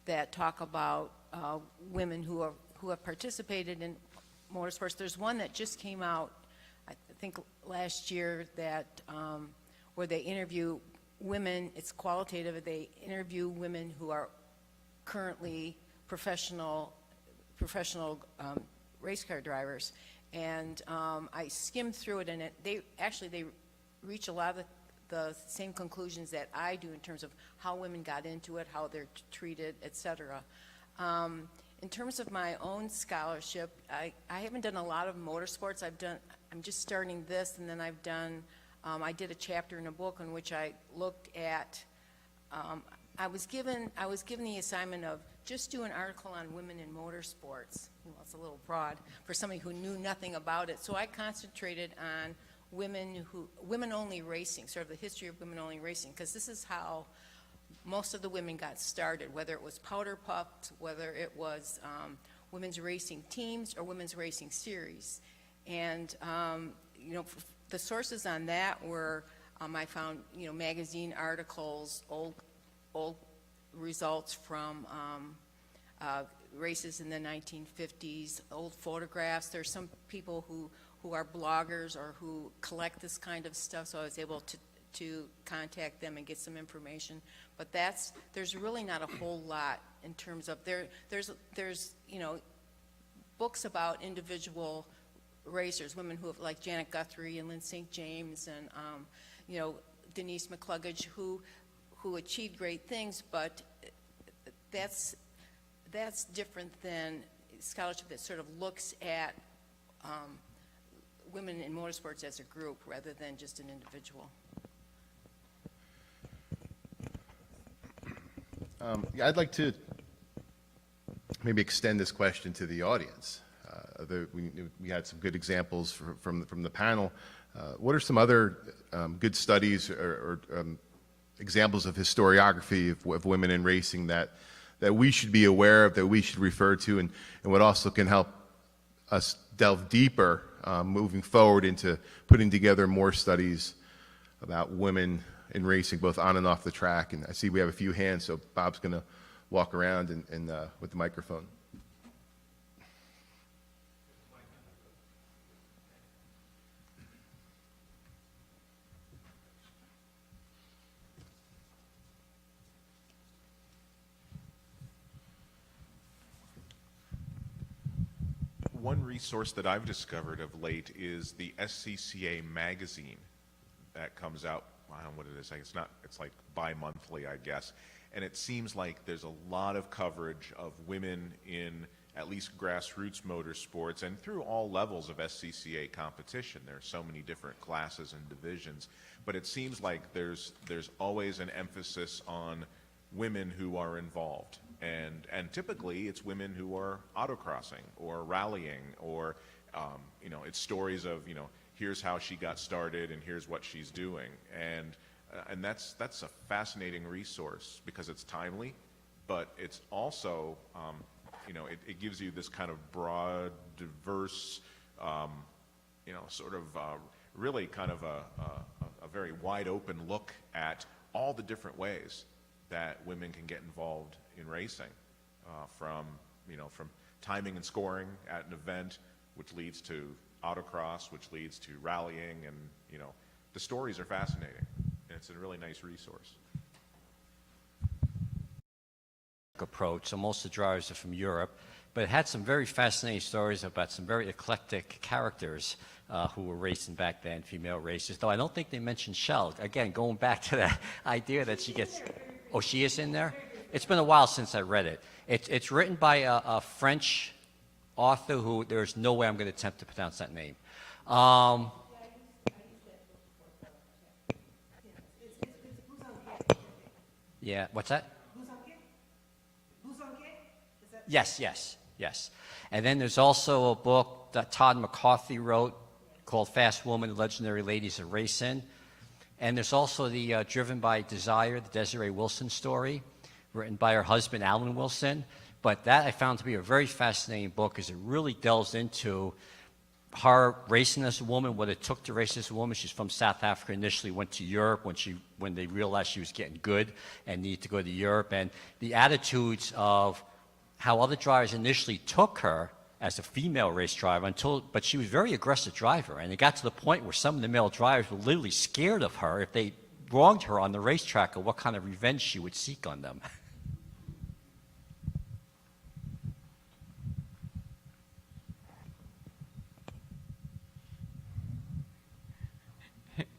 that talk about women who have participated in motorsports. There's one that just came out, I think last year, that where they interview women. It's qualitative. They interview women who are currently professional race car drivers. And I skimmed through it, and they reach a lot of the same conclusions that I do in terms of how women got into it, how they're treated, etc. In terms of my own scholarship, I haven't done a lot of motorsports. I'm just starting this, and then I did a chapter in a book in which I looked at. I was given the assignment of just do an article on women in motorsports. Well, it's a little broad for somebody who knew nothing about it. So I concentrated on women-only racing, sort of the history of women-only racing, because this is how most of the women got started, whether it was powder puffs, whether it was women's racing teams or women's racing series. And the sources on that were I found magazine articles, old results from races in the 1950s, old photographs. There's some people who are bloggers or who collect this kind of stuff, so I was able to contact them and get some information. But there's really not a whole lot in terms of there's books about individual racers, women who have, like Janet Guthrie and Lynn St. James and Denise McCluggage, who achieved great things, but that's different than scholarship that sort of looks at women in motorsports as a group rather than just an individual. I'd like to maybe extend this question to the audience. We had some good examples from the panel. What are some other good studies or examples of historiography of women in racing that we should be aware of, that we should refer to, and what also can help us delve deeper moving forward into putting together more studies about women in racing, both on and off the track. And I see we have a few hands, so Bob's going to walk around and with the microphone. One resource that I've discovered of late is the SCCA magazine that comes out. I don't know what it is. It's like bi-monthly, I guess. And it seems like there's a lot of coverage of women in at least grassroots motorsports and through all levels of SCCA competition. There are so many different classes and divisions, but it seems like there's always an emphasis on women who are involved. And typically it's women who are autocrossing or rallying or, it's stories of, here's how she got started and here's what she's doing. And that's a fascinating resource because it's timely, but it's also, it gives you this kind of broad, diverse, really kind of a very wide open look at all the different ways that women can get involved in racing, from timing and scoring at an event, which leads to autocross, which leads to rallying, and the stories are fascinating, and it's a really nice resource. Approach, so most of the drivers are from Europe, but it had some very fascinating stories about some very eclectic characters who were racing back then, female racers, though I don't think they mentioned Schell. Again, going back to that idea that she gets... Oh, she is in there? It's been a while since I read it. It's written by a French author who there's no way I'm going to attempt to pronounce that name. Yeah, what's that? Yes. And then there's also a book that Todd McCarthy wrote called Fast Woman, Legendary Ladies of Racing. And there's also the Driven by Desire, the Desiree Wilson story, written by her husband, Alan Wilson. But that I found to be a very fascinating book because it really delves into her racing as a woman, what it took to race as a woman. She's from South Africa, initially went to Europe when they realized she was getting good and needed to go to Europe. And the attitudes of how other drivers initially took her as a female race driver but she was a very aggressive driver, and it got to the point where some of the male drivers were literally scared of her if they wronged her on the racetrack or what kind of revenge she would seek on them.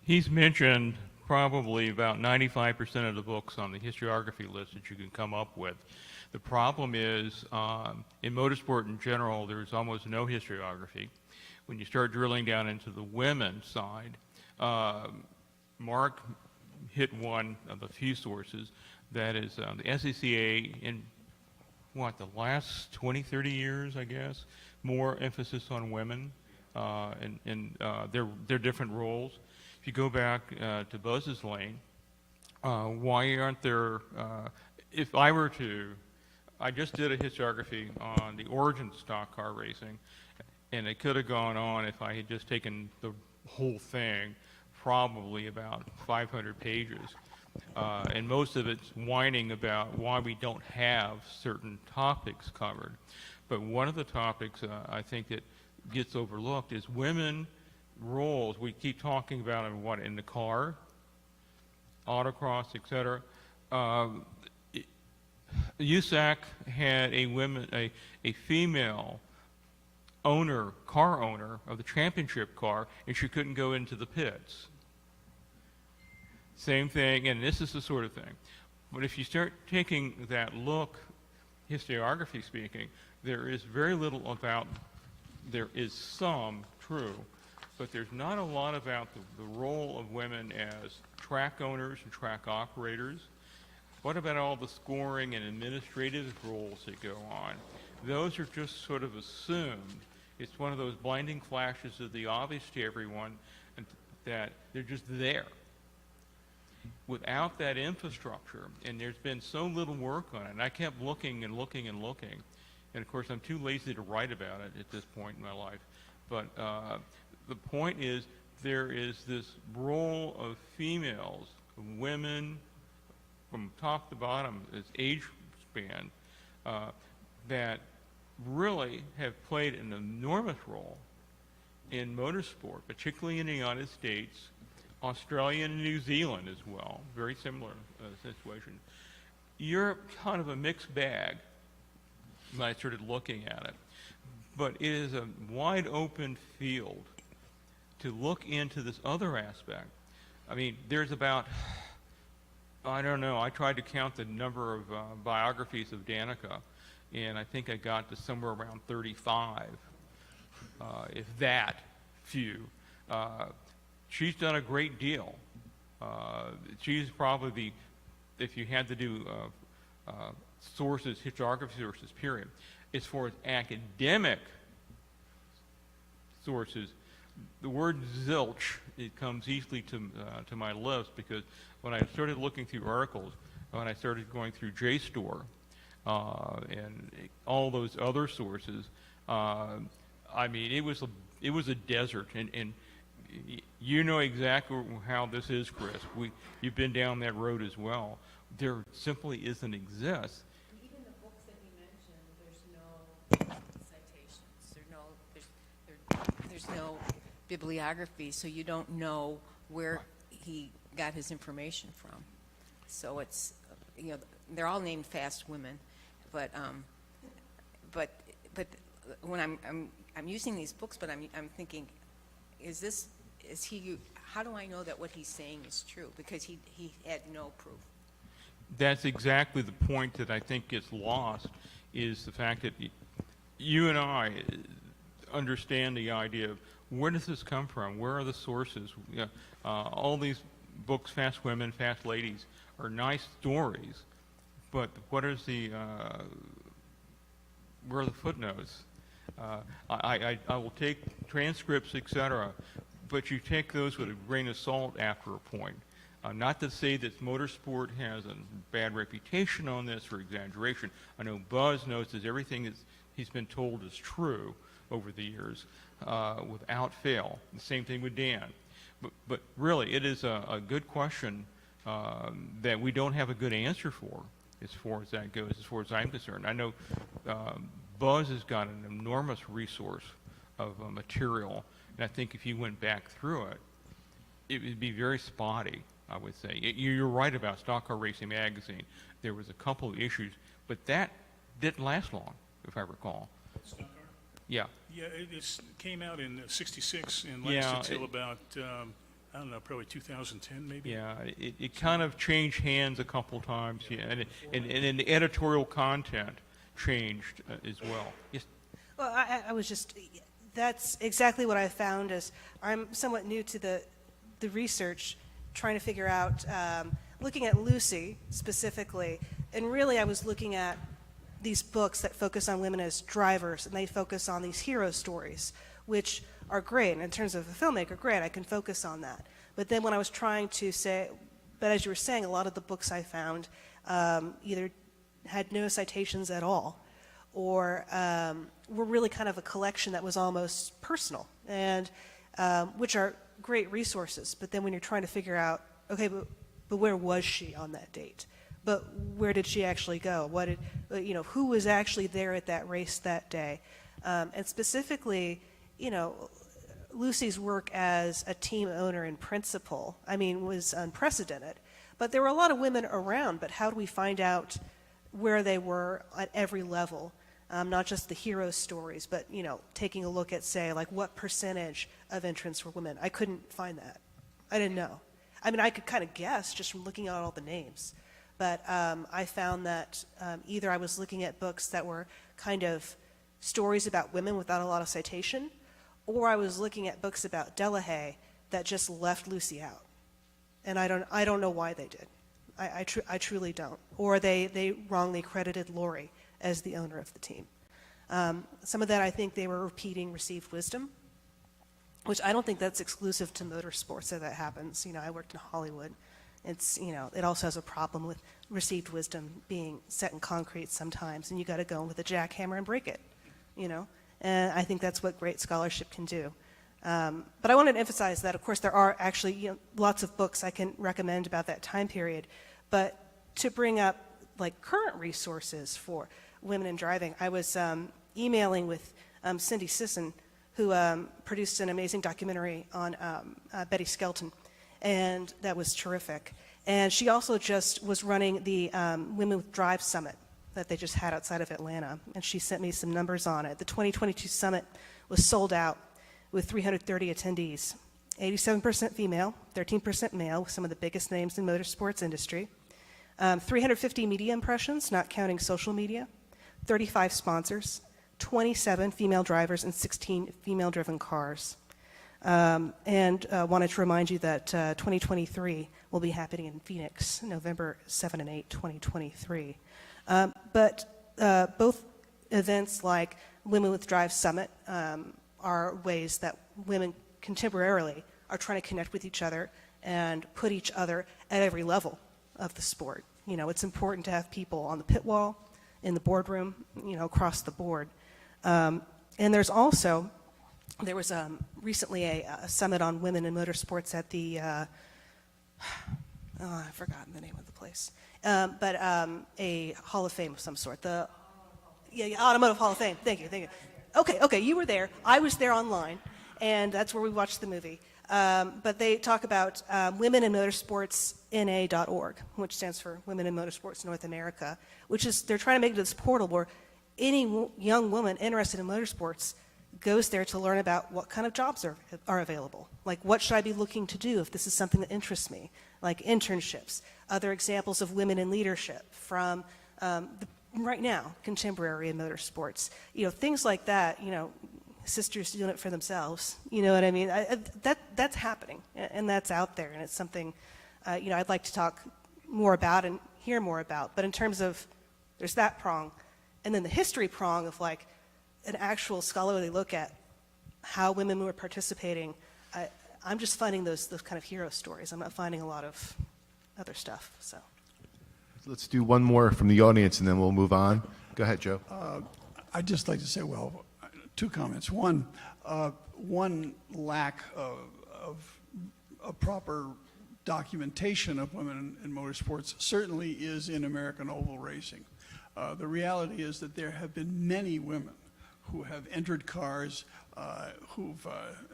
He's mentioned probably about 95% of the books on the historiography list that you can come up with. The problem is, in motorsport in general, there's almost no historiography. When you start drilling down into the women's side, Mark hit one of a few sources, that is the SCCA in, the last 20, 30 years, I guess, more emphasis on women and their different roles. If you go back to Buzz's lane, why aren't there, if I were to, I just did a historiography on the origin of stock car racing, and it could have gone on if I had just taken the whole thing, probably about 500 pages. And most of it's whining about why we don't have certain topics covered. But one of the topics I think that gets overlooked is women roles. We keep talking about in the car, autocross, etc. USAC had a female car owner of the championship car, and she couldn't go into the pits. Same thing, and this is the sort of thing. But if you start taking that look, historiography speaking, there is very little about, there is some true, but there's not a lot about the role of women as track owners and track operators. What about all the scoring and administrative roles that go on? Those are just sort of assumed. It's one of those blinding flashes of the obvious to everyone, and that they're just there. Without that infrastructure, and there's been so little work on it, and I kept looking and looking and looking, And of course, I'm too lazy to write about it at this point in my life. But the point is, there is this role of females, of women, from top to bottom, as age span, that really have played an enormous role in motorsport, particularly in the United States, Australia and New Zealand as well, very similar situation. Europe, kind of a mixed bag when I started looking at it, but it is a wide open field to look into this other aspect. I mean, there's about, I don't know, I tried to count the number of biographies of Danica, and I think I got to somewhere around 35, if that few. She's done a great deal. She's probably if you had to do sources, historiography sources, period, as far as academic sources, the word zilch, it comes easily to my lips, because when I started looking through articles, when I started going through JSTOR and all those other sources, I mean, it was a desert, and you know exactly how this is, Chris. You've been down that road as well. There simply isn't exist. Even the books that you mentioned, there's no citations. There's no bibliography, so you don't know where he got his information from. So it's, you know, they're all named fast women, but when I'm using these books, but I'm thinking, how do I know that what he's saying is true? Because he had no proof. That's exactly the point that I think gets lost, is the fact that you and I understand the idea of where does this come from? Where are the sources? All these books, Fast Women, Fast Ladies, are nice stories, but what is where are the footnotes? I will take transcripts, etc., but you take those with a grain of salt after a point. Not to say that motorsport has a bad reputation on this for exaggeration. I know Buzz knows that everything he's been told is true over the years, without fail. The same thing with Dan. But really, it is a good question that we don't have a good answer for, as far as that goes, as far as I'm concerned. I know Buzz has got an enormous resource of material, and I think if you went back through it, it would be very spotty, I would say. You're right about Stock Car Racing Magazine. There was a couple of issues, but that didn't last long, if I recall. Stock Car? Yeah. Yeah, it came out in '66 and lasted until about, I don't know, probably 2010 maybe? Yeah, it kind of changed hands a couple times, yeah, and the editorial content changed as well. Yes. Well, I was just, that's exactly what I found. Is I'm somewhat new to the research, trying to figure out, looking at Lucy specifically, and really I was looking at these books that focus on women as drivers, and they focus on these hero stories, which are great. And in terms of a filmmaker, great, I can focus on that. But then when I was trying to say, but as you were saying, a lot of the books I found either had no citations at all, or were really kind of a collection that was almost personal, and which are great resources. But then when you're trying to figure out, okay, but where was she on that date? But where did she actually go? What did, who was actually there at that race that day? And specifically, Lucy's work as a team owner in principle, was unprecedented. But there were a lot of women around, but how do we find out where they were at every level? Not just the hero stories, but, taking a look at, say, like what percentage of entrants were women. I couldn't find that. I didn't know. I could kind of guess just from looking at all the names. But I found that either I was looking at books that were kind of stories about women without a lot of citation, or I was looking at books about Delahaye that just left Lucy out. And I don't know why they did. I truly don't. Or they wrongly credited Lori as the owner of the team. Some of that, I think they were repeating received wisdom, which I don't think that's exclusive to motorsports that happens. I worked in Hollywood, It's, it also has a problem with received wisdom being set in concrete sometimes, and you got to go in with a jackhammer and break it, And I think that's what great scholarship can do. But I wanted to emphasize that, of course, there are actually lots of books I can recommend about that time period. But to bring up like current resources for women in driving, I was emailing with Cindy Sisson, who produced an amazing documentary on Betty Skelton, and that was terrific. And she also just was running the Women with Drive Summit that they just had outside of Atlanta, and she sent me some numbers on it. The 2022 summit was sold out with 330 attendees, 87% female, 13% male, with some of the biggest names in motorsports industry, 350 media impressions, not counting social media, 35 sponsors, 27 female drivers, and 16 female-driven cars. And wanted to remind you that 2023 will be happening in Phoenix, November 7 and 8, 2023. But both events like Women with Drive Summit are ways that women contemporarily are trying to connect with each other and put each other at every level of the sport. It's important to have people on the pit wall, in the boardroom, across the board. And there was recently a summit on women in motorsports at the, I've forgotten the name of the place, but a Hall of Fame of some sort, the Automotive Hall of Fame. Thank you. Okay, you were there. I was there online, and that's where we watched the movie. But they talk about Women in Motorsports NA.org, which stands for Women in Motorsports North America, which is, they're trying to make it this portal where any young woman interested in motorsports goes there to learn about what kind of jobs are available. Like, what should I be looking to do if this is something that interests me? Like internships, other examples of women in leadership from right now, contemporary in motorsports. Things like that, sisters doing it for themselves. You know what I mean? That's happening, and that's out there, and it's something, I'd like to talk more about and hear more about. But in terms of, there's that prong, and then the history prong of like an actual scholarly look at how women were participating. I'm just finding those kind of hero stories. I'm not finding a lot of other stuff. So let's do one more from the audience, and then we'll move on. Go ahead, Joe. I'd just like to say, well, two comments. One lack of a proper documentation of women in motorsports certainly is in American oval racing. The reality is that there have been many women who have entered cars, who've,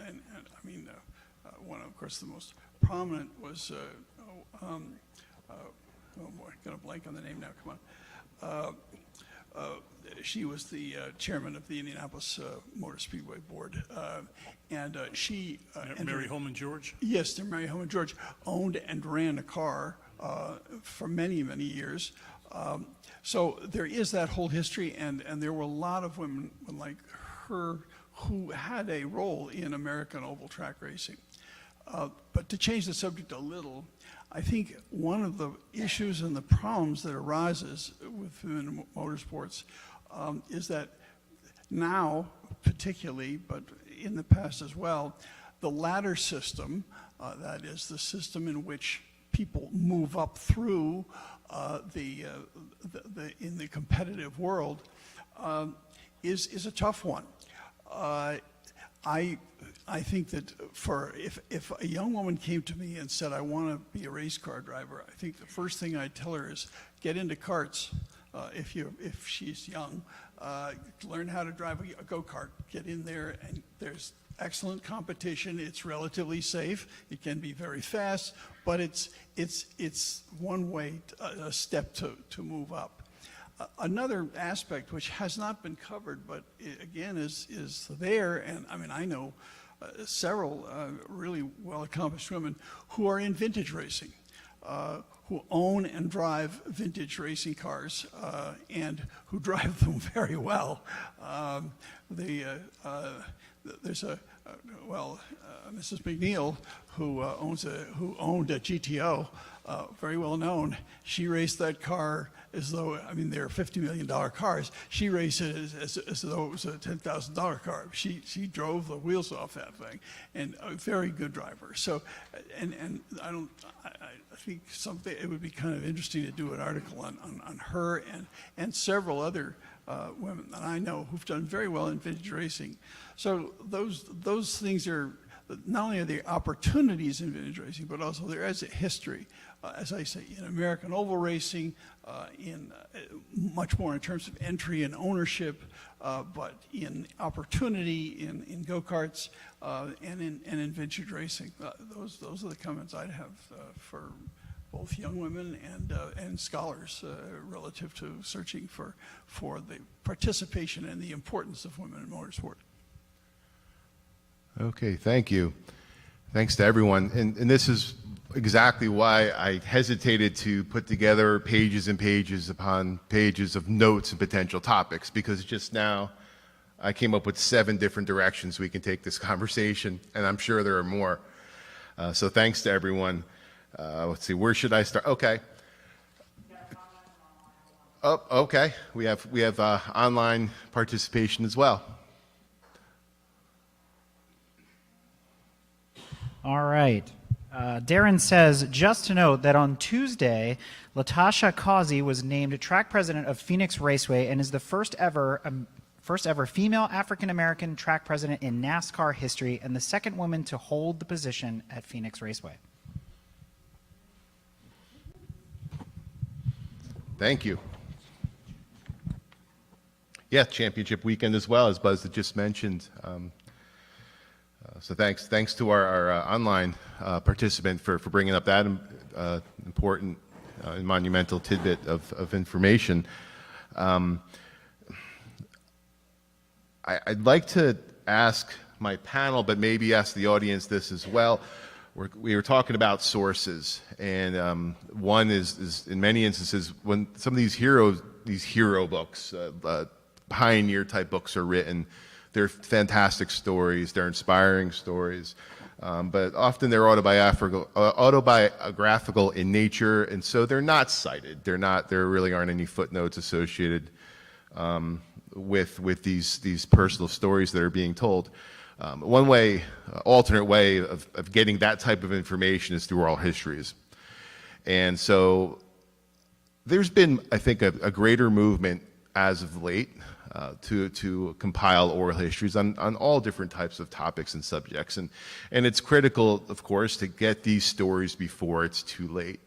and I mean, one of course the most prominent was, oh boy, gonna blank on the name now, come on. She was the chairman of the Indianapolis Motor Speedway Board, and she... Mary Holman George? Yes, Mary Holman George owned and ran a car for many, many years. So there is that whole history, and there were a lot of women like her who had a role in American oval track racing. But to change the subject a little, I think one of the issues and the problems that arises with women in motorsports is that now, particularly, but in the past as well, the ladder system, that is the system in which people move up through in the competitive world, is a tough one. I think that if a young woman came to me and said, I want to be a race car driver, I think the first thing I'd tell her is get into karts if she's young. Learn how to drive a go-kart. Get in there, and there's excellent competition. It's relatively safe. It can be very fast, but it's one way, a step to move up. Another aspect which has not been covered, but again is there, and I mean I know several really well-accomplished women who are in vintage racing, who own and drive vintage racing cars, and who drive them very well. There's Mrs. McNeil, who owned a GTO, very well known. She raced that car as though, I mean, they're $50 million cars. She raced it as though it was a $10,000 car. She drove the wheels off that thing, and a very good driver. So, and I think it would be kind of interesting to do an article on her and several other women that I know who've done very well in vintage racing. So those things are, not only are there opportunities in vintage racing, but also there is a history, as I say, in American oval racing, in much more in terms of entry and ownership, but in opportunity in go-karts and in vintage racing. Those are the comments I'd have for both young women and scholars relative to searching for the participation and the importance of women in motorsport. Okay, thank you. Thanks to everyone. And this is exactly why I hesitated to put together pages and pages upon pages of notes and potential topics, because just now I came up with 7 different directions we can take this conversation, and I'm sure there are more. So thanks to everyone. Let's see, where should I start? Okay. Oh, okay. We have online participation as well. All right. Darren says, just to note that on Tuesday, Latasha Causey was named track president of Phoenix Raceway and is the first ever female African-American track president in NASCAR history and the second woman to hold the position at Phoenix Raceway. Thank you. Yeah, championship weekend as well, as Buzz had just mentioned. So thanks to our online participant for bringing up that important and monumental tidbit of information. I'd like to ask my panel, but maybe ask the audience this as well. We were talking about sources, and one is in many instances when some of these hero books, pioneer type books are written. They're fantastic stories, they're inspiring stories, but often they're autobiographical in nature, and so they're not cited. There really aren't any footnotes associated with these personal stories that are being told. One way, alternate way of getting that type of information is through oral histories. And so there's been, I think, a greater movement as of late to compile oral histories on all different types of topics and subjects. And it's critical, of course, to get these stories before it's too late.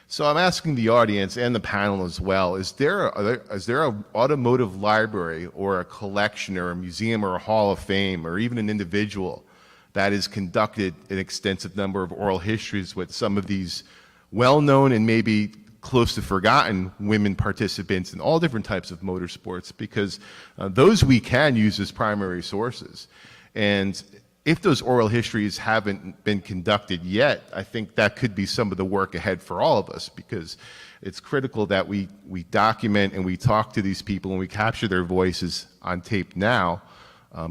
So I'm asking the audience and the panel as well, is there an automotive library or a collection or a museum or a hall of fame or even an individual that has conducted an extensive number of oral histories with some of these well-known and maybe close to forgotten women participants in all different types of motorsports? Because those we can use as primary sources. And if those oral histories haven't been conducted yet, I think that could be some of the work ahead for all of us, because it's critical that we document and we talk to these people and we capture their voices on tape now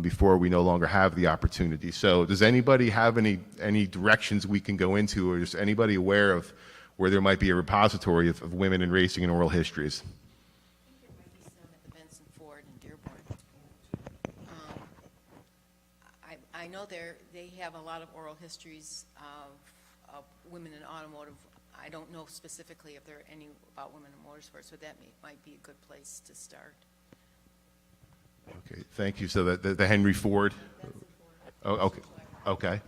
before we no longer have the opportunity. So does anybody have any directions we can go into, or is anybody aware of where there might be a repository of women in racing and oral histories? I know they have a lot of oral histories of women in automotive. I don't know specifically if there are any about women in motorsports, so that might be a good place to start. Okay, thank you. So the Henry Ford. Oh, okay.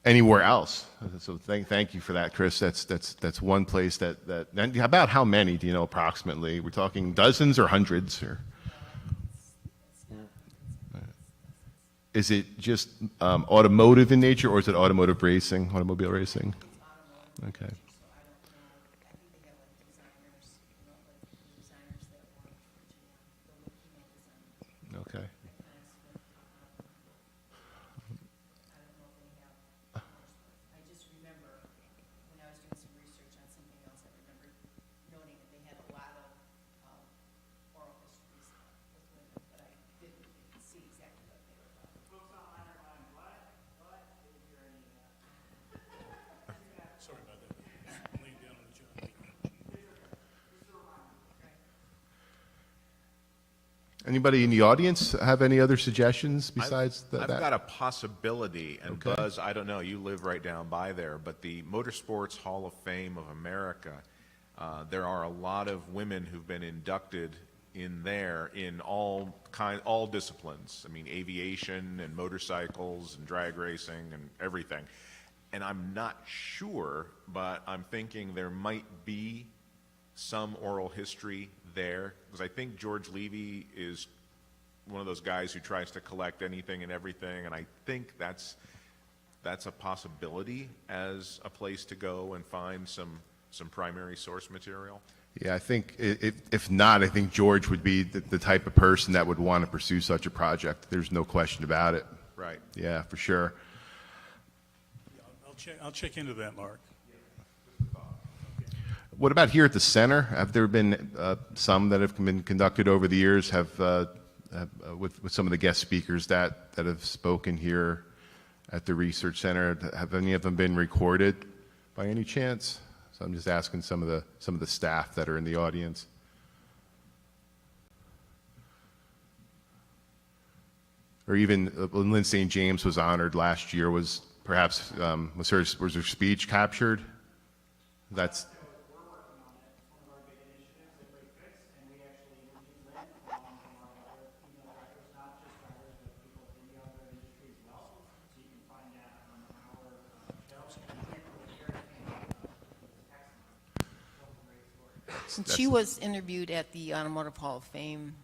Anywhere else? So thank you for that, Chris. That's one place that. About how many do you know approximately? We're talking dozens or hundreds, or? Is it just automotive in nature, or is it automotive racing, automobile racing? Okay. Okay. I just remember when I was doing some research on something else, I remember noting that they had a lot of oral histories with women, but I didn't see exactly what they were about. Anybody in the audience have any other suggestions besides I've that? got a possibility, and Buzz, I don't know, you live right down by there, but the Motorsports Hall of Fame of America, there are a lot of women who've been inducted in there in all disciplines. I mean, aviation and motorcycles and drag racing and everything. And I'm not sure, but I'm thinking there might be some oral history there, because I think George Levy is one of those guys who tries to collect anything and everything, and I think that's a possibility as a place to go and find some primary source material. Yeah, I think if not, I think George would be the type of person that would want to pursue such a project. There's no question about it. Right. Yeah, for sure. I'll check into that, Mark. What about here at the center? Have there been some that have been conducted over the years? With some of the guest speakers that have spoken here at the research center? Have any of them been recorded by any chance? So I'm just asking some of the staff that are in the audience. Or even when Lynn St. James was honored last year, was her speech captured? That's. Since she was interviewed at the Automotive Hall of Fame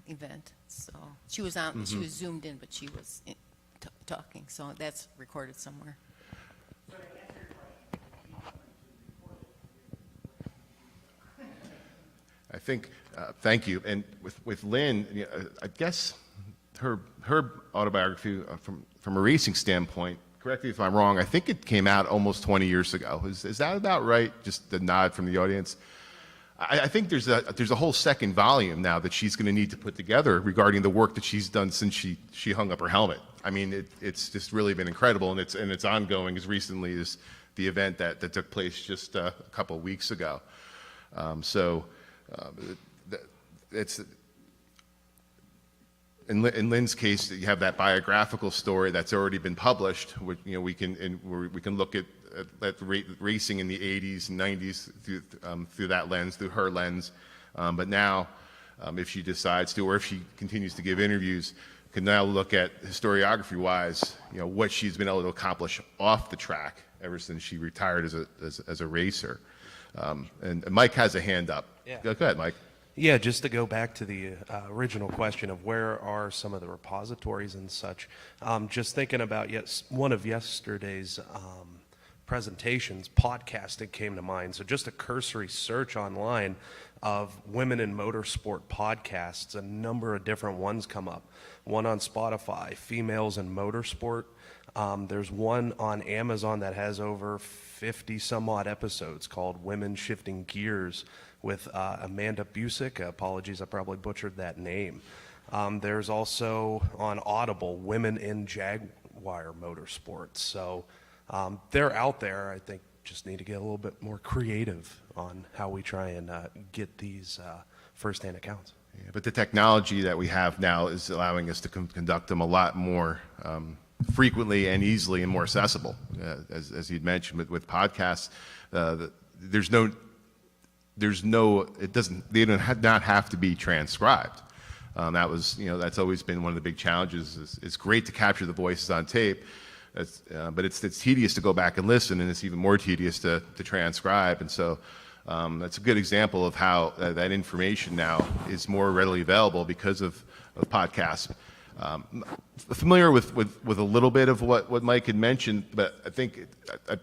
event, so she was on. She was zoomed in, but she was talking. So that's recorded somewhere. I think. Thank you. And with Lynn, I guess her autobiography from a racing standpoint. Correct me if I'm wrong. I think it came out almost 20 years ago. Is that about right? Just the nod from the audience. I think there's a whole second volume now that she's going to need to put together regarding the work that she's done since she hung up her helmet. I mean, it's just really been incredible, and it's ongoing as recently as the event that took place just a couple of weeks ago. It's in Lynn's case, you have that biographical story that's already been published. We can look at racing in the 80s and 90s through that lens, through her lens. But now, if she decides to, or if she continues to give interviews, can now look at historiography-wise, what she's been able to accomplish off the track ever since she retired as a racer. And Mike has a hand up. Yeah. Go ahead, Mike. Yeah, just to go back to the original question of where are some of the repositories and such, just thinking about one of yesterday's presentations, podcasting came to mind. So just a cursory search online of women in motorsport podcasts, a number of different ones come up. One on Spotify, Females in Motorsport. There's one on Amazon that has over 50 some odd episodes called Women Shifting Gears with Amanda Busick. Apologies, I probably butchered that name. There's also on Audible, Women in Jaguar Motorsports. So they're out there. I think just need to get a little bit more creative on how we try and get these firsthand accounts. Yeah, but the technology that we have now is allowing us to conduct them a lot more frequently and easily and more accessible. As you'd mentioned with podcasts, they do not have to be transcribed. That's always been one of the big challenges. It's great to capture the voices on tape, but it's tedious to go back and listen, and it's even more tedious to transcribe. And so that's a good example of how that information now is more readily available because of podcasts. Familiar with a little bit of what Mike had mentioned, but I think I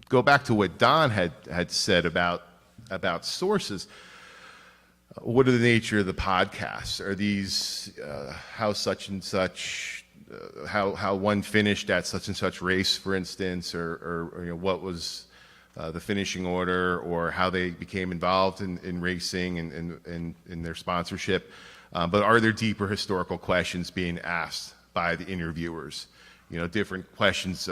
go back to what Don had said about sources. What are the nature of the podcasts? Are these how such and such, how one finished at such and such race, for instance, or what was the finishing order, or how they became involved in racing and in their sponsorship? But are there deeper historical questions being asked by the interviewers? Different questions,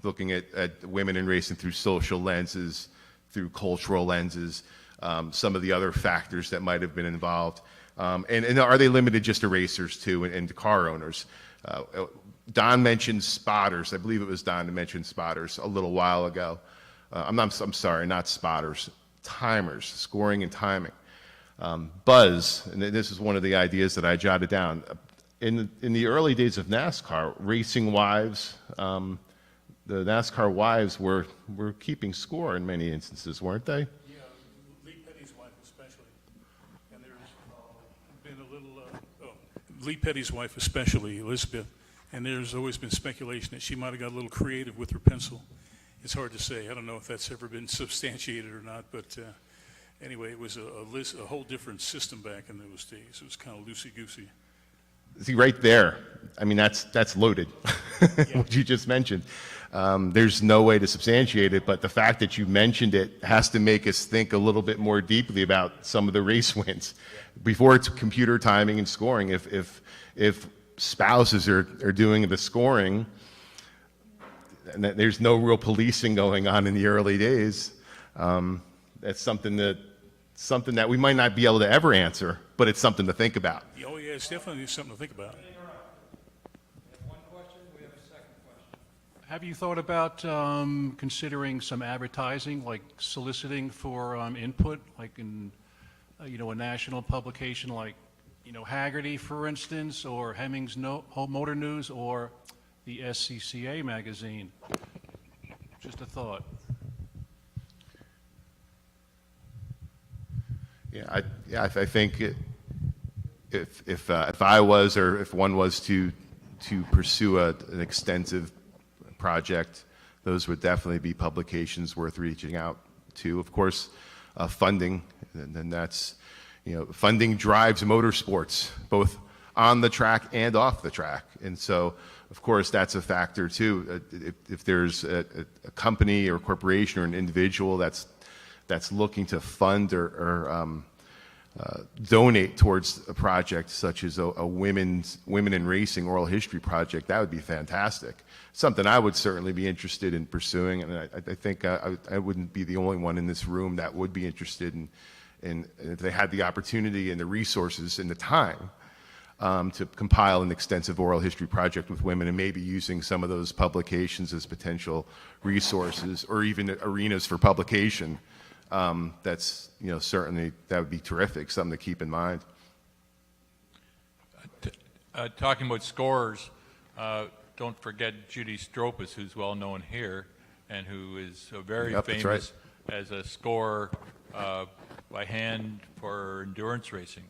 looking at women in racing through social lenses, through cultural lenses, some of the other factors that might have been involved. And are they limited just to racers too and to car owners? Don mentioned spotters. I believe it was Don who mentioned spotters a little while ago. I'm sorry, not spotters, timers, scoring and timing. Buzz, and this is one of the ideas that I jotted down. In the early days of NASCAR, racing wives, the NASCAR wives were keeping score in many instances, weren't they? Yeah, Lee Petty's wife especially. And there's been a little, Lee Petty's wife especially, Elizabeth, and there's always been speculation that she might have got a little creative with her pencil. It's hard to say. I don't know if that's ever been substantiated or not, but anyway, it was a whole different system back in those days. It was kind of loosey-goosey. See, right there, I mean, that's loaded, what you just mentioned. There's no way to substantiate it, but the fact that you mentioned it has to make us think a little bit more deeply about some of the race wins. Before it's computer timing and scoring, if spouses are doing the scoring, and that there's no real policing going on in the early days, that's something that we might not be able to ever answer, but it's something to think about. Oh yeah, it's definitely something to think about. Have you thought about considering some advertising, like soliciting for input, like in a national publication like Haggerty, for instance, or Hemmings Motor News, or the SCCA magazine? Just a thought. I think if I was, or if one was to pursue an extensive project, those would definitely be publications worth reaching out to. Of course, funding, and then that's, funding drives motorsports, both on the track and off the track. And so, of course, that's a factor too. If there's a company or corporation or an individual that's looking to fund or donate towards a project such as a women in racing oral history project, that would be fantastic. Something I would certainly be interested in pursuing, and I think I wouldn't be the only one in this room that would be interested in if they had the opportunity and the resources and the time to compile an extensive oral history project with women, and maybe using some of those publications as potential resources or even arenas for publication. That's, certainly that would be terrific, something to keep in mind. Talking about scorers, don't forget Judy Stropus, who's well known here and who is very famous as a scorer by hand for endurance racing.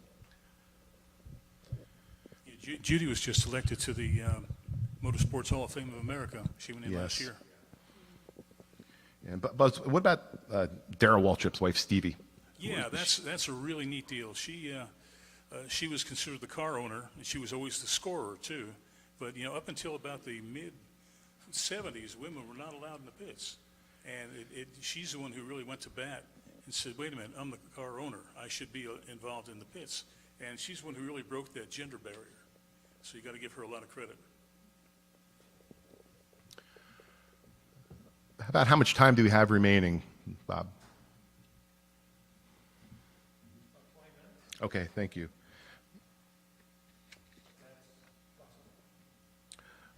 Yeah, Judy was just elected to the Motorsports Hall of Fame of America. She went in last year. Yeah, but what about Darrell Waltrip's wife, Stevie? Yeah, that's a really neat deal. She was considered the car owner, and she was always the scorer too. But up until about the mid-'70s, women were not allowed in the pits, and she's the one who really went to bat and said, "Wait a minute, I'm the car owner. I should be involved in the pits." And she's the one who really broke that gender barrier. So you got to give her a lot of credit. About how much time do we have remaining, Bob? Okay, thank you.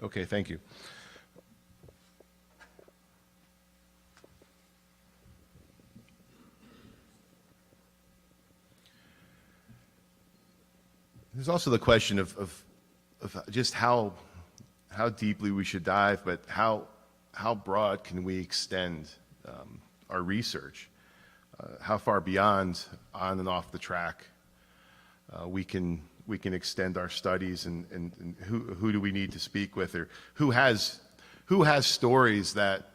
Okay, thank you. There's also the question of just how deeply we should dive, but how broad can we extend our research? How far beyond on and off the track we can extend our studies, and who do we need to speak with, or who has stories that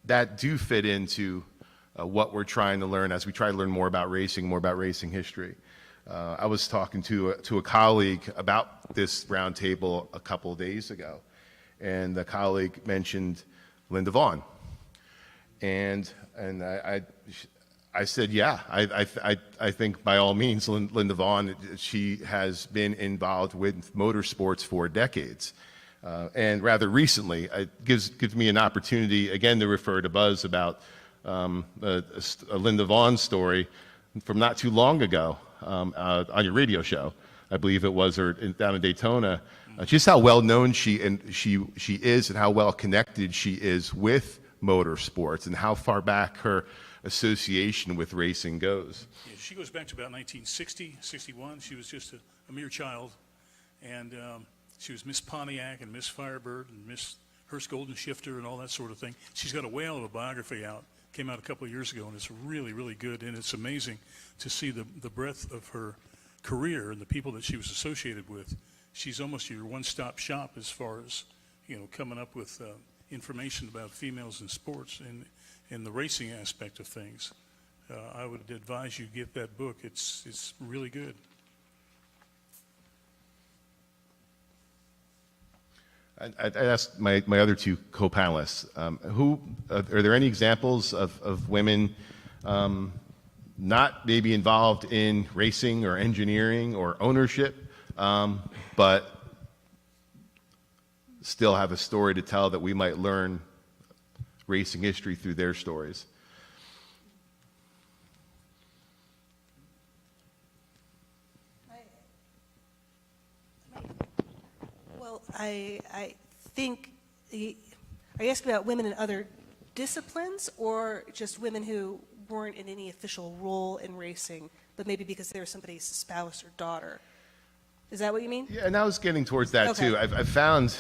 that do fit into what we're trying to learn as we try to learn more about racing history. I was talking to a colleague about this roundtable a couple of days ago, and the colleague mentioned Linda Vaughn, and I said, yeah, I think by all means, Linda Vaughn, she has been involved with motorsports for decades, and rather recently, it gives me an opportunity again to refer to Buzz about a Linda Vaughn story. from not too long ago on your radio show, I believe it was, or down in Daytona, just how well known she is and how well connected she is with motorsports and how far back her association with racing goes. Yeah, she goes back to about 1960, 61. She was just a mere child, and she was Miss Pontiac and Miss Firebird and Miss Hearst Golden Shifter and all that sort of thing. She's got a whale of a biography out. Came out a couple of years ago, and it's really, really good. And it's amazing to see the breadth of her career and the people that she was associated with. She's almost your one-stop shop as far as, coming up with information about females in sports and the racing aspect of things. I would advise you get that book. It's really good. I asked my other two co-panelists, are there any examples of women not maybe involved in racing or engineering or ownership, but still have a story to tell that we might learn racing history through their stories? Well, I think, are you asking about women in other disciplines or just women who weren't in any official role in racing, but maybe because they were somebody's spouse or daughter? Is that what you mean? Yeah, and I was getting towards that too. I've found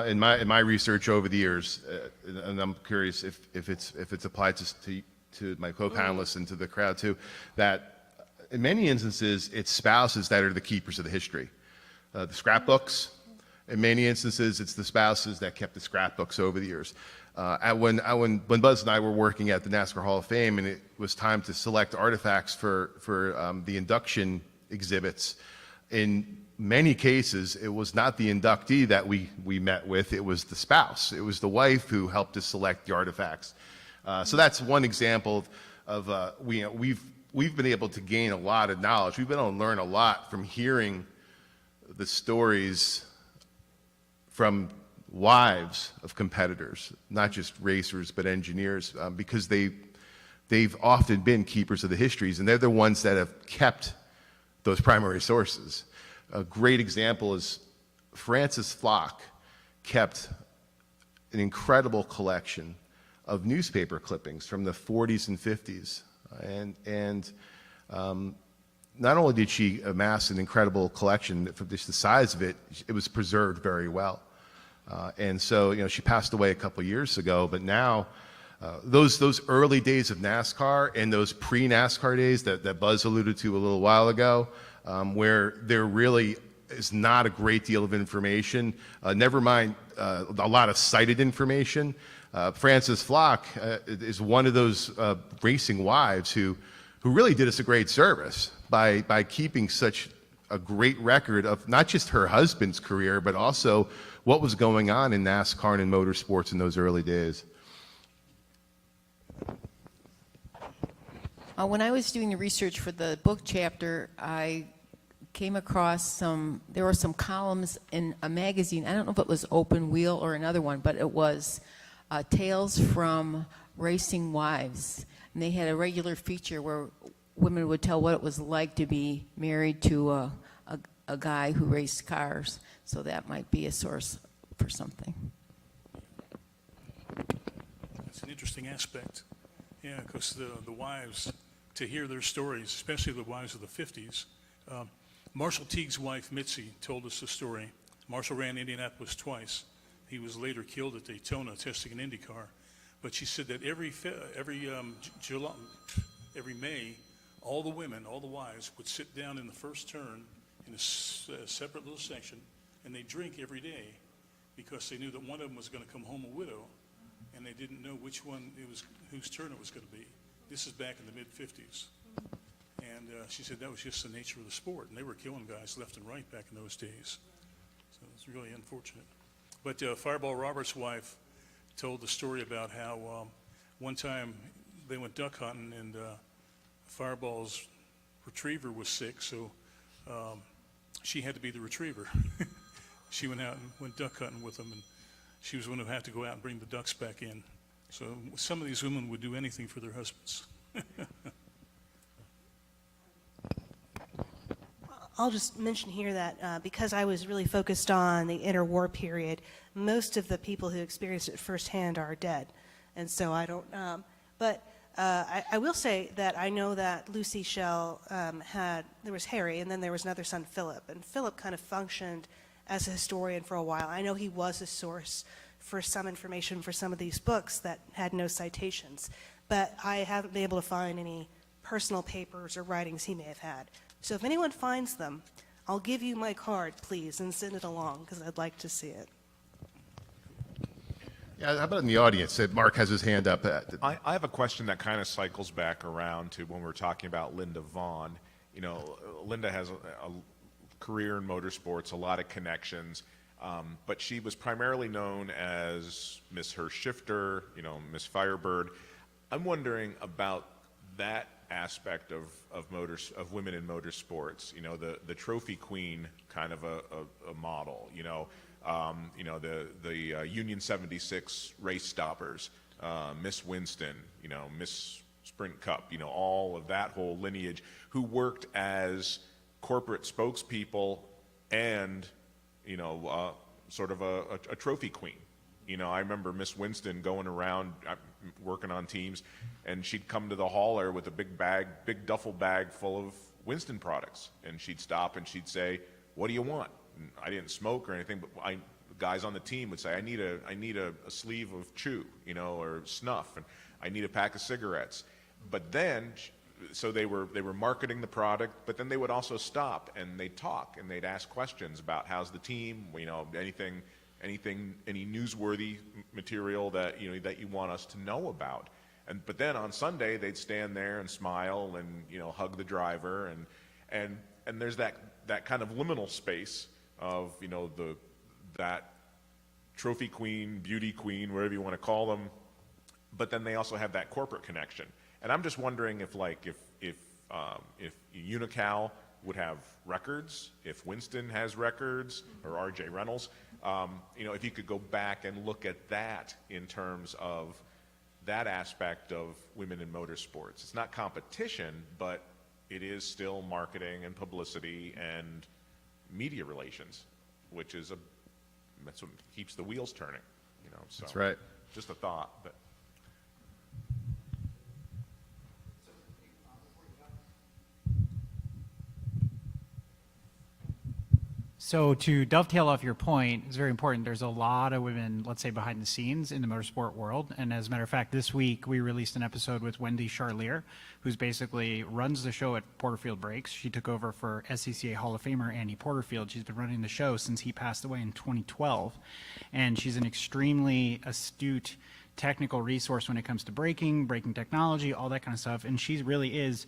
in my research over the years, and I'm curious if it's applied to my co-panelists and to the crowd too, that in many instances it's spouses that are the keepers of the history. The scrapbooks, in many instances it's the spouses that kept the scrapbooks over the years. When Buzz and I were working at the NASCAR Hall of Fame and it was time to select artifacts for the induction exhibits, in many cases, it was not the inductee that we met with, it was the spouse. It was the wife who helped us select the artifacts. So that's one example of we've been able to gain a lot of knowledge. We've been able to learn a lot from hearing the stories from wives of competitors, not just racers, but engineers, because they've often been keepers of the histories, and they're the ones that have kept those primary sources. A great example is Francis Flock kept an incredible collection of newspaper clippings from the 40s and 50s. And not only did she amass an incredible collection, from just the size of it, it was preserved very well. And so, she passed away a couple years ago, but now those early days of NASCAR and those pre-NASCAR days that Buzz alluded to a little while ago, where there really is not a great deal of information, never mind a lot of cited information. Frances Flock is one of those racing wives who really did us a great service by keeping such a great record of not just her husband's career, but also what was going on in NASCAR and in motorsports in those early days. When I was doing the research for the book chapter, I came across there were some columns in a magazine. I don't know if it was Open Wheel or another one, but it was Tales from Racing Wives. And they had a regular feature where women would tell what it was like to be married to a guy who raced cars. So that might be a source for something. That's an interesting aspect. Yeah, because the wives, to hear their stories, especially the wives of the 50s. Marshall Teague's wife, Mitzi, told us the story. Marshall ran Indianapolis twice. He was later killed at Daytona testing an Indy car. But she said that every May, all the women, all the wives, would sit down in the first turn in a separate little section, and they'd drink every day because they knew that one of them was going to come home a widow, and they didn't know which one whose turn it was going to be. This is back in the mid-50s. And she said that was just the nature of the sport, and they were killing guys left and right back in those days. So it's really unfortunate. But Fireball Roberts' wife told the story about how one time they went duck hunting, and Fireball's retriever was sick, so she had to be the retriever. She went out and went duck hunting with them, and she was the one who had to go out and bring the ducks back in. So some of these women would do anything for their husbands. I'll just mention here that because I was really focused on the interwar period, most of the people who experienced it firsthand are dead. And so I don't, I will say that I know that Lucy Schell there was Harry, and then there was another son, Philip. And Philip kind of functioned as a historian for a while. I know he was a source for some information for some of these books that had no citations. But I haven't been able to find any personal papers or writings he may have had. So if anyone finds them, I'll give you my card, please, and send it along, because I'd like to see it. Yeah, how about in the audience? Mark has his hand up. I have a question that kind of cycles back around to when we were talking about Linda Vaughn. You know, Linda has a career in motorsports, a lot of connections, but she was primarily known as Miss Her Shifter, you know, Miss Firebird. I'm wondering about that aspect of women in motorsports. You know, the trophy queen kind of a model. You know, the Union 76 race stoppers, Miss Winston. You know, Miss Sprint Cup. You know, all of that whole lineage who worked as corporate spokespeople and sort of a trophy queen. You know, I remember Miss Winston going around working on teams, and she'd come to the hauler with a big duffel bag full of Winston products, and she'd stop and she'd say, "What do you want?" And I didn't smoke or anything, but guys on the team would say, "I need a sleeve of chew, you know, or snuff, and I need a pack of cigarettes." But then, so they were marketing the product, but then they would also stop and they'd talk and they'd ask questions about how's the team, you know, any newsworthy material that you want us to know about. But then on Sunday they'd stand there and smile and, you know, hug the driver, and there's that kind of liminal space of, you know, that trophy queen, beauty queen, whatever you want to call them, but then they also have that corporate connection. And I'm just wondering if Unical would have records, if Winston has records, or R.J. Reynolds, you know, if you could go back and look at that in terms of that aspect of women in motorsports. It's not competition, but it is still marketing and publicity and media relations, which is that's what keeps the wheels turning. You know, so that's right. Just a thought, but. So to dovetail off your point, it's very important. There's a lot of women, let's say, behind the scenes in the motorsport world. And as a matter of fact, this week we released an episode with Wendy Charlier, who's basically runs the show at Porterfield Brakes. She took over for SCCA Hall of Famer Andy Porterfield. She's been running the show since he passed away in 2012. And she's an extremely astute technical resource when it comes to braking technology, all that kind of stuff. And she really is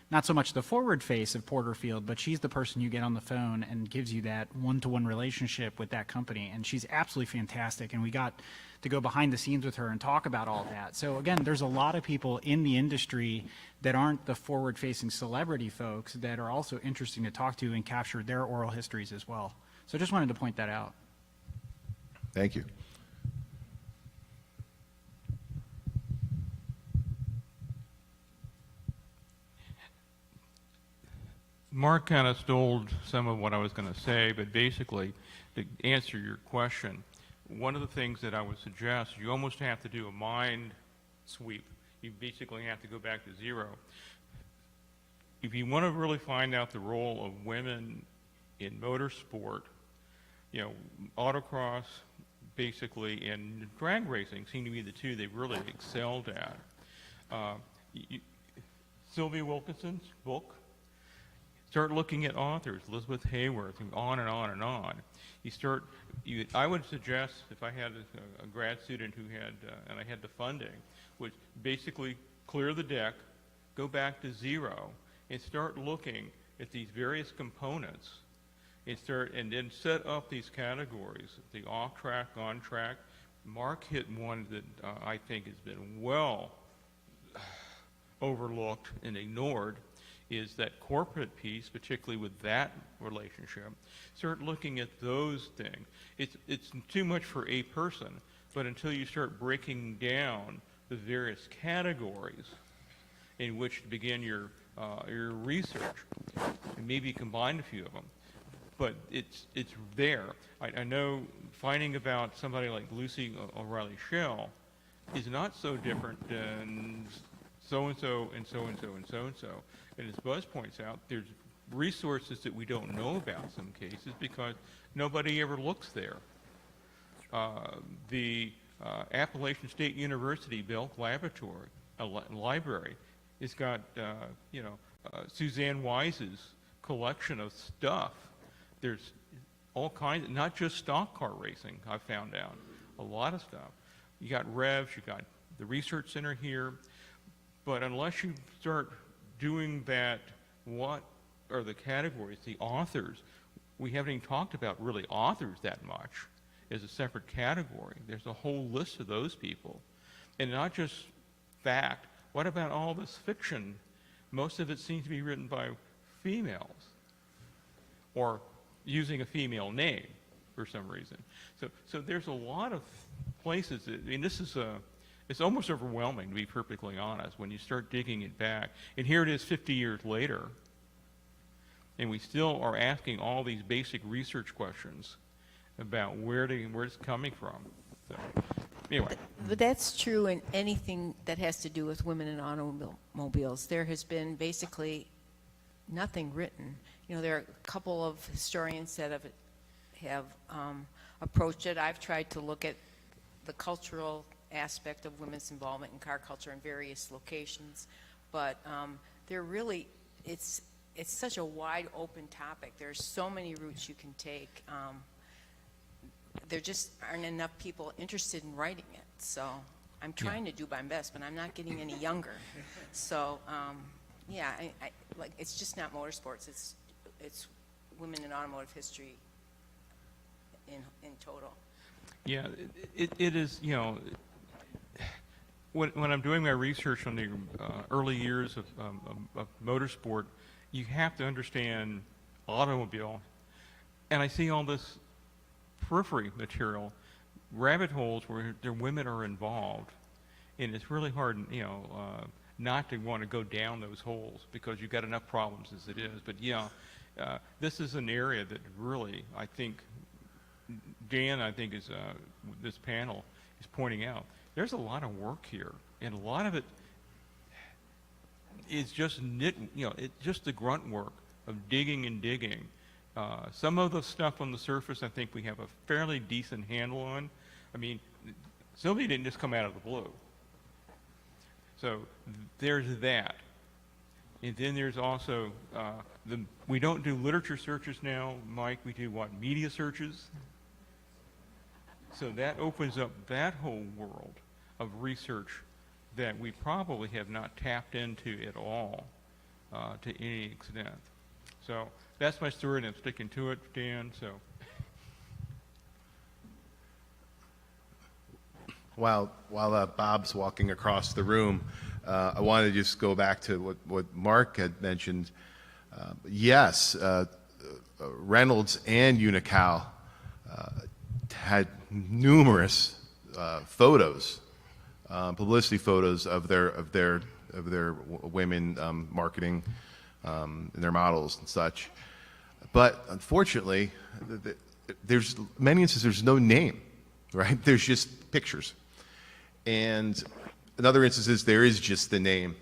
not so much the forward face of Porterfield, but she's the person you get on the phone and gives you that one-to-one relationship with that company. And she's absolutely fantastic. And we got to go behind the scenes with her and talk about all that. So again, there's a lot of people in the industry that aren't the forward-facing celebrity folks that are also interesting to talk to and capture their oral histories as well. So I just wanted to point that out. Thank you. Mark kind of stole some of what I was going to say, but basically, to answer your question, one of the things that I would suggest, you almost have to do a mind sweep. You basically have to go back to zero. If you want to really find out the role of women in motorsport, you know, autocross, basically, and drag racing seem to be the two they've really excelled at. Sylvia Wilkinson's book, start looking at authors, Elizabeth Hayworth, and on and on and on. I would suggest, if I had a grad student who had, and I had the funding, would basically clear the deck, go back to zero, and start looking at these various components, and then set up these categories, the off-track, on-track. Mark hit one that I think has been well overlooked and ignored, is that corporate piece, particularly with that relationship. Start looking at those things. It's too much for a person, but until you start breaking down the various categories in which to begin your research, and maybe combine a few of them. But it's there. I know finding about somebody like Lucy O'Reilly Schell is not so different than so-and-so and so-and-so and so-and-so. And as Buzz points out, there's resources that we don't know about in some cases because nobody ever looks there. The Appalachian State University Belk Laboratory, library, has got, Suzanne Wise's collection of stuff. There's all kinds, not just stock car racing, I found out. A lot of stuff. You got Revs, you got the research center here, but unless you start doing that, what are the categories, the authors? We haven't even talked about really authors that much as a separate category. There's a whole list of those people. And not just fact, what about all this fiction? Most of it seems to be written by females or using a female name for some reason. So there's a lot of places that, I mean, this is it's almost overwhelming, to be perfectly honest, when you start digging it back. And here it is 50 years later, and we still are asking all these basic research questions about where it's coming from. So, anyway. But that's true in anything that has to do with women in automobiles. There has been basically nothing written. There are a couple of historians that have approached it. I've tried to look at the cultural aspect of women's involvement in car culture in various locations, but they're really, it's such a wide open topic. There's so many routes you can take. There just aren't enough people interested in writing it. So I'm trying to do my best, but I'm not getting any younger. So yeah, I like, it's just not motorsports. It's women in automotive history in total. Yeah, it is, when I'm doing my research on the early years of motorsport, you have to understand automobile. And I see all this periphery material, rabbit holes where the women are involved. And it's really hard, not to want to go down those holes because you've got enough problems as it is. But yeah, this is an area that really, I think, Dan, is this panel is pointing out. There's a lot of work here, and a lot of it is just it's just the grunt work of digging and digging. Some of the stuff on the surface, I think we have a fairly decent handle on. I mean, Sylvia didn't just come out of the blue. So there's that. And then there's also, we don't do literature searches now, Mike, we do what, media searches? So that opens up that whole world of research that we probably have not tapped into at all to any extent. So that's my story, and I'm sticking to it, Dan. So while Bob's walking across the room, I wanted to just go back to what Mark had mentioned. Yes, Reynolds and Unocal had numerous photos, publicity photos of their women marketing and their models and such. But unfortunately, there's many instances there's no name, right? There's just pictures. And in other instances, there is just the name.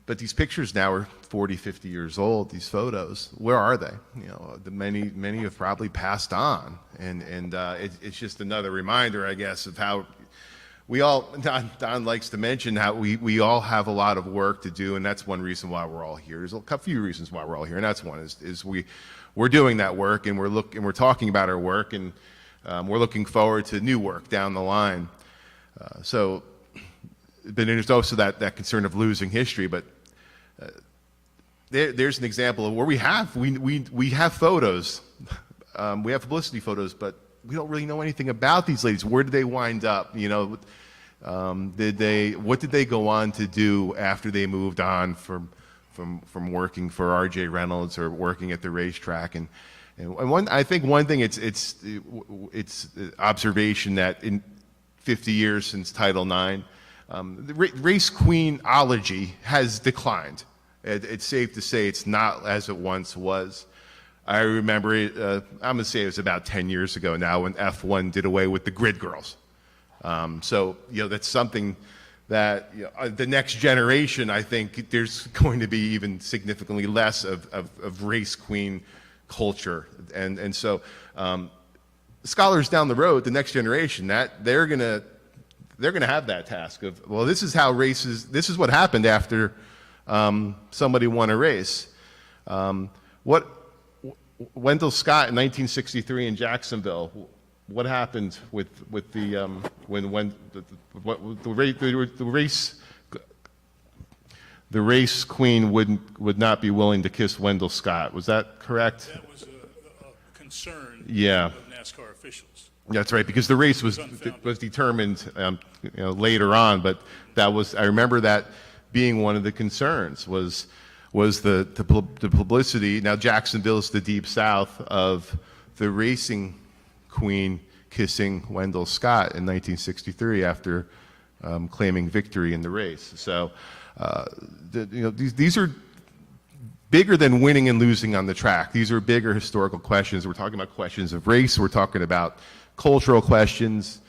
But these pictures now are 40, 50 years old, these photos. Where are they? Many have probably passed on. And it's just another reminder, I guess, of how we all, Don likes to mention how we all have a lot of work to do, and that's one reason why we're all here. There's a few reasons why we're all here, and that's one is we're doing that work, and we're talking about our work, and we're looking forward to new work down the line. But there's also that concern of losing history. But there's an example of where we have photos, we have publicity photos, but we don't really know anything about these ladies. Where did they wind up? What did they go on to do after they moved on from working for R.J. Reynolds or working at the racetrack? And I think one thing it's observation that in 50 years since Title IX, The race queenology has declined. It's safe to say it's not as it once was. I remember it, I'm going to say it was about 10 years ago now when F1 did away with the grid girls. So, that's something that the next generation, I think there's going to be even significantly less of race queen culture. And so scholars down the road, the next generation, that they're going to have that task of, well, this is how races, this is what happened after somebody won a race. Wendell Scott in 1963 in Jacksonville, what happened with the when the race queen would not be willing to kiss Wendell Scott? Was that correct? That was a concern of NASCAR officials. That's right, because the race was determined later on, but that was, I remember that being one of the concerns was the publicity. Now Jacksonville's the deep south of the racing queen kissing Wendell Scott in 1963 after claiming victory in the race. So these are bigger than winning and losing on the track. These are bigger historical questions. We're talking about questions of race. We're talking about cultural questions,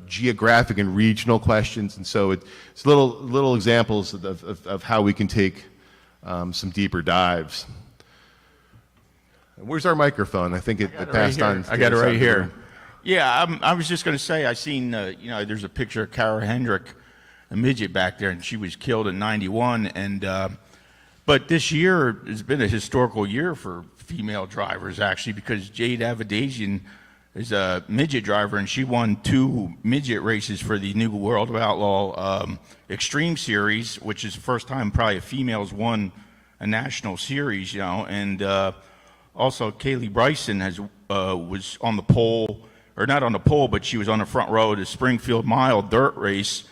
geographic and regional questions. And so it's little examples of how we can take some deeper dives. Where's our microphone? I think it passed on. I got it right here. Yeah, I was just going to say, I seen, there's a picture of Kara Hendrick, a midget back there, and she was killed in '91. But this year has been a historical year for female drivers, actually, because Jade Avedasian is a midget driver, and she won 2 midget races for the New World of Outlaw Extreme Series, which is the first time probably a female's won a national series, and also Kaylee Bryson was on the pole, or not on the pole, but she was on the front row of the Springfield Mile dirt race,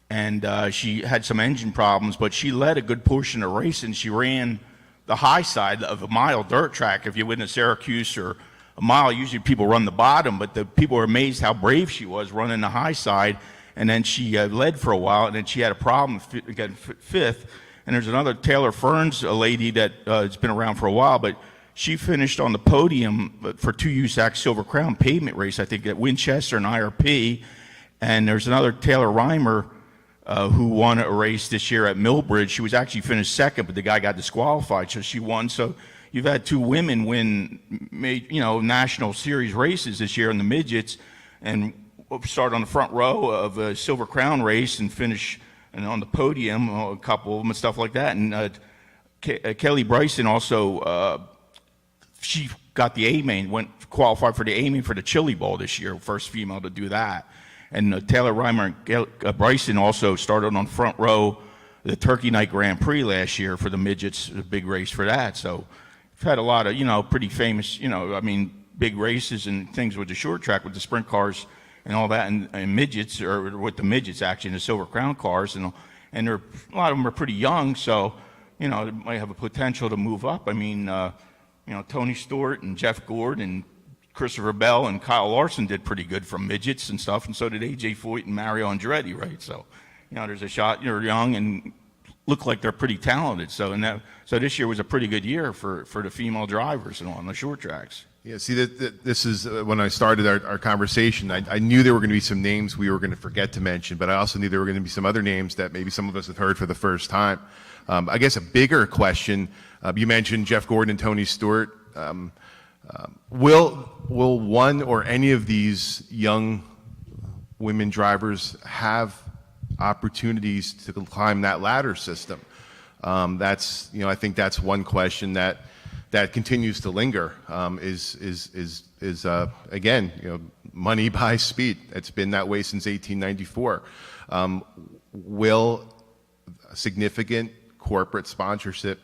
and she had some engine problems, but she led a good portion of the race, and she ran the high side of a mile dirt track. If you win a Syracuse or a mile, usually people run the bottom, but the people were amazed how brave she was running the high side, and then she led for a while, and then she had a problem, got 5th. And there's another Taylor Ferns, a lady that has been around for a while, but she finished on the podium for 2 USAC Silver Crown pavement race, I think, at Winchester and IRP. And there's another Taylor Reimer who won a race this year at Millbridge. She was actually finished 2nd, but the guy got disqualified, so she won. So you've had 2 women win, national series races this year in the midgets, and start on the front row of a Silver Crown race and finish on the podium, a couple of them and stuff like that. And Kelly Bryson also, she got the A-main, qualified for the A-main for the Chili Bowl this year, first female to do that. And Taylor Reimer and Bryson also started on front row the Turkey Night Grand Prix last year for the midgets, a big race for that. So we've had a lot of, pretty famous, big races and things with the short track, with the sprint cars and all that, and midgets, or with the midgets actually, and the Silver Crown cars, and a lot of them are pretty young, so they might have a potential to move up. I mean, Tony Stewart and Jeff Gord and Christopher Bell and Kyle Larson did pretty good from midgets and stuff, and so did AJ Foyt and Mario Andretti, right? So, there's a shot. You're young and look like they're pretty talented. So, so this year was a pretty good year for the female drivers and on the short tracks. Yeah, see, this is when I started our conversation, I knew there were going to be some names we were going to forget to mention, but I also knew there were going to be some other names that maybe some of us have heard for the first time. I guess a bigger question, you mentioned Jeff Gordon and Tony Stewart. Will one or any of these young women drivers have opportunities to climb that ladder system? That's, I think that's one question that continues to linger, is again, money buys speed. It's been that way since 1894. Will significant corporate sponsorship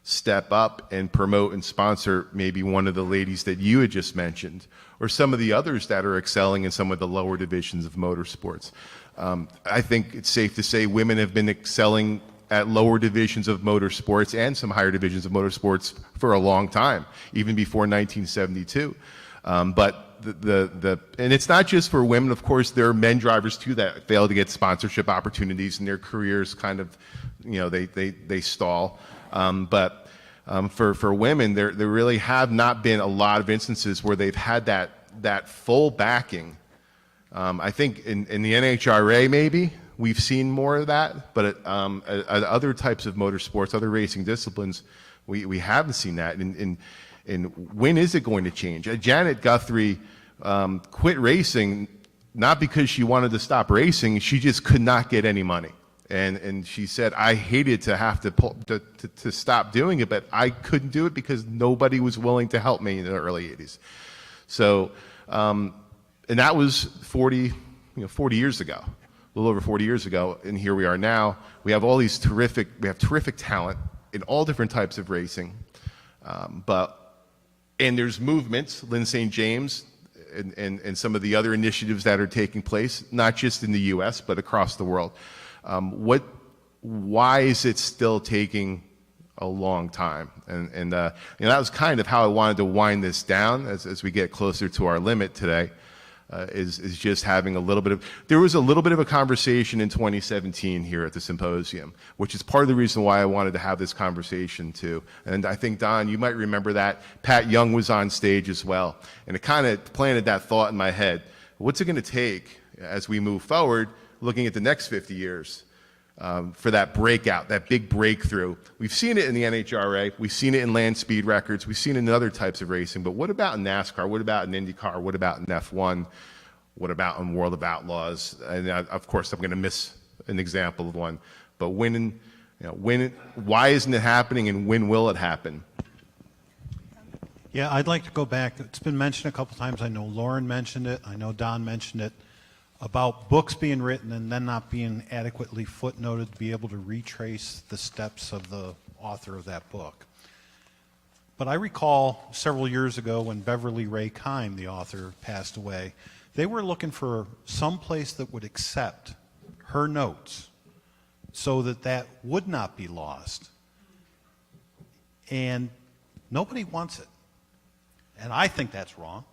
step up and promote and sponsor maybe one of the ladies that you had just mentioned, or some of the others that are excelling in some of the lower divisions of motorsports? I think it's safe to say women have been excelling at lower divisions of motorsports and some higher divisions of motorsports for a long time, even before 1972. But and it's not just for women. Of course, there are men drivers too that fail to get sponsorship opportunities, and their careers kind of, they stall. But for women, there really have not been a lot of instances where they've had that full backing. I think in the NHRA maybe we've seen more of that, but at other types of motorsports, other racing disciplines, we haven't seen that. And when is it going to change? Janet Guthrie quit racing not because she wanted to stop racing, she just could not get any money. And she said, I hated to have to stop doing it, but I couldn't do it because nobody was willing to help me in the early 80s. So, and that was 40 years ago, a little over 40 years ago, and here we are now. We have all these terrific talent in all different types of racing, and there's movements, Lynn St. James, and some of the other initiatives that are taking place, not just in the U.S., but across the world. Why is it still taking a long time? And that was kind of how I wanted to wind this down as we get closer to our limit today. Is just having a little bit of, there was a little bit of a conversation in 2017 here at the symposium, which is part of the reason why I wanted to have this conversation too. And I think, Don, you might remember that. Pat Young was on stage as well. And it kind of planted that thought in my head. What's it going to take as we move forward, looking at the next 50 years, for that breakout, that big breakthrough? We've seen it in the NHRA, we've seen it in land speed records, we've seen it in other types of racing, but what about in NASCAR? What about in IndyCar? What about in F1? What about in World of Outlaws? And of course, I'm going to miss an example of one. But why isn't it happening, and when will it happen? Yeah, I'd like to go back. It's been mentioned a couple times. I know Lauren mentioned it. I know Don mentioned it, about books being written and then not being adequately footnoted to be able to retrace the steps of the author of that book. But I recall several years ago when Beverly Ray Kime, the author, passed away, they were looking for some place that would accept her notes so that would not be lost. And nobody wants it. And I think that's wrong,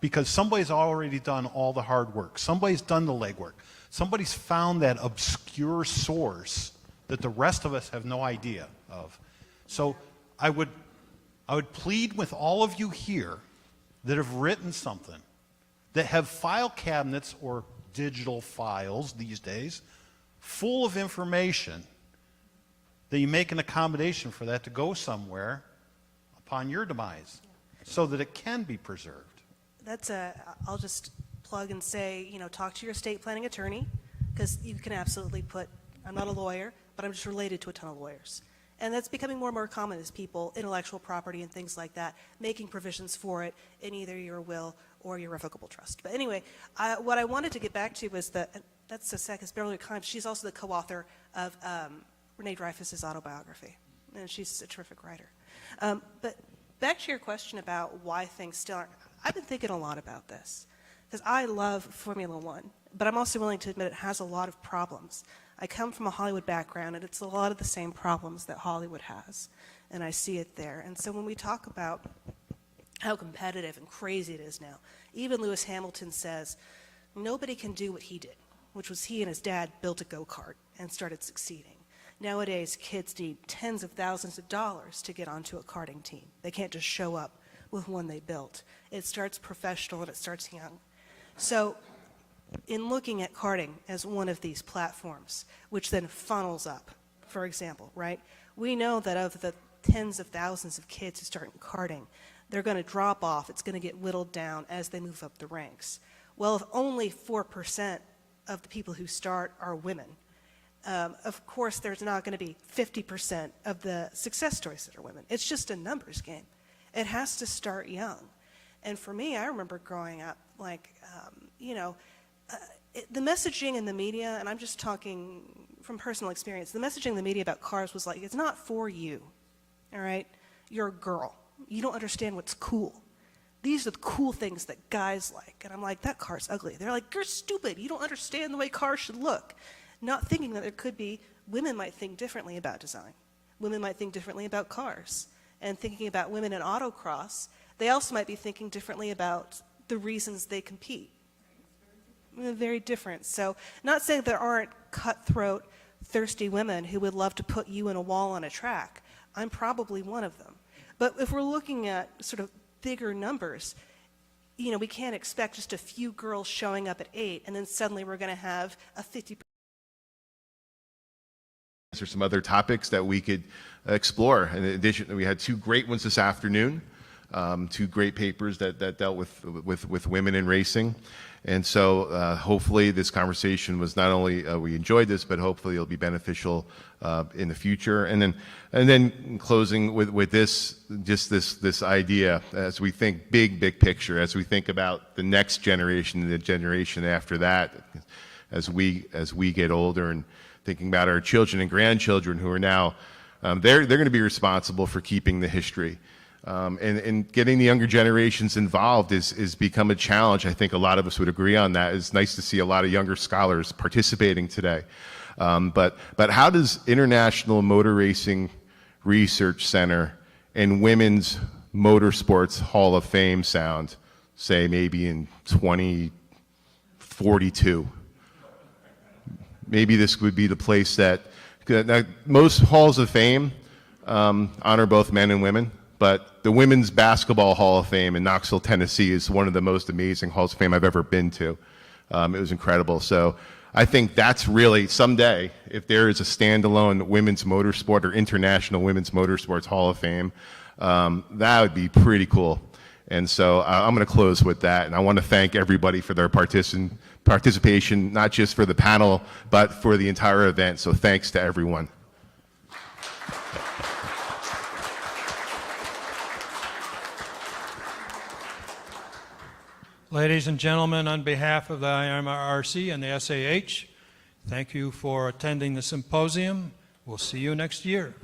because somebody's already done all the hard work. Somebody's done the legwork. Somebody's found that obscure source that the rest of us have no idea of. So I would plead with all of you here that have written something, that have file cabinets or digital files these days full of information, that you make an accommodation for that to go somewhere upon your demise so that it can be preserved. I'll just plug and say, talk to your estate planning attorney, because you can absolutely put, I'm not a lawyer, but I'm just related to a ton of lawyers. And that's becoming more and more common as people, intellectual property and things like that, making provisions for it in either your will or your revocable trust. But anyway, what I wanted to get back to was that's the second, Beverly Kime. She's also the co-author of Renee Dreyfus's autobiography, and she's a terrific writer. But back to your question about why things still aren't, I've been thinking a lot about this, because I love Formula One, but I'm also willing to admit it has a lot of problems. I come from a Hollywood background, and it's a lot of the same problems that Hollywood has, and I see it there. And so when we talk about how competitive and crazy it is now, even Lewis Hamilton says nobody can do what he did, which was he and his dad built a go-kart and started succeeding. Nowadays, kids need tens of thousands of dollars to get onto a karting team. They can't just show up with one they built. It starts professional and it starts young. So in looking at karting as one of these platforms, which then funnels up, for example, right? We know that of the tens of thousands of kids who start in karting, they're going to drop off. It's going to get whittled down as they move up the ranks. Well, if only 4% of the people who start are women, of course there's not going to be 50% of the success stories that are women. It's just a numbers game. It has to start young. And for me, I remember growing up, the messaging in the media, and I'm just talking from personal experience, the messaging in the media about cars was like, it's not for you, all right? You're a girl. You don't understand what's cool. These are the cool things that guys like. And I'm like, that car's ugly. They're like, you're stupid. You don't understand the way cars should look. Not thinking that there could be, women might think differently about design. Women might think differently about cars. And thinking about women in autocross, They also might be thinking differently about the reasons they compete. Very different. So not saying there aren't cutthroat, thirsty women who would love to put you in a wall on a track. I'm probably one of them. But if we're looking at sort of bigger numbers, you know, we can't expect just a few girls showing up at 8 and then suddenly we're going to have a 50%. There's some other topics that we could explore. In addition, we had 2 great ones this afternoon, 2 great papers that dealt with women in racing. And so hopefully this conversation was not only we enjoyed this, but hopefully it'll be beneficial in the future. And then in closing with this, just this idea, as we think big picture, as we think about the next generation and the generation after that, as we get older, and thinking about our children and grandchildren who are now, they're going to be responsible for keeping the history. And getting the younger generations involved is become a challenge. I think a lot of us would agree on that. It's nice to see a lot of younger scholars participating today. But how does International Motor Racing Research Center and Women's Motorsports Hall of Fame sound, say maybe in 2042? Maybe this would be the place that, now, most halls of fame honor both men and women, but the Women's Basketball Hall of Fame in Knoxville, Tennessee is one of the most amazing halls of fame I've ever been to. It was incredible. So I think that's really, someday, if there is a standalone women's motorsport or International Women's Motorsports Hall of Fame, that would be pretty cool. And so I'm going to close with that, and I want to thank everybody for their participation, not just for the panel, but for the entire event. So thanks to everyone. Ladies and gentlemen, on behalf of the IMRRC and the SAH, thank you for attending the symposium. We'll see you next year.